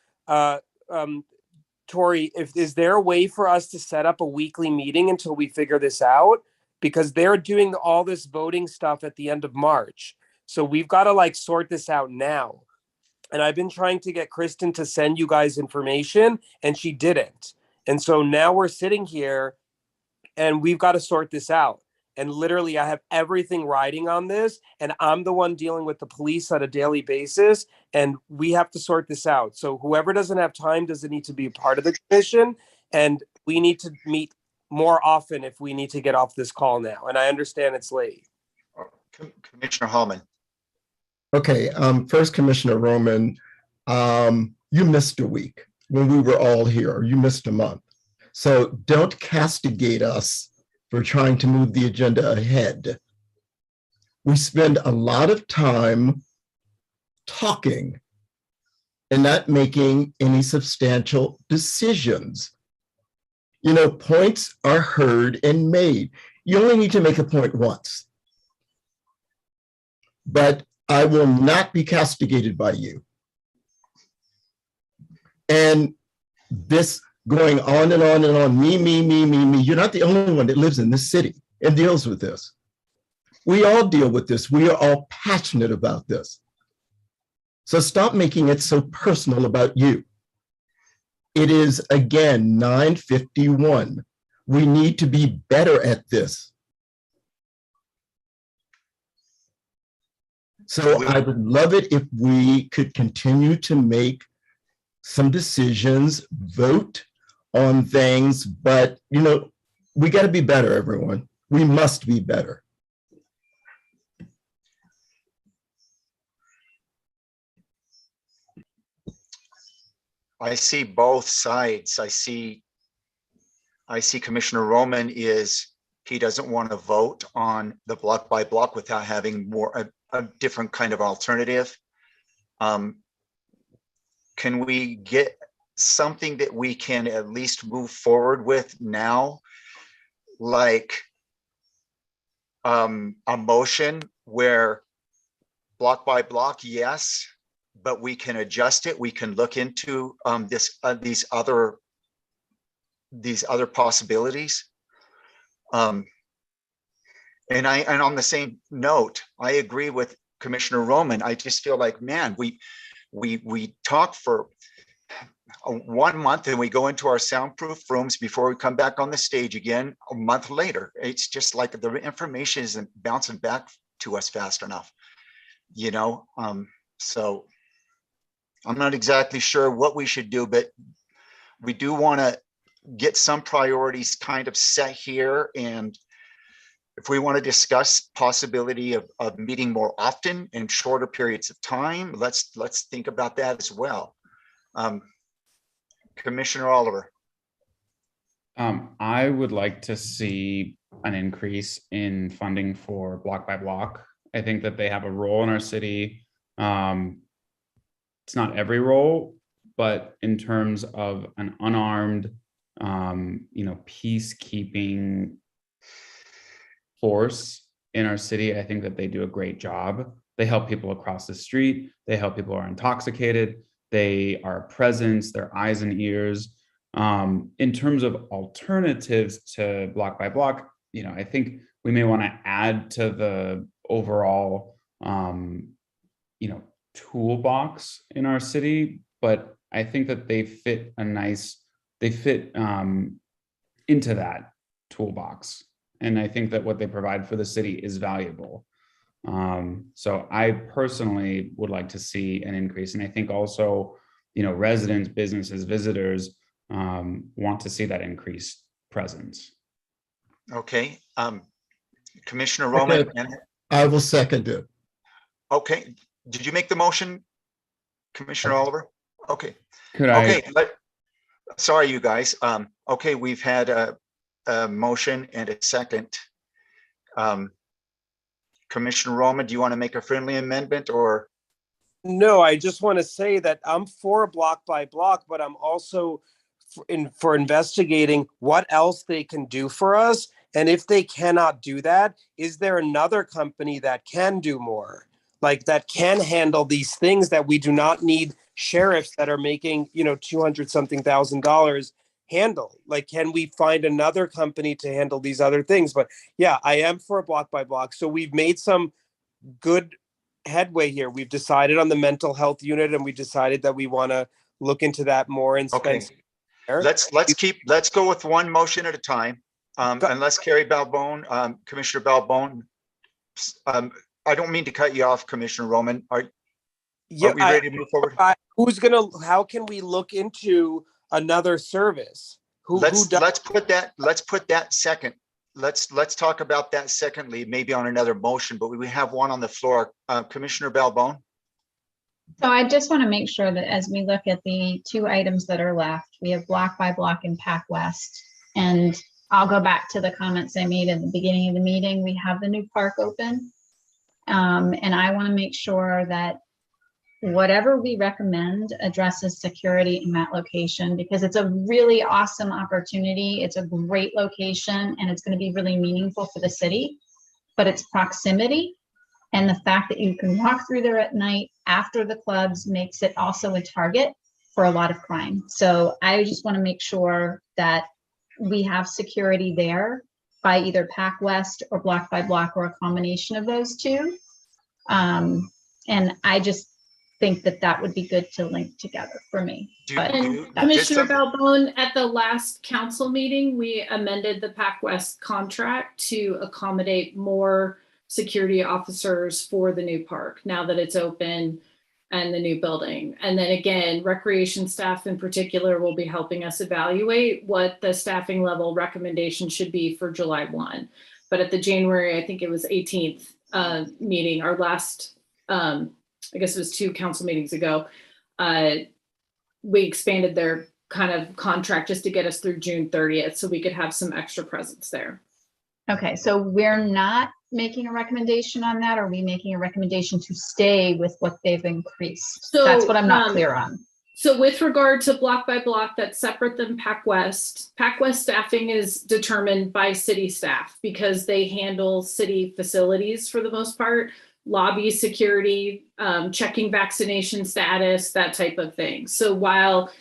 Tori, is there a way for us to set up a weekly meeting until we figure this out? Because they're doing all this voting stuff at the end of March. So we've got to like sort this out now. And I've been trying to get Kristen to send you guys information, and she didn't. And so now we're sitting here and we've got to sort this out. And literally I have everything riding on this, and I'm the one dealing with the police on a daily basis, and we have to sort this out. So whoever doesn't have time doesn't need to be a part of the commission, and we need to meet more often if we need to get off this call now. And I understand it's late.
Commissioner Hallman.
Okay, first, Commissioner Roman, you missed a week when we were all here. You missed a month. So don't castigate us for trying to move the agenda ahead. We spend a lot of time talking and not making any substantial decisions. You know, points are heard and made. You only need to make a point once. But I will not be castigated by you. And this going on and on and on, me. You're not the only one that lives in this city and deals with this. We all deal with this. We are all passionate about this. So stop making it so personal about you. It is, again, 9:51. We need to be better at this. So I would love it if we could continue to make some decisions, vote on things, but, you know, we got to be better, everyone. We must be better.
I see both sides. I see Commissioner Roman he doesn't want to vote on the block by block without having a different kind of alternative. Can we get something that we can at least move forward with now? Like a motion where block by block, yes, but we can adjust it. We can look into these other possibilities. And on the same note, I agree with Commissioner Roman. I just feel like, man, we talk for 1 month and we go into our soundproof rooms before we come back on the stage again a month later. It's just like the information isn't bouncing back to us fast enough, you know? So I'm not exactly sure what we should do, but we do want to get some priorities kind of set here. And if we want to discuss possibility of meeting more often in shorter periods of time, let's think about that as well. Commissioner Oliver.
I would like to see an increase in funding for block by block. I think that they have a role in our city. It's not every role, but in terms of an unarmed, peacekeeping force in our city, I think that they do a great job. They help people across the street. They help people who are intoxicated. They are a presence, their eyes and ears. In terms of alternatives to block by block, I think we may want to add to the overall, toolbox in our city, but I think that they fit into that toolbox. And I think that what they provide for the city is valuable. So I personally would like to see an increase. And I think also, residents, businesses, visitors want to see that increased presence.
Okay. Commissioner Roman.
I will second it.
Okay. Did you make the motion, Commissioner Oliver? Okay.
Okay.
Sorry, you guys. Okay, we've had a motion and a second. Commissioner Roman, do you want to make a friendly amendment or?
No, I just want to say that I'm for block by block, but I'm also for investigating what else they can do for us. And if they cannot do that, is there another company that can do more? Like that can handle these things that we do not need sheriffs that are making, $200-something thousand handle. Like, can we find another company to handle these other things? But yeah, I am for a block by block. So we've made some good headway here. We've decided on the mental health unit, and we decided that we want to look into that more and spend.
Okay. Let's go with one motion at a time. Unless Commissioner Balbone, I don't mean to cut you off, Commissioner Roman. Are we ready to move forward?
How can we look into another service?
Let's put that second. Let's talk about that secondly, maybe on another motion, but we have one on the floor. Commissioner Balbone.
So I just want to make sure that as we look at the two items that are left, we have block by block in Pac West. And I'll go back to the comments I made at the beginning of the meeting. We have the new park open. And I want to make sure that whatever we recommend addresses security in that location, because it's a really awesome opportunity. It's a great location and it's going to be really meaningful for the city, but its proximity and the fact that you can walk through there at night after the clubs makes it also a target for a lot of crime. So I just want to make sure that we have security there by either Pac West or Block by Block or a combination of those two. And I just think that that would be good to link together for me.
And Commissioner Balbone, at the last council meeting, we amended the Pac West contract to accommodate more security officers for the new park now that it's open and the new building. And then again, recreation staff in particular will be helping us evaluate what the staffing level recommendation should be for July 1. But at the January, I think it was 18th meeting, our last, I guess it was 2 council meetings ago, we expanded their kind of contract just to get us through June 30th so we could have some extra presence there.
Okay, so we're not making a recommendation on that? Or are we making a recommendation to stay with what they've increased?
So
that's what I'm not clear on.
So with regard to Block by Block, that's separate than Pac West. Pac West staffing is determined by city staff because they handle city facilities for the most part, lobby security, checking vaccination status, that type of thing. So while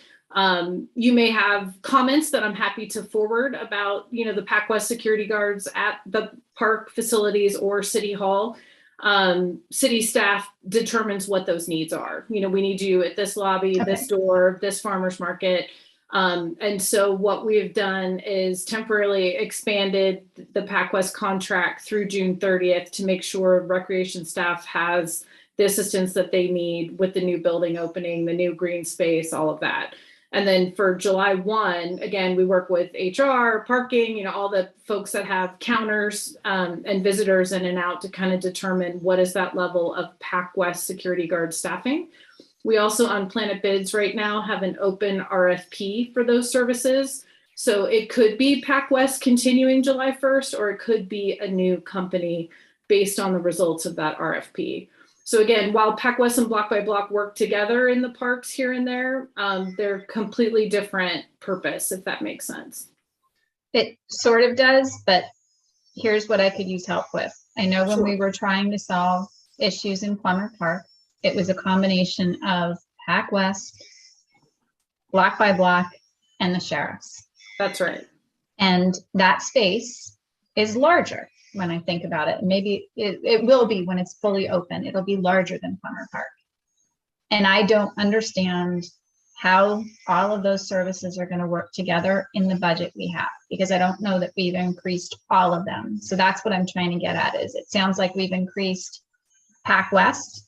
you may have comments that I'm happy to forward about, you know, the Pac West security guards at the park facilities or City Hall, city staff determines what those needs are. You know, we need you at this lobby, this door, this farmer's market. And so what we've done is temporarily expanded the Pac West contract through June 30th to make sure recreation staff has the assistance that they need with the new building opening, the new green space, all of that. And then for July 1, again, we work with HR, parking, you know, all the folks that have counters and visitors in and out to kind of determine what is that level of Pac West security guard staffing. We also on Planet Bids right now have an open RFP for those services. So it could be Pac West continuing July 1st, or it could be a new company based on the results of that RFP. So again, while Pac West and Block by Block work together in the parks here and there, they're completely different purpose, if that makes sense.
It sort of does, but here's what I could use help with. I know when we were trying to solve issues in Plummer Park, it was a combination of Pac West, Block by Block, and the sheriffs.
That's right.
And that space is larger. When I think about it, maybe it will be when it's fully open, it'll be larger than Plummer Park. And I don't understand how all of those services are going to work together in the budget we have, because I don't know that we've increased all of them. So that's what I'm trying to get at is it sounds like we've increased Pac West.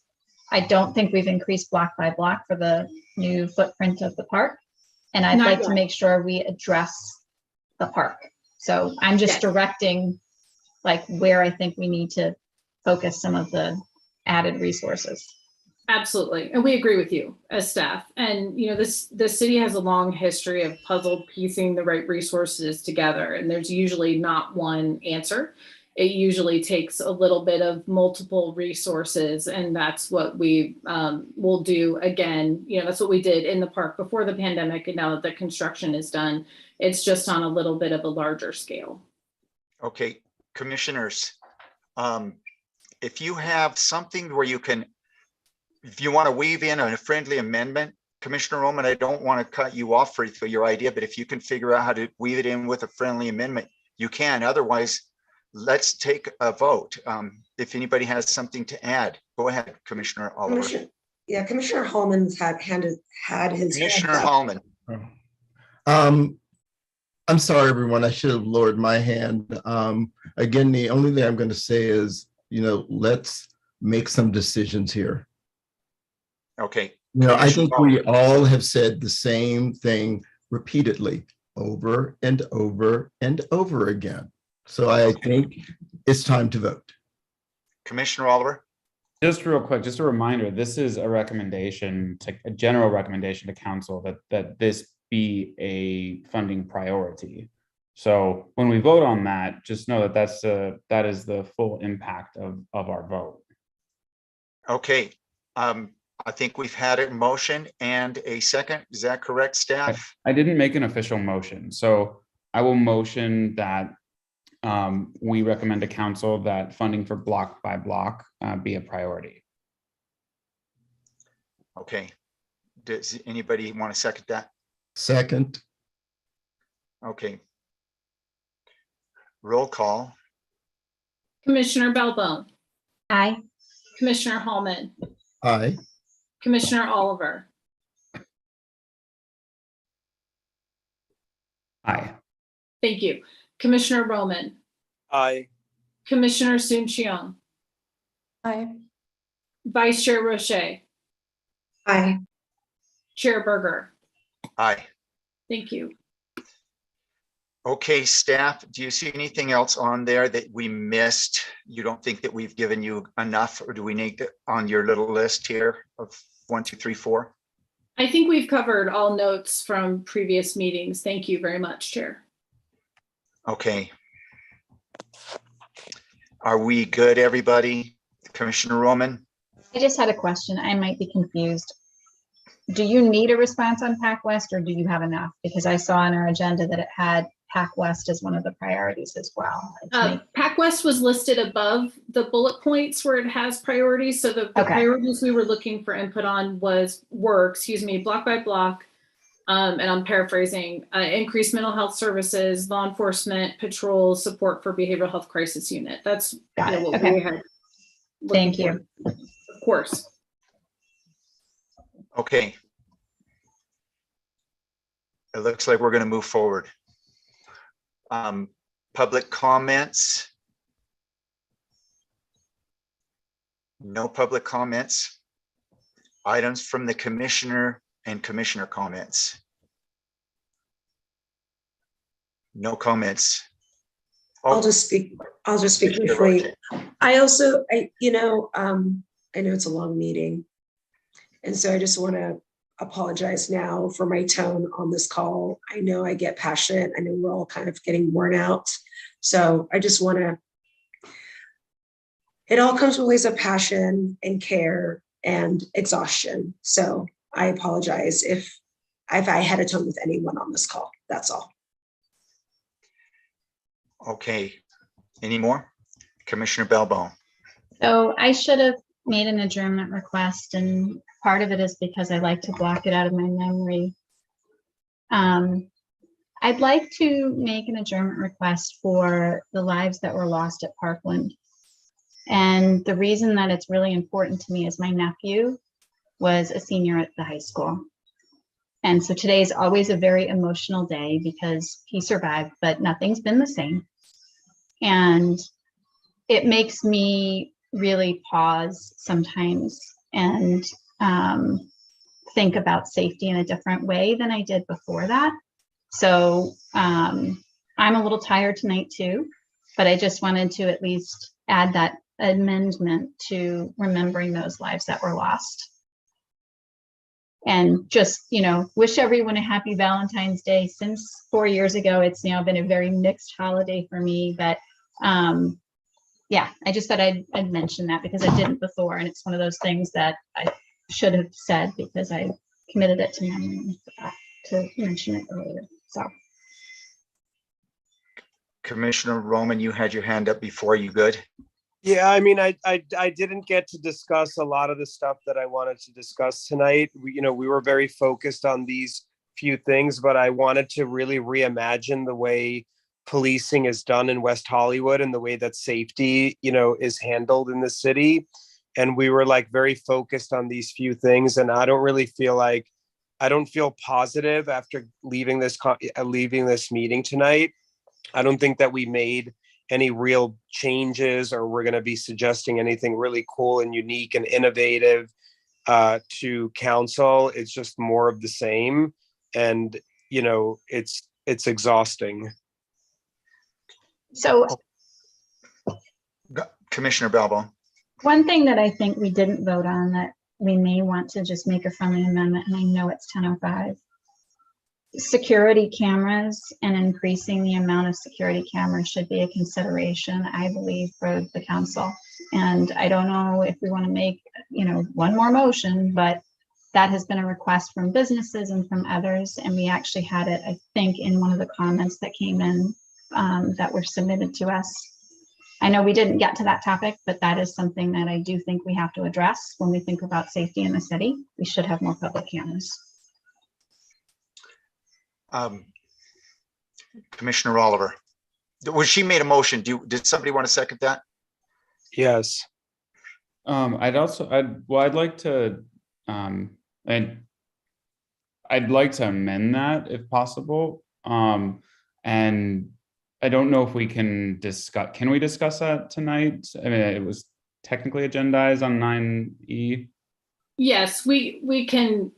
I don't think we've increased Block by Block for the new footprint of the park. And I'd like to make sure we address the park. So I'm just directing like where I think we need to focus some of the added resources.
Absolutely. And we agree with you as staff. And, you know, the city has a long history of puzzle piecing the right resources together. And there's usually not one answer. It usually takes a little bit of multiple resources. And that's what we will do again. You know, that's what we did in the park before the pandemic. And now that the construction is done, it's just on a little bit of a larger scale.
Okay. Commissioners, if you have something where you can, if you want to weave in a friendly amendment, Commissioner Roman, I don't want to cut you off for your idea, but if you can figure out how to weave it in with a friendly amendment, you can. Otherwise, let's take a vote. If anybody has something to add, go ahead, Commissioner Oliver.
Commissioner Hallman's had his
Commissioner Hallman.
I'm sorry, everyone. I should have lowered my hand. Again, the only thing I'm going to say is, you know, let's make some decisions here.
Okay.
You know, I think we all have said the same thing repeatedly over and over and over again. So I think it's time to vote.
Commissioner Oliver.
Just real quick, just a reminder, this is a recommendation, a general recommendation to council that this be a funding priority. So when we vote on that, just know that that is the full impact of our vote.
Okay, I think we've had a motion and a second. Is that correct, staff?
I didn't make an official motion, so I will motion that we recommend to council that funding for block by block be a priority.
Okay. Does anybody want to second that?
Second.
Okay. Roll call.
Commissioner Belbone,
Aye.
Commissioner Hallman,
Aye.
Commissioner Oliver,
Aye.
thank you. Commissioner Roman,
Aye.
Commissioner Soon-Shiong,
Aye.
Vice Chair Roche,
Aye.
Chair Berger,
Aye.
thank you.
Okay, staff, do you see anything else on there that we missed? You don't think that we've given you enough, or do we need to, on your little list here of 1, 2, 3, 4?
I think we've covered all notes from previous meetings. Thank you very much, Chair.
Okay. Are we good, everybody? Commissioner Roman?
I just had a question. I might be confused. Do you need a response on PAC West, or do you have enough? Because I saw on our agenda that it had PAC West as one of the priorities as well.
PAC West was listed above the bullet points where it has priorities. So the
Okay.
priorities we were looking for input on were block by block, and I'm paraphrasing, increased mental health services, law enforcement, patrol, support for behavioral health crisis unit. That's what
Okay.
we had.
Thank you.
Of course.
Okay. It looks like we're going to move forward. Public comments. No public comments. Items from the commissioner and commissioner comments. No comments.
I'll just speak
Commissioner
briefly.
Roche.
I know it's a long meeting. And so I just want to apologize now for my tone on this call. I know I get passionate. I know we're all kind of getting worn out. So I just want to, it all comes from a place of passion and care and exhaustion. So I apologize if I had a tone with anyone on this call. That's all.
Okay. Any more? Commissioner Belbone.
So I should have made an adjournment request, and part of it is because I like to block it out of my memory. I'd like to make an adjournment request for the lives that were lost at Parkland. And the reason that it's really important to me is my nephew was a senior at the high school. And so today is always a very emotional day because he survived, but nothing's been the same. And it makes me really pause sometimes and think about safety in a different way than I did before that. So I'm a little tired tonight too, but I just wanted to at least add that amendment to remembering those lives that were lost. And just, wish everyone a happy Valentine's Day. Since 4 years ago, it's now been a very mixed holiday for me, but yeah, I just thought I'd mention that because I didn't before, and it's one of those things that I should have said because I committed it to memory and forgot to mention it earlier. So,
Commissioner Roman, you had your hand up before. You good?
Yeah, I mean, I didn't get to discuss a lot of the stuff that I wanted to discuss tonight. We were very focused on these few things, but I wanted to really reimagine the way policing is done in West Hollywood and the way that safety, is handled in the city. And we were very focused on these few things. And I don't feel positive after leaving this meeting tonight. I don't think that we made any real changes or we're going to be suggesting anything really cool and unique and innovative to council. It's just more of the same. And, it's exhausting.
So
Commissioner Belbone.
One thing that I think we didn't vote on that we may want to just make a friendly amendment, and I know it's 10:05, security cameras and increasing the amount of security cameras should be a consideration, I believe, for the council. And I don't know if we want to make, one more motion, but that has been a request from businesses and from others. And we actually had it, I think, in one of the comments that came in that were submitted to us. I know we didn't get to that topic, but that is something that I do think we have to address when we think about safety in the city. We should have more public cameras.
Commissioner Oliver, she made a motion. Did somebody want to second that?
Yes.
I'd like to amend that if possible. And I don't know if we can we discuss that tonight? I mean, it was technically agendized on 9E.
Yes, we can,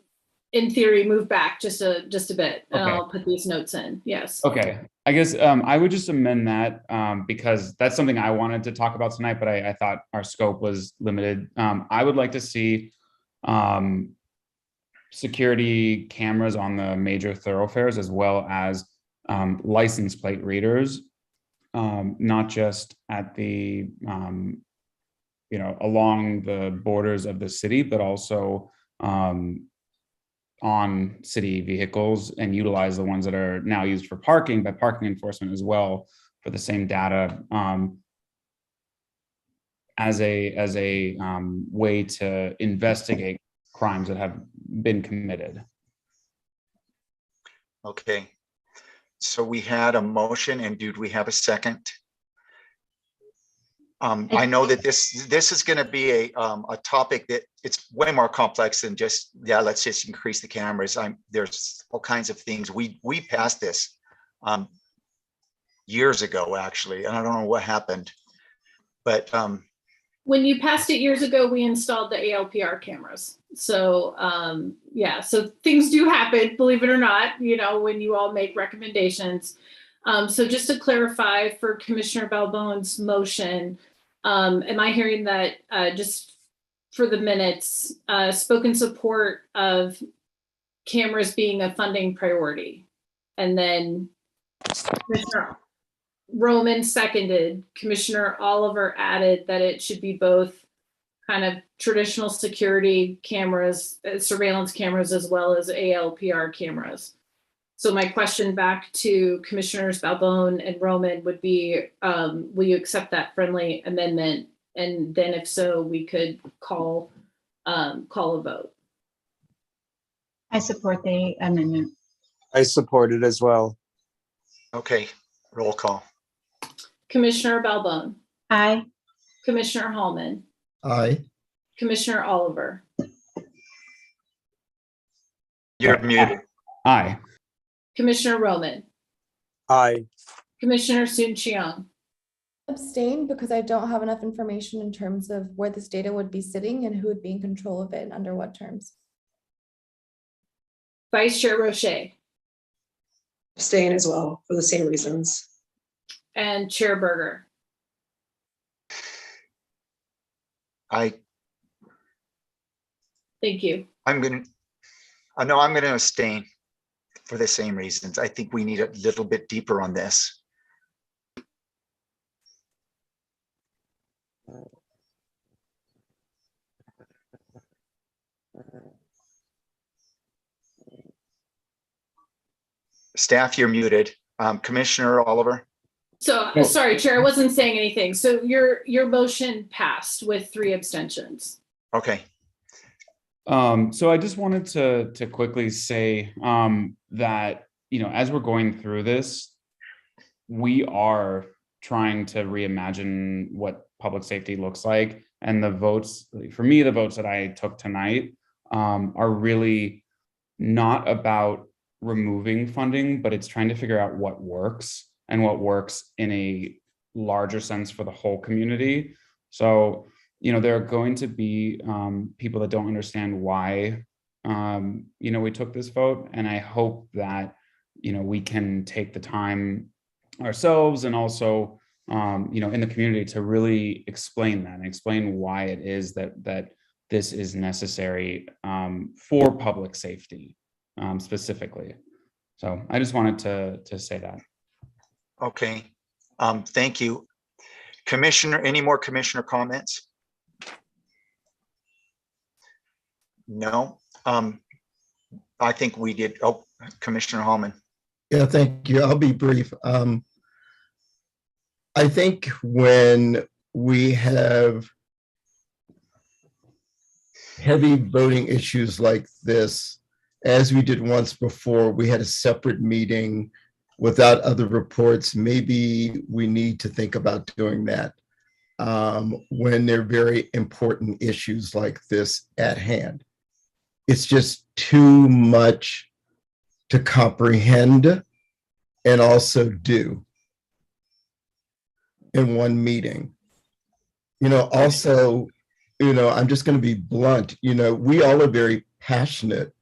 in theory, move back just a bit, and
Okay.
I'll put these notes in. Yes.
Okay, I guess I would just amend that because that's something I wanted to talk about tonight, but I thought our scope was limited. I would like to see security cameras on the major thoroughfares, as well as license plate readers, not just at the along the borders of the city, but also on city vehicles, and utilize the ones that are now used for parking by parking enforcement as well, for the same data as a way to investigate crimes that have been committed.
Okay, so we had a motion, and do we have a second? I know that this is going to be a topic that it's way more complex than just, let's just increase the cameras. There's all kinds of things. We passed this years ago, actually, and I don't know what happened, but
when you passed it years ago, we installed the ALPR cameras. So so things do happen, believe it or not, when you all make recommendations. So just to clarify for Commissioner Balbone's motion, am I hearing that just for the minutes, spoken support of cameras being a funding priority? And then Commissioner Roman seconded, Commissioner Oliver added that it should be both kind of traditional security cameras, surveillance cameras, as well as ALPR cameras. So my question back to Commissioners Balbone and Roman would be, will you accept that friendly amendment? And then if so, we could call a vote.
I support the amendment.
I support it as well.
Okay, roll call.
Commissioner Balbone.
Aye.
Commissioner Hallman.
Aye.
Commissioner Oliver.
You're muted.
Aye.
Commissioner Roman.
Aye.
Commissioner Soon-Shiong.
Abstain because I don't have enough information in terms of where this data would be sitting and who would be in control of it and under what terms.
Vice Chair Roche.
Abstain as well for the same reasons.
And Chair Berger.
Thank
you.
I'm going to abstain for the same reasons. I think we need a little bit deeper on this. Staff, you're muted. Commissioner Oliver.
So sorry, Chair, I wasn't saying anything. So your motion passed with 3 abstentions.
Okay.
So I just wanted to quickly say that, as we're going through this, we are trying to reimagine what public safety looks like. And the votes, for me, the votes that I took tonight are really not about removing funding, but it's trying to figure out what works and what works in a larger sense for the whole community. So, there are going to be people that don't understand why, we took this vote. And I hope that, we can take the time ourselves and also, in the community to really explain that and explain why it is that this is necessary for public safety specifically. So I just wanted to say that.
Okay, thank you. Commissioner, any more commissioner comments? No, I think we did. Oh, Commissioner Hallman.
Yeah, thank you. I'll be brief. I think when we have heavy voting issues like this, as we did once before, we had a separate meeting without other reports. Maybe we need to think about doing that when there are very important issues like this at hand. It's just too much to comprehend and also do in one meeting. Also, I'm just going to be blunt. We all are very passionate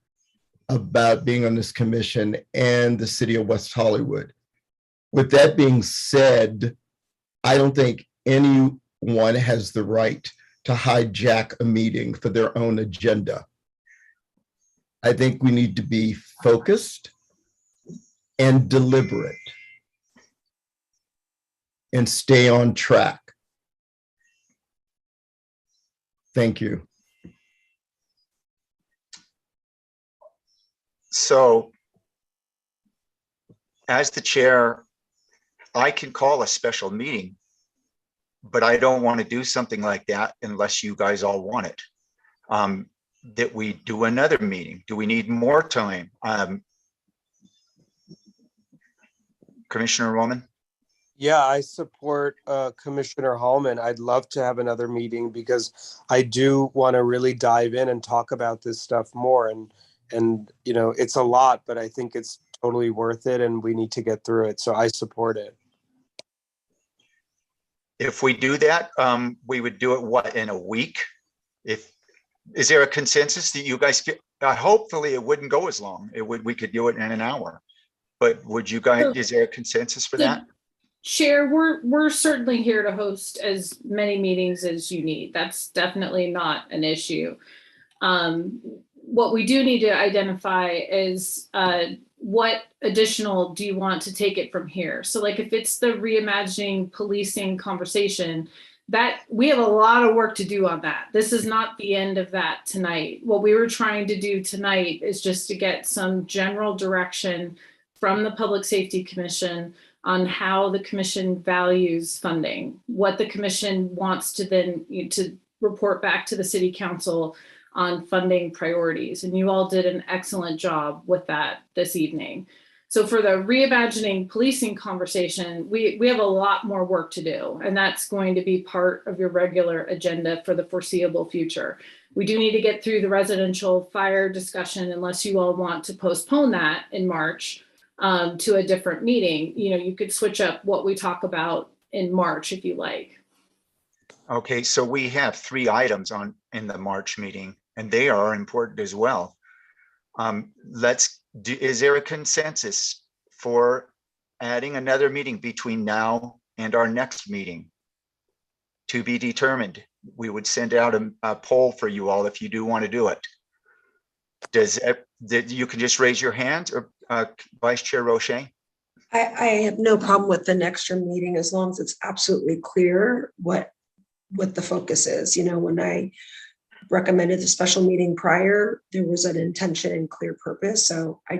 about being on this commission and the city of West Hollywood. With that being said, I don't think anyone has the right to hijack a meeting for their own agenda. I think we need to be focused and deliberate and stay on track. Thank you.
So, as the chair, I can call a special meeting, but I don't want to do something like that unless you guys all want it. That we do another meeting. Do we need more time? Commissioner Roman?
Yeah, I support Commissioner Hallman. I'd love to have another meeting because I do want to really dive in and talk about this stuff more. And it's a lot, but I think it's totally worth it and we need to get through it. So I support it.
If we do that, we would do it in a week? Is there a consensus that you guys get? Hopefully it wouldn't go as long. We could do it in an hour. But would you guys, is there a consensus for that?
Chair, we're certainly here to host as many meetings as you need. That's definitely not an issue. What we do need to identify is what additional do you want to take it from here? So like if it's the reimagining policing conversation, that we have a lot of work to do on that. This is not the end of that tonight. What we were trying to do tonight is just to get some general direction from the Public Safety Commission on how the commission values funding, what the commission wants to then to report back to the city council on funding priorities. And you all did an excellent job with that this evening. So for the reimagining policing conversation, we have a lot more work to do, and that's going to be part of your regular agenda for the foreseeable future. We do need to get through the residential fire discussion unless you all want to postpone that in March to a different meeting. You could switch up what we talk about in March if you like.
Okay, so we have 3 items in the March meeting, and they are important as well. Is there a consensus for adding another meeting between now and our next meeting? To be determined. We would send out a poll for you all if you do want to do it. You can just raise your hand, or Vice Chair Roche?
I have no problem with the next meeting as long as it's absolutely clear what the focus is. When I recommended the special meeting prior, there was an intention and clear purpose. So I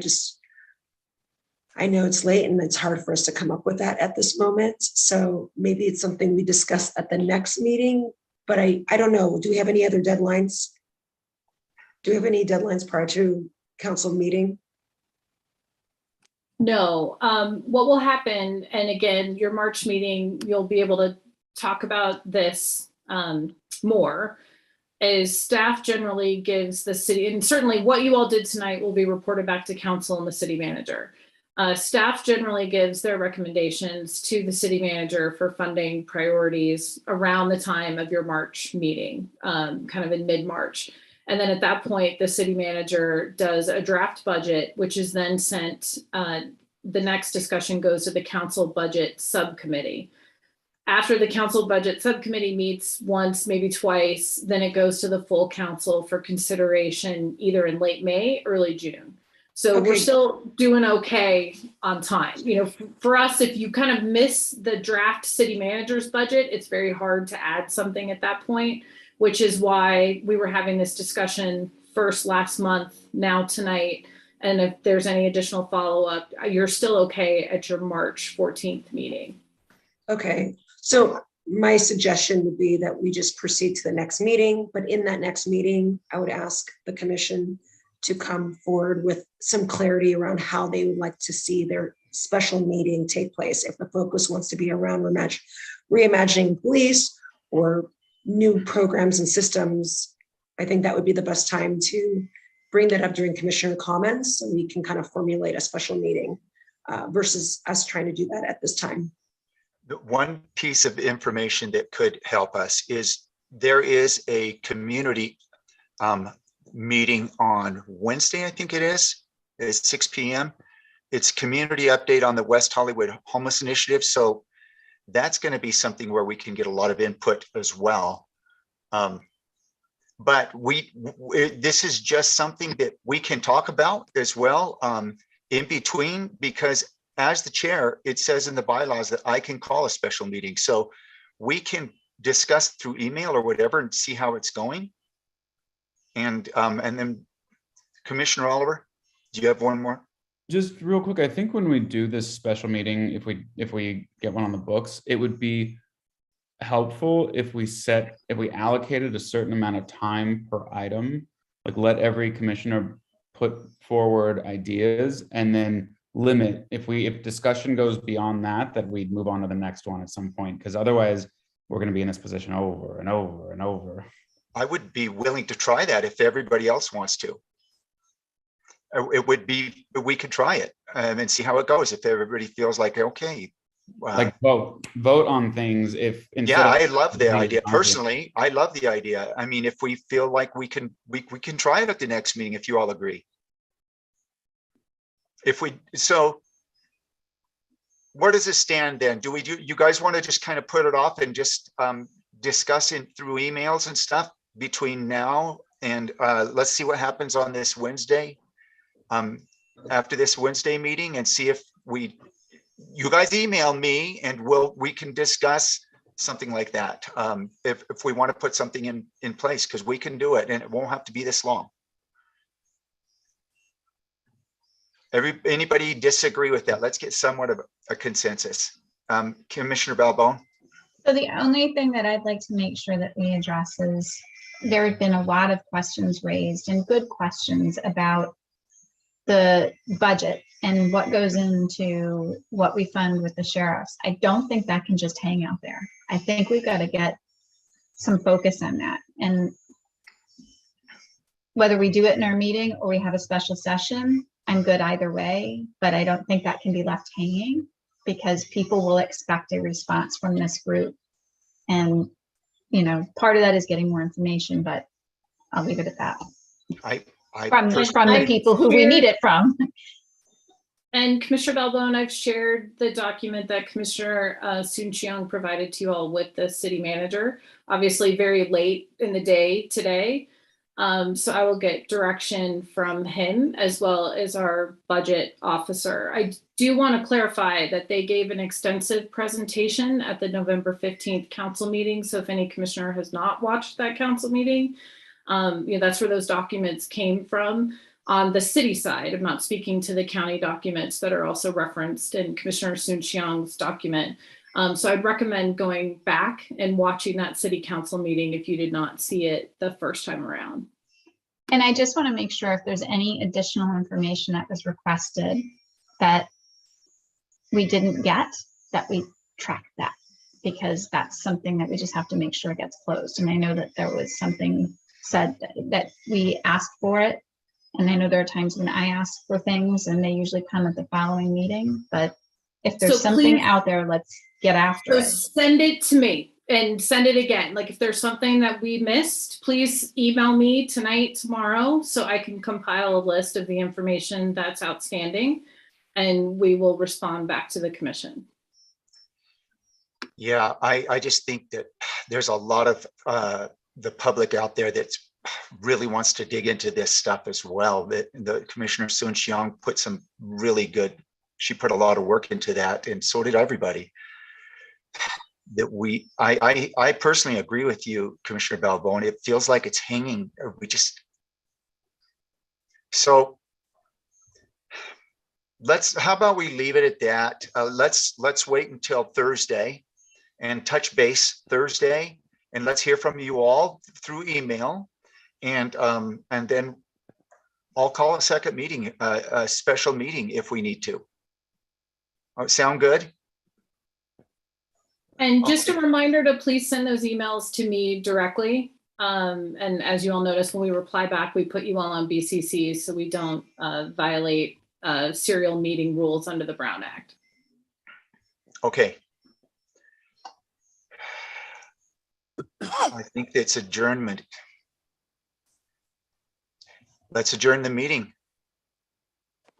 know it's late and it's hard for us to come up with that at this moment. So maybe it's something we discuss at the next meeting, but I don't know. Do we have any other deadlines? Do we have any deadlines prior to council meeting?
No. What will happen, and again, your March meeting, you'll be able to talk about this more, is staff generally gives the city, and certainly what you all did tonight will be reported back to council and the city manager. Staff generally gives their recommendations to the city manager for funding priorities around the time of your March meeting, kind of in mid-March. And then at that point, the city manager does a draft budget, which is then sent, the next discussion goes to the council budget subcommittee. After the council budget subcommittee meets once, maybe twice, then it goes to the full council for consideration either in late May, early June. So we're
Okay.
still doing okay on time. You know, for us, if you kind of miss the draft city manager's budget, it's very hard to add something at that point, which is why we were having this discussion first last month, now tonight. And if there's any additional follow-up, you're still okay at your March 14th meeting.
Okay, so my suggestion would be that we just proceed to the next meeting, but in that next meeting, I would ask the commission to come forward with some clarity around how they would like to see their special meeting take place. If the focus wants to be around reimagining police or new programs and systems, I think that would be the best time to bring that up during commissioner comments, so we can kind of formulate a special meeting versus us trying to do that at this time.
The one piece of information that could help us is there is a community meeting on Wednesday, I think it is. It's 6 p.m. It's community update on the West Hollywood Homeless Initiative. So that's going to be something where we can get a lot of input as well. But this is just something that we can talk about as well in between, because as the chair, it says in the bylaws that I can call a special meeting. So we can discuss through email or whatever and see how it's going. And then Commissioner Oliver, do you have one more?
Just real quick, I think when we do this special meeting, if we get one on the books, it would be helpful if we allocated a certain amount of time per item, like let every commissioner put forward ideas and then limit, if discussion goes beyond that we'd move on to the next one at some point, because otherwise we're going to be in this position over and over and over.
I would be willing to try that if everybody else wants to. It would be, we could try it and see how it goes. If everybody feels like, okay.
Like vote on things.
Yeah, I love the idea. Personally, I love the idea. I mean, if we feel like we can try it at the next meeting, if you all agree. So where does it stand then? You guys want to just kind of put it off and just discuss it through emails and stuff between now and let's see what happens on this Wednesday, after this Wednesday meeting, and see if you guys email me and we can discuss something like that. If we want to put something in place, because we can do it and it won't have to be this long. Anybody disagree with that? Let's get somewhat of a consensus. Commissioner Balbone.
So the only thing that I'd like to make sure that we address is there have been a lot of questions raised, and good questions, about the budget and what goes into what we fund with the sheriffs. I don't think that can just hang out there. I think we've got to get some focus on that. And whether we do it in our meeting or we have a special session, I'm good either way, but I don't think that can be left hanging, because people will expect a response from this group. And, you know, part of that is getting more information, but I'll leave it at that. From the people who we need it from.
And Commissioner Balbone, I've shared the document that Commissioner Soon-Chiang provided to you all with the city manager, obviously very late in the day today. So I will get direction from him as well as our budget officer. I do want to clarify that they gave an extensive presentation at the November 15th council meeting. So if any commissioner has not watched that council meeting, that's where those documents came from. On the city side, I'm not speaking to the county documents that are also referenced in Commissioner Soon-Chiang's document. So I'd recommend going back and watching that city council meeting if you did not see it the first time around.
And I just want to make sure if there's any additional information that was requested that we didn't get, that we track that, because that's something that we just have to make sure gets closed. And I know that there was something said that we asked for it. And I know there are times when I ask for things and they usually come at the following meeting, but if there's something out there, let's get after it.
Send it to me and send it again. Like if there's something that we missed, please email me tonight, tomorrow, so I can compile a list of the information that's outstanding and we will respond back to the commission.
Yeah, I just think that there's a lot of the public out there that's really wants to dig into this stuff as well. The Commissioner Soon Shiong put some really good, she put a lot of work into that, and so did everybody. I personally agree with you, Commissioner Balbone. It feels like it's hanging. So how about we leave it at that? Let's wait until Thursday and touch base Thursday, and let's hear from you all through email. And then I'll call a second meeting, a special meeting if we need to. Sound good?
And just a reminder to please send those emails to me directly. And as you all noticed, when we reply back, we put you all on BCC so we don't violate serial meeting rules under the Brown Act.
Okay. I think it's adjournment. Let's adjourn the meeting.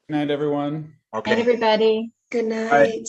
Good night, everyone.
Okay.
Night, everybody.
Good night.